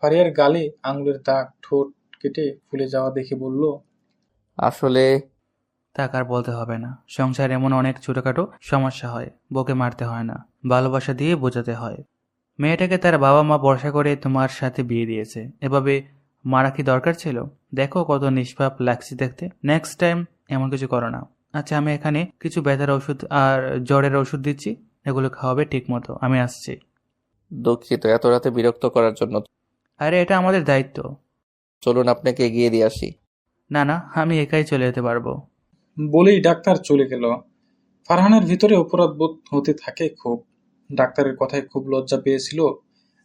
ফারিয়ার গালে আঙুলের দাগ, ঠোঁট কেটে ফুলে যাওয়া দেখে বলল, আসলে তাকে আর বলতে হবে না, সংসার এমন অনেক ছোটখাটো সমস্যা হয়, বউকে মারতে হয় না, ভালোবাসা দিয়ে বোঝাতে হয়। মেয়েটাকে তার বাবা মা ভরসা করে তোমার সাথে বিয়ে দিয়েছে, এভাবে মারা কি দরকার ছিল? দেখো কত নিষ্পাপ লাগছে দেখতে। নেক্সট টাইম এমন কিছু করো না। আচ্ছা, আমি এখানে কিছু ব্যথার ওষুধ আর জ্বরের ওষুধ দিচ্ছি, এগুলো খাওয়াবে ঠিক মতো। আমি আসছি। দুঃখিত এত রাতে বিরক্ত করার জন্য। আরে এটা আমাদের দায়িত্ব। চলুন আপনাকে এগিয়ে দিয়ে আসি। না না, আমি একাই চলে যেতে পারবো। বলেই ডাক্তার চলে গেল। ফারহানের ভিতরে অপরাধ বোধ হতে থাকে খুব। ডাক্তারের কথায় খুব লজ্জা পেয়েছিল।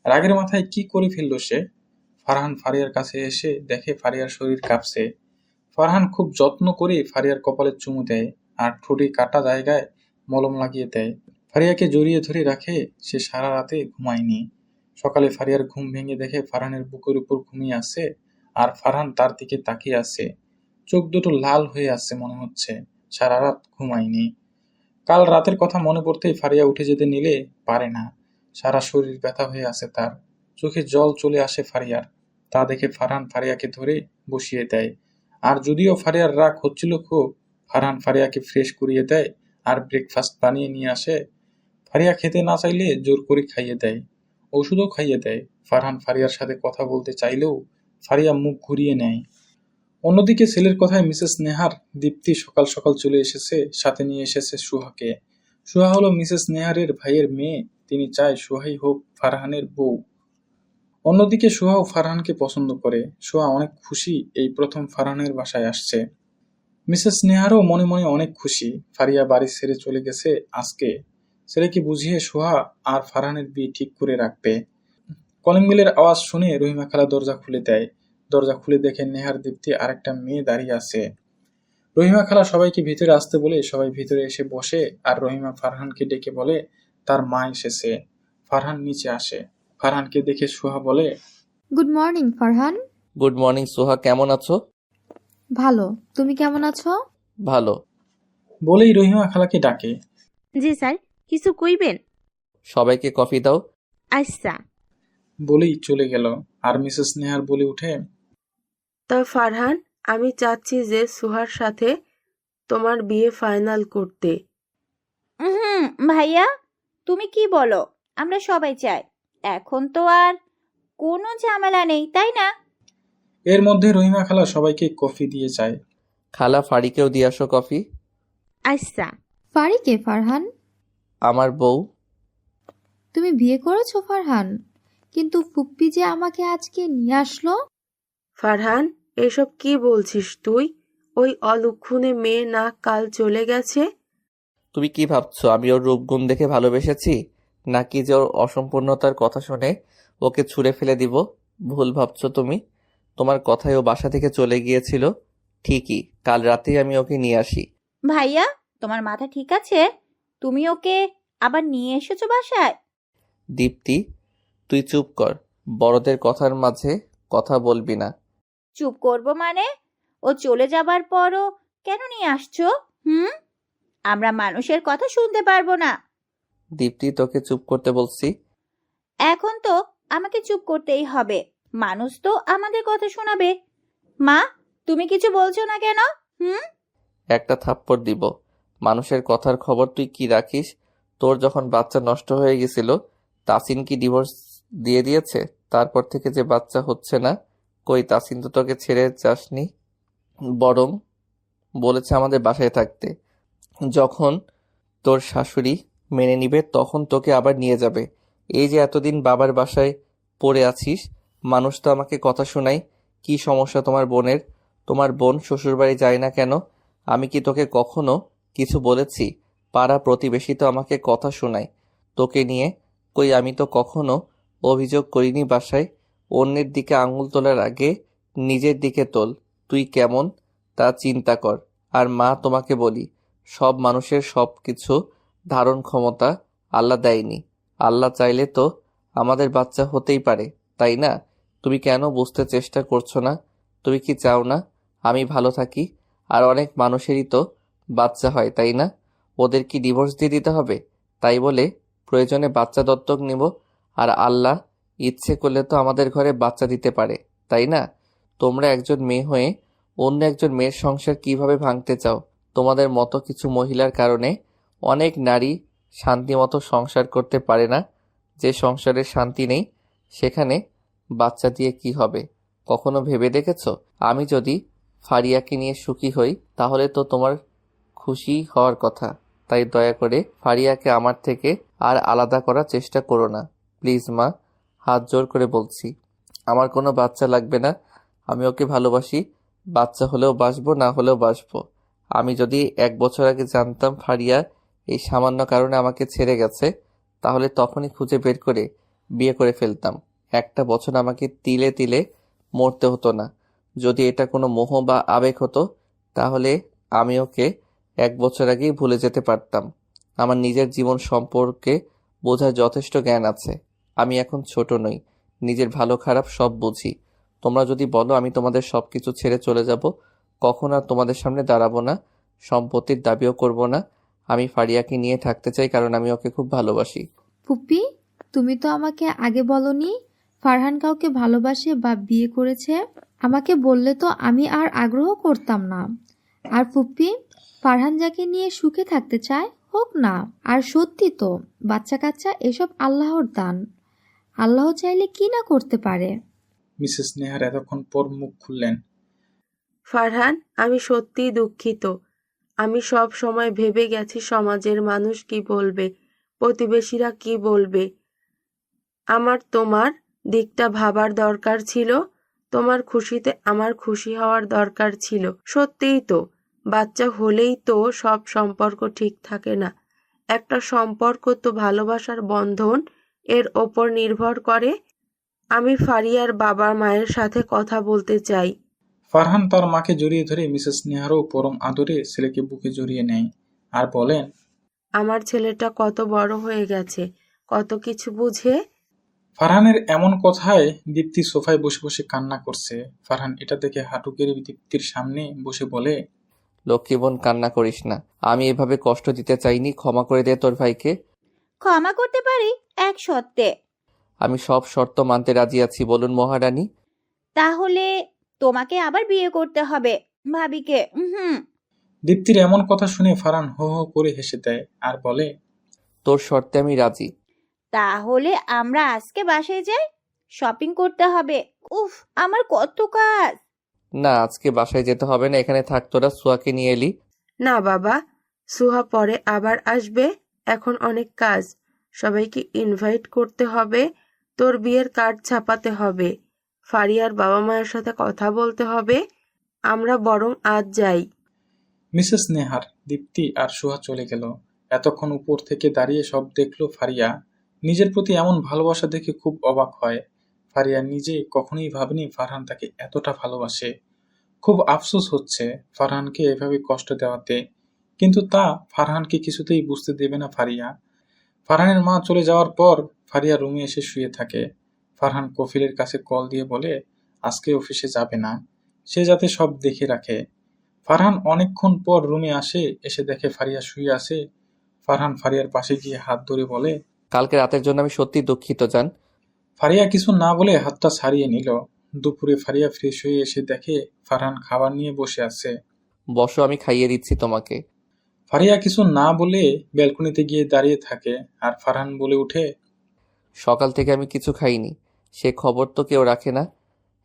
রাগের মাথায় কি করে ফেললো সে। ফারহান ফারিয়ার কাছে এসে দেখে ফারিয়ার শরীর কাঁপছে। ফারহান খুব যত্ন করে ফারিয়ার কপালে চুমু দেয় আর ঠোঁটে কাটা জায়গায় মলম লাগিয়ে দেয়। ফারিয়াকে জড়িয়ে ধরে রাখে। সে সারা রাতে ঘুমায়নি। সকালে ফারিয়ার ঘুম ভেঙে দেখে ফারহানের বুকের উপর ঘুমিয়ে আছে আর ফারহান তার দিকে তাকিয়ে আছে। চোখ দুটো লাল হয়ে আছে, মনে হচ্ছে সারা রাত ঘুমায়নি। কাল রাতের কথা মনে পড়তেই ফারিয়া উঠে যেতে নিলে পারে না। সারা শরীর ব্যথা হয়ে আছে তার। চোখে জল চলে আসে ফারিয়ার। তা দেখে ফারহান ফারিয়াকে ধরে বসিয়ে দেয়। আর যদিও ফারিয়ার রাগ হচ্ছিল খুব, ফারহান ফারিয়াকে ফ্রেশ করিয়ে দেয় আর ব্রেকফাস্ট বানিয়ে নিয়ে আসে। ফারিয়া খেতে না চাইলে জোর করে খাইয়ে দেয়, ওষুধও খাইয়ে দেয়। ফারহান ফারিয়ার সাথে কথা বলতে চাইলেও ফারিয়া মুখ ঘুরিয়ে নেয়। অন্যদিকে ছেলের কথায় মিসেস নেহার দীপ্তি সকাল সকাল চলে এসেছে, সাথে নিয়ে এসেছে সুহাকে। সুহা হলো মিসেস নেহারের ভাইয়ের মেয়ে, তিনি চায় সুহাই হোক ফারহানের বউ। অন্যদিকে সুহাও ফারহানকে পছন্দ করে। সুহা অনেক খুশি এই প্রথম ফারহানের বাসায় আসছে। মিসেস নেহারও মনে মনে অনেক খুশি, ফারিয়া বাড়ি ছেড়ে চলে গেছে আজকে। ছেলেকে বুঝিয়ে সুহা আর ফারহানের বিয়ে ঠিক করে রাখবে। কলিং বেলের আওয়াজ শুনে রহিমা খালা দরজা খুলে দেয়। দরজা খুলে দেখে নেহার দীপ্তি আরেকটা মেয়ে দাঁড়িয়ে আছে। রহিমা খালা সবাইকে ভিতরে আসতে বলে সবাই ভিতরে এসে বসে, আর রহিমা ফারহানকে ডেকে বলে তার মা এসেছে। ফারহান নিচে আসে। ফারহানকে দেখে সুহা বলে, good morning Farhan. Good morning Soha, কেমন আছো? ভালো, তুমি কেমন আছো? ভালো। বলেই রহিমা খালাকে ডাকে। জি স্যার, কিছু কইবেন? সবাইকে কফি দাও। আচ্ছা। বলেই চলে গেল। আর মিসেস নেহার বলে উঠে, তা ফারহান, আমি চাচ্ছি যে সুহার সাথে তোমার বিয়ে ফাইনাল করতে। ভাইয়া, তুমি কি বলো? আমরা সবাই চাই। এখন তো আর কোনো ঝামেলা নেই, তাই না? এর মধ্যে রহিমা খালা সবাইকে কফি দিয়ে যায়। খালা ফাড়িকেও দিয়ে আসো কফি। আচ্ছা। ফারিকে ফারহান? আমার বউ। তুমি বিয়ে করেছো ফারহান? কিন্তু ফুপ্পি যে আমাকে আজকে নিয়ে আসলো। ফারহান, এসব কি বলছিস তুই? ওই অলক্ষণে মেয়ে না কাল চলে গেছে। তুমি কি ভাবছো আমি ওর রূপগুণ দেখে ভালোবেসেছি, নাকি যে ওর অসম্পূর্ণতার কথা শুনে ওকে ছুঁড়ে ফেলে দিব? ভুল ভাবছো তুমি। তোমার কথায় ও বাসা থেকে চলে গিয়েছিল ঠিকই, কাল রাতেই আমি ওকে নিয়ে আসি। ভাইয়া, তোমার মাথা ঠিক আছে? তুমি ওকে আবার নিয়ে এসেছো বাসায়? দীপ্তি, তুই চুপ কর, বড়দের কথার মাঝে কথা বলবি না। চুপ করব মানে? ও চলে যাবার পরও কেন নিয়ে আসছো? আমরা মানুষের কথা শুনতে পারবো না। দীপ্তি, তোকে চুপ করতে বলছি। এখন তো আমাকে চুপ করতেই হবে, মানুষ তো আমাদের কথা শোনাবে। মা, তুমি কিছু বলছো না কেন? একটা থাপ্পড় দিব। মানুষের কথার খবর তুই কি রাখিস? তোর যখন বাচ্চা নষ্ট হয়ে গেছিল, তাসিন কি ডিভোর্স দিয়ে দিয়েছে? তারপর থেকে যে বাচ্চা হচ্ছে না, কই তাসিন তো তোকে ছেড়ে যাসনি, বরং বলেছে আমাদের বাসায় থাকতে। যখন তোর শাশুড়ি মেনে নিবে তখন তোকে আবার নিয়ে যাবে। এই যে এতদিন বাবার বাসায় পড়ে আছিস, মানুষ তো আমাকে কথা শোনায়। কি সমস্যা তোমার বোনের? তোমার বোন শ্বশুরবাড়ি যায় না কেন? আমি কি তোকে কখনো কিছু বলেছি? পাড়া প্রতিবেশী তো আমাকে কথা শোনায় তোকে নিয়ে। কই আমি তো কখনো অভিযোগ করিনি বাসায়। অন্যের দিকে আঙুল তোলার আগে নিজের দিকে তোল। তুই কেমন তা চিন্তা কর। আর মা, তোমাকে বলি, সব মানুষের সব কিছু ধারণ ক্ষমতা আল্লাহ দেয়নি। আল্লাহ চাইলে তো আমাদের বাচ্চা হতেই পারে, তাই না? তুমি কেন বুঝতে চেষ্টা করছো না? তুমি কি চাও না আমি ভালো থাকি? আর অনেক মানুষেরই তো বাচ্চা হয়, তাই না? ওদের কি ডিভোর্স দিয়ে দিতে হবে? তাই বলে প্রয়োজনে বাচ্চা দত্তক নিব? আর আল্লাহ ইচ্ছে করলে তো আমাদের ঘরে বাচ্চা দিতে পারে, তাই না? তোমরা একজন মেয়ে হয়ে অন্য একজন মেয়ের সংসার কিভাবে ভাঙতে চাও? তোমাদের মতো কিছু মহিলার কারণে অনেক নারী শান্তিমতো সংসার করতে পারে না। যে সংসারে শান্তি নেই, সেখানে বাচ্চা দিয়ে কি হবে? কখনো ভেবে দেখেছ? আমি যদি ফারিয়াকে নিয়ে সুখী হই, তাহলে তো তোমার খুশি হওয়ার কথা। তাই দয়া করে ফারিয়াকে আমার থেকে আর আলাদা করার চেষ্টা করো না, প্লিজ মা, হাত জোর করে বলছি। আমার কোনো বাচ্চা লাগবে না, আমি ওকে ভালোবাসি। বাচ্চা হলেও বাসবো, না হলেও বাসবো। আমি যদি 1 বছর আগে জানতাম ফারিয়া এই সামান্য কারণে আমাকে ছেড়ে গেছে, তাহলে তখনই খুঁজে বের করে বিয়ে করে ফেলতাম। 1টা বছর আমাকে তিলে তিলে মরতে হতো না। যদি এটা কোনো মোহ বা আবেগ হতো, তাহলে আমি ওকে 1 বছর আগেই ভুলে যেতে পারতাম। আমার নিজের জীবন সম্পর্কে বোঝার যথেষ্ট জ্ঞান আছে। আমি এখন ছোট নই, নিজের ভালো খারাপ সব বুঝি। তোমরা যদি বলো আমি তোমাদের সবকিছু ছেড়ে চলে যাব, কখন আর তোমাদের সামনে দাঁড়াবো না, সম্পত্তির দাবিও করব না। আমি ফারিয়াকে নিয়ে থাকতে চাই, কারণ আমি ওকে খুব ভালোবাসি। ফুপ্পি, তুমি তো আমাকে আগে বলনি ফারহান কাউকে ভালোবাসে বা বিয়ে করেছে। আমাকে বললে তো আমি আর আগ্রহ করতাম না। আর ফুপ্পি, ফারহান যাকে নিয়ে সুখে থাকতে চায় হোক না। আর সত্যি তো, বাচ্চা কাচ্চা এসব আল্লাহর দান, আল্লাহ চাইলে কি না করতে পারে। মিসেস নেহার এতক্ষণ পর মুখ খুললেন। ফারহান, আমি সত্যিই দুঃখিত। আমি সব সময় ভেবে গেছি সমাজের মানুষ কি বলবে, প্রতিবেশীরা কি বলবে। আমার তোমার দিকটা ভাবার দরকার ছিল। তোমার খুশিতে আমার খুশি হওয়ার দরকার ছিল। সত্যিই তো, বাচ্চা হলেই তো সব সম্পর্ক ঠিক থাকে না। একটা সম্পর্ক তো ভালোবাসার বন্ধন, এর ওপর নির্ভর করে। আমি ফারিয়ার বাবা মায়ের সাথে কথা বলতে চাই। ফারহান তার মাকে জড়িয়ে ধরে মিসেস নেহারও পরম আদরে ছেলেকে বুকে জড়িয়ে নেয় আর বলেন, আমার ছেলেটা কত বড় হয়ে গেছে, কত কিছু বুঝে। ফারহানের এমন কথায় দীপ্তি সোফায় বসে বসে কান্না করছে। ফারহান এটা দেখে হাঁটু গেড়ে দীপ্তির সামনে বসে বলে, লক্ষ্মী বোন, কান্না করিস না। আমি এভাবে কষ্ট দিতে চাইনি, ক্ষমা করে দে তোর ভাইকে। ক্ষমা করতে পারি এক শর্তে। আমি সব শর্ত মানতে রাজি আছি, বলুন মহারানী। তাহলে তোমাকে আবার বিয়ে করতে হবে ভাবিকে। দীপ্তির এমন কথা শুনে ফারহান হো হো করে হেসে দেয় আর বলে, তোর শর্তে আমি রাজি। তাহলে আমরা আজকে বাসায় যাই, শপিং করতে হবে। উফ, আমার কত কাজ। না, আজকে বাসায় যেতে হবে না, এখানে থাক। তোরা সুয়াকে নিয়ে এলি। না বাবা, সুহা পরে আবার আসবে, এখন অনেক কাজ। সবাইকে ইনভাইট করতে হবে, তোর বিয়ের কার্ড ছাপাতে হবে, ফারিয়ার বাবা মায়ের সাথে কথা বলতে হবে। আমরা বরং আজ যাই। মিসেস নেহার, দীপ্তি আর সুহা চলে গেল। এতক্ষণ উপর থেকে দাঁড়িয়ে সব দেখলো ফারিয়া। নিজের প্রতি এমন ভালোবাসা দেখে খুব অবাক হয়। ফারিয়া নিজে কখনোই ভাবেনি ফারহান তাকে এতটা ভালোবাসে। খুব আফসোস হচ্ছে ফারহানকে এভাবে কষ্ট দেওয়াতে, কিন্তু তা ফারহানকে কিছুতেই বুঝতে দেবে না ফারিয়া। ফারহানের মা চলে যাওয়ার পর ফারিয়া রুমে এসে শুয়ে থাকে। ফারহান কফিলের কাছে কল দিয়ে বলে আজকে অফিসে যাবে না, সে যাতে সব দেখে রাখে। ফারহান অনেকক্ষণ পর রুমে আসে, এসে দেখে ফারিয়া শুয়ে আছে। ফারহান ফারিয়ার পাশে গিয়ে হাত ধরে বলে, কালকে রাতের জন্য আমি সত্যি দুঃখিত জান। ফারিয়া কিছু না বলে হাতটা ছাড়িয়ে নিল। দুপুরে ফারিয়া ফ্রেশ হয়ে এসে দেখে ফারহান খাবার নিয়ে বসে আছে। বসো, আমি খাইয়ে দিচ্ছি তোমাকে। ফারিয়া কিছু না বলে ব্যালকনিতে গিয়ে দাঁড়িয়ে থাকে আর ফারহান বলে উঠে, সকাল থেকে আমি কিছু খাইনি, সে খবর তো কেউ রাখে না।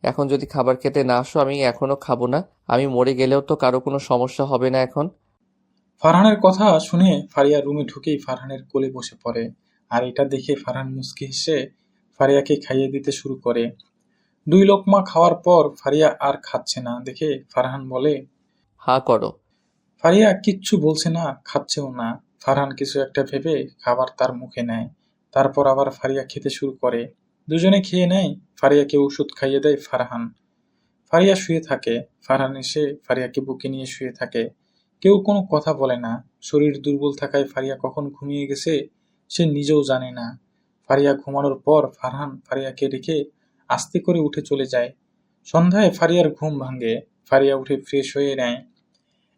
এখন যদি খাবার খেতে না আসো, আমি এখনো খাবো না। আমি মরে গেলেও তো কারো কোনো সমস্যা হবে না এখন। ফারহানের কথা শুনে ফারিয়া রুমে ঢুকেই ফারহানের কোলে বসে পড়ে। আর এটা দেখে ফারহান মুচকি হেসে ফারিয়াকে খাইয়ে দিতে শুরু করে। 2 লোকমা খাওয়ার পর ফারিয়া আর খাচ্ছে না দেখে ফারহান বলে, হা করো। ফারিয়া কিচ্ছু বলছে না, খাচ্ছেও না। ফারহান কিছু একটা ভেবে খাবার তার মুখে নেয়। তারপর আবার ফারিয়া খেতে শুরু করে। দুজনে খেয়ে নেয়। ফারিয়াকে ওষুধ খাইয়ে দেয় ফারহান। ফারিয়া শুয়ে থাকে। ফারহান এসে ফারিয়াকে বুকে নিয়ে শুয়ে থাকে। কেউ কোনো কথা বলে না। শরীর দুর্বল থাকায় ফারিয়া কখন ঘুমিয়ে গেছে সে নিজেও জানে না। ফারিয়া ঘুমানোর পর ফারহান ফারিয়াকে রেখে আস্তে করে উঠে চলে যায়। সন্ধ্যায় ফারিয়ার ঘুম ভাঙে। ফারিয়া উঠে ফ্রেশ হয়ে নেয়।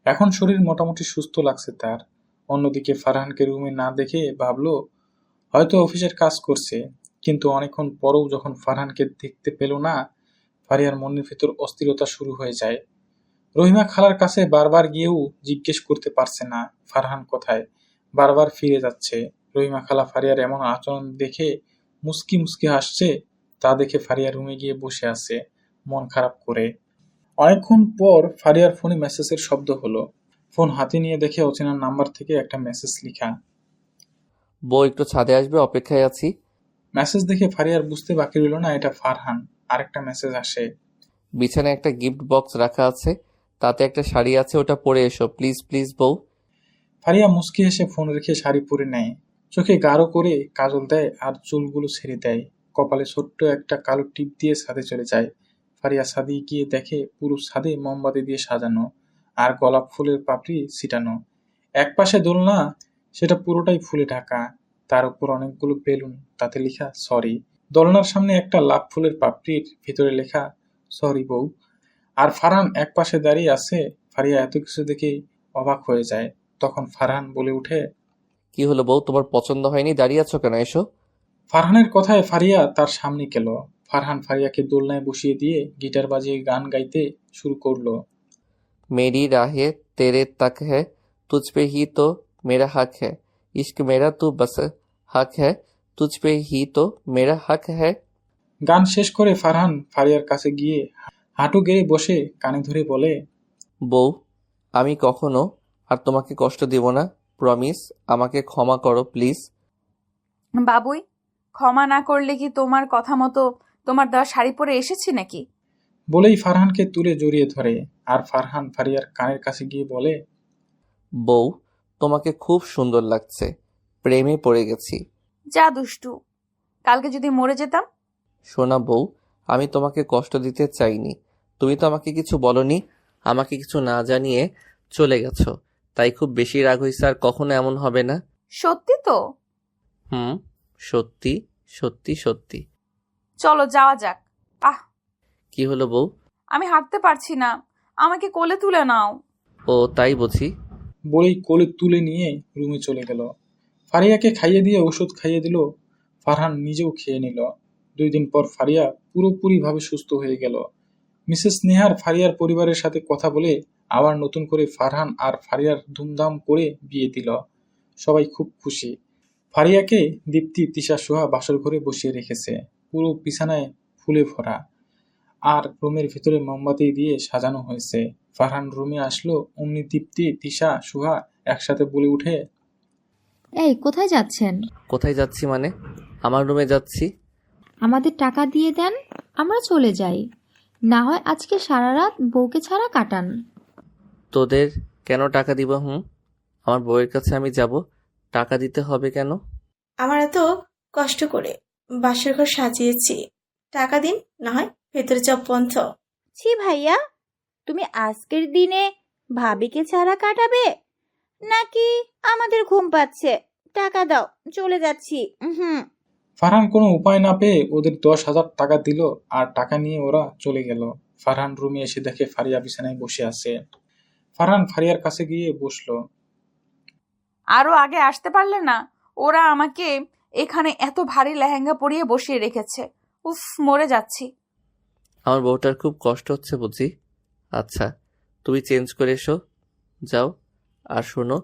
এখন শরীর মোটামুটি সুস্থ লাগছে তার। অন্যদিকে ফারহানকে রুমে না দেখে ভাবলো হয়তো অফিসের কাজ করছে, কিন্তু অনেকক্ষণ পরেও যখন ফারহানকে দেখতে পেল না, ফারিয়ার মনের ভেতর অস্থিরতা শুরু হয়ে যায়। রহিমা খালার কাছে বারবার গিয়েও জিজ্ঞেস করতে পারছে না ফারহান কোথায়, বারবার ফিরে যাচ্ছে। রহিমা খালা ফারিয়ার এমন আচরণ দেখে মুস্কি মুস্কি হাসছে। তা দেখে ফারিয়া রুমে গিয়ে বসে আছে মন খারাপ করে। অনেকক্ষণ পর ফারিয়ার ফোনে মেসেজের শব্দ হলো। ফোন হাতে নিয়ে দেখে অচেনা নাম্বার থেকে একটা মেসেজ লেখা। বউ একটু ছাদে আসবে, অপেক্ষায় আছি। মেসেজ দেখে ফারিয়ার বুঝতে বাকি রইল না এটা ফারহান। আরেকটা মেসেজ আসে, বিছানায় একটা গিফট বক্স রাখা আছে, তাতে একটা শাড়ি আছে, ওটা পরে এসো প্লিজ প্লিজ বউ। ফারিয়া মুচকি হেসে ফোন রেখে শাড়ি পরে নেয়। চোখে গাঢ় করে কাজল দেয় আর চুলগুলো ছেড়ে দেয়। কপালে ছোট্ট একটা কালো টিপ দিয়ে ছাদে চলে যায়। ফারিয়া ছাদে গিয়ে দেখে পুরো ছাদে মোমবাতি দিয়ে সাজানো আর গোলাপ ফুলের পাপড়ি ছিটানো। একপাশে দোলনা, সেটা পুরোটাই ফুলে ঢাকা। তার উপর অনেকগুলো বেলুন, তাতে লেখা সরি। দোলনার সামনে একটা লাভ ফুলের পাপড়ির ভিতরে লেখা সরি বউ। আর ফারহান একপাশে দাঁড়িয়ে আছে। ফারিয়া এত কিছু দেখে অবাক হয়ে যায়। তখন ফারহান বলে উঠে, কি হলো বউ, তোমার পছন্দ হয়নি? দাঁড়িয়ে আছো কেন, এসো। ফারহানের কথায় ফারিয়া তার সামনে গেল। ফারহান ফারিয়াকে দোলনায় বসিয়ে দিয়ে গিটার বাজিয়ে গান গাইতে শুরু করলো। मेरी राहें तेरे तक है, तुझ पे ही तो मेरा हक है, इश्क मेरा तू बस हक है, तुझ पे ही तो मेरा हक है। গান শেষ করে ফারহান ফারিয়ার কাছে গিয়ে হাঁটু গেড়ে বসে কানে ধরে বলে, বউ, আমি কখনো আর তোমাকে কষ্ট দিব না, প্রমিস। আমাকে ক্ষমা করো প্লিজ। বাবুই, ক্ষমা না করলে কি তোমার কথা মতো তোমার দেওয়া শাড়ি পরে এসেছি নাকি? বলেই ফারহানকে তুলে জড়িয়ে ধরে। আর ফারহান ফারিয়ার কানের কাছে গিয়ে বলে, বউ, তোমাকে খুব সুন্দর লাগছে, প্রেমে পড়ে গেছি। যা দুষ্টু, কালকে যদি মরে যেতাম। শোনা বউ, আমি তোমাকে কষ্ট দিতে চাইনি। তুমি তো আমাকে কিছু বলনি, আমাকে কিছু না জানিয়ে চলে গেছো, তাই খুব বেশি রাগ হয়েছে। আর কখনো এমন হবে না। সত্যি তো? সত্যি সত্যি সত্যি। চলো যাওয়া যাক। আহ, কি হলো বউ? আমি হাঁটতে পারছি না, আমাকে কোলে তুলে নাও। ও তাই বুঝি। বলেই কোলে তুলে নিয়ে রুমে চলে গেল। ফারিয়াকে খাইয়ে দিয়ে ওষুধ খাইয়ে দিল। ফারহান নিজেও খেয়ে নিল। 2 দিন পর ফারিয়া পুরোপুরিভাবে সুস্থ হয়ে গেল। মিসেস নেহার ফারিয়ার পরিবারের সাথে কথা বলে আবার নতুন করে ফারহান আর ফারিয়ার ধুমধাম করে বিয়ে দিল। সবাই খুব খুশি। ফারিয়াকে দীপ্তি, তিশা, সোহা বাসর ঘরে বসিয়ে রেখেছে। পুরো বিছানায় ফুলে ভরা, আর রুমের ভিতরে মোমবাতি দিয়ে সাজানো হয়েছে। ফারহান রুমে আসলো, অমনি দীপ্তি, তিশা, সোহা একসাথে বলে উঠে, এই কোথায় যাচ্ছেন? কোথায় যাচ্ছি মানে? আমার রুমে যাচ্ছি। আমাদের টাকা দিয়ে দেন, আমরা চলে যাই। না হয় আজকে সারা রাত বউকে ছাড়া কাটান। তোদের কেন টাকা দিব? আমার বউয়ের কাছে আমি যাব, টাকা দিতে হবে কেন? আমার এত কষ্ট করে বাসর ঘর সাজিয়েছি, টাকা দিন, না হয় ভেতরে যাও বন্ধ। ছি ভাইয়া, তুমি আজকের দিনে ভাবিকে ছাড়া কাটাবে নাকি? আমাদের ঘুম পাচ্ছে, টাকা দাও, চলে যাচ্ছি। ফারহান কোনো উপায় না পেয়ে ওদের 10,000 টাকা দিল, আর টাকা নিয়ে ওরা চলে গেল। ফারহান রুমে এসে দেখে ফারিয়া বিছানায় বসে আছে। ফারহান ফারিয়ার কাছে গিয়ে বসলো। আরো আগে আসতে পারলে না? ওরা আমাকে এখানে এত ভারী লেহেঙ্গা পরিয়ে বসিয়ে রেখেছে। উফ, মরে যাচ্ছি। আমার বউটার খুব কষ্ট হচ্ছে বুঝি। আচ্ছা, তুমি চেঞ্জ করে এসো, যাও। আর শোনো,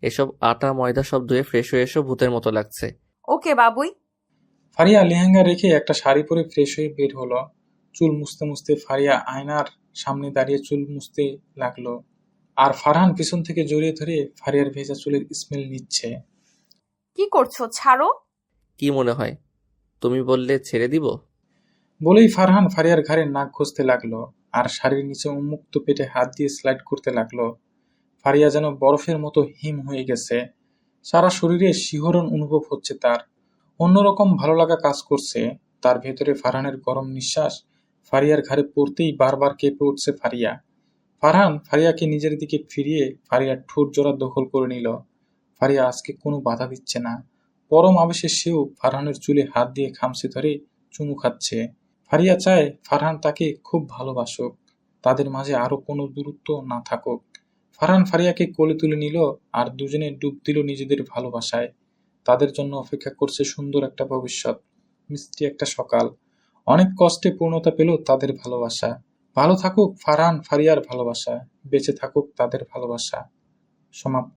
এসব আটা ময়দা সব ধুয়ে ফ্রেশ হয়ে এসো, ভূতের মতো লাগছে। ওকে বাবুই। ফারিয়া লেহেঙ্গা রেখে একটা শাড়ি পরে ফ্রেশ হয়ে বের হলো। চুল মুছতে মুছতে ফারিয়া আয়নার সামনে দাঁড়িয়ে চুল মুছতে লাগলো। আর ফারহান পিছন থেকে জড়িয়ে ধরে ফারিয়ার ভেজা চুলের স্মেল নিচ্ছে। কি করছো? ছাড়ো। কি মনে হয় তুমি বললে ছেড়ে দিব? বলেই ফারহান ফারিয়ার ঘাড়ে নাক ঘষতে লাগলো, আর শাড়ির নিচে উন্মুক্ত পেটে হাত দিয়ে স্লাইড করতে লাগলো। ফারিয়া যেন বরফের মতো হিম হয়ে গেছে। সারা শরীরে শিহরণ অনুভব হচ্ছে তার। অন্যরকম ভালো লাগা কাজ করছে তার ভেতরে। ফারহানের গরম নিঃশ্বাস ফারিয়ার ঘাড়ে পড়তেই বারবার কেঁপে উঠছে ফারিয়া। ফারহান ফারিয়াকে নিজের দিকে ফিরিয়ে ফারিয়ার ঠোঁট জোড়া দখল করে নিল। ফারিয়া আজকে কোনো বাধা দিচ্ছে না। পরম আবেশে সেও ফারহানের চুলে হাত দিয়ে খামচে ধরে চুমু খাচ্ছে। ফারিয়া চায় ফারহান তাকে খুব ভালোবাসুক, তাদের মাঝে আরো কোনো দূরত্ব না থাকুক। ফারহান ফারিয়াকে কোলে তুলে নিল, আর দুজনে ডুব দিল নিজেদের ভালোবাসায়। তাদের জন্য অপেক্ষা করছে সুন্দর একটা ভবিষ্যৎ, মিষ্টি একটা সকাল। অনেক কষ্টে পূর্ণতা পেল তাদের ভালোবাসা। ভালো থাকুক ফারহান ফারিয়ার ভালোবাসা, বেঁচে থাকুক তাদের ভালোবাসা। সমাপ্ত।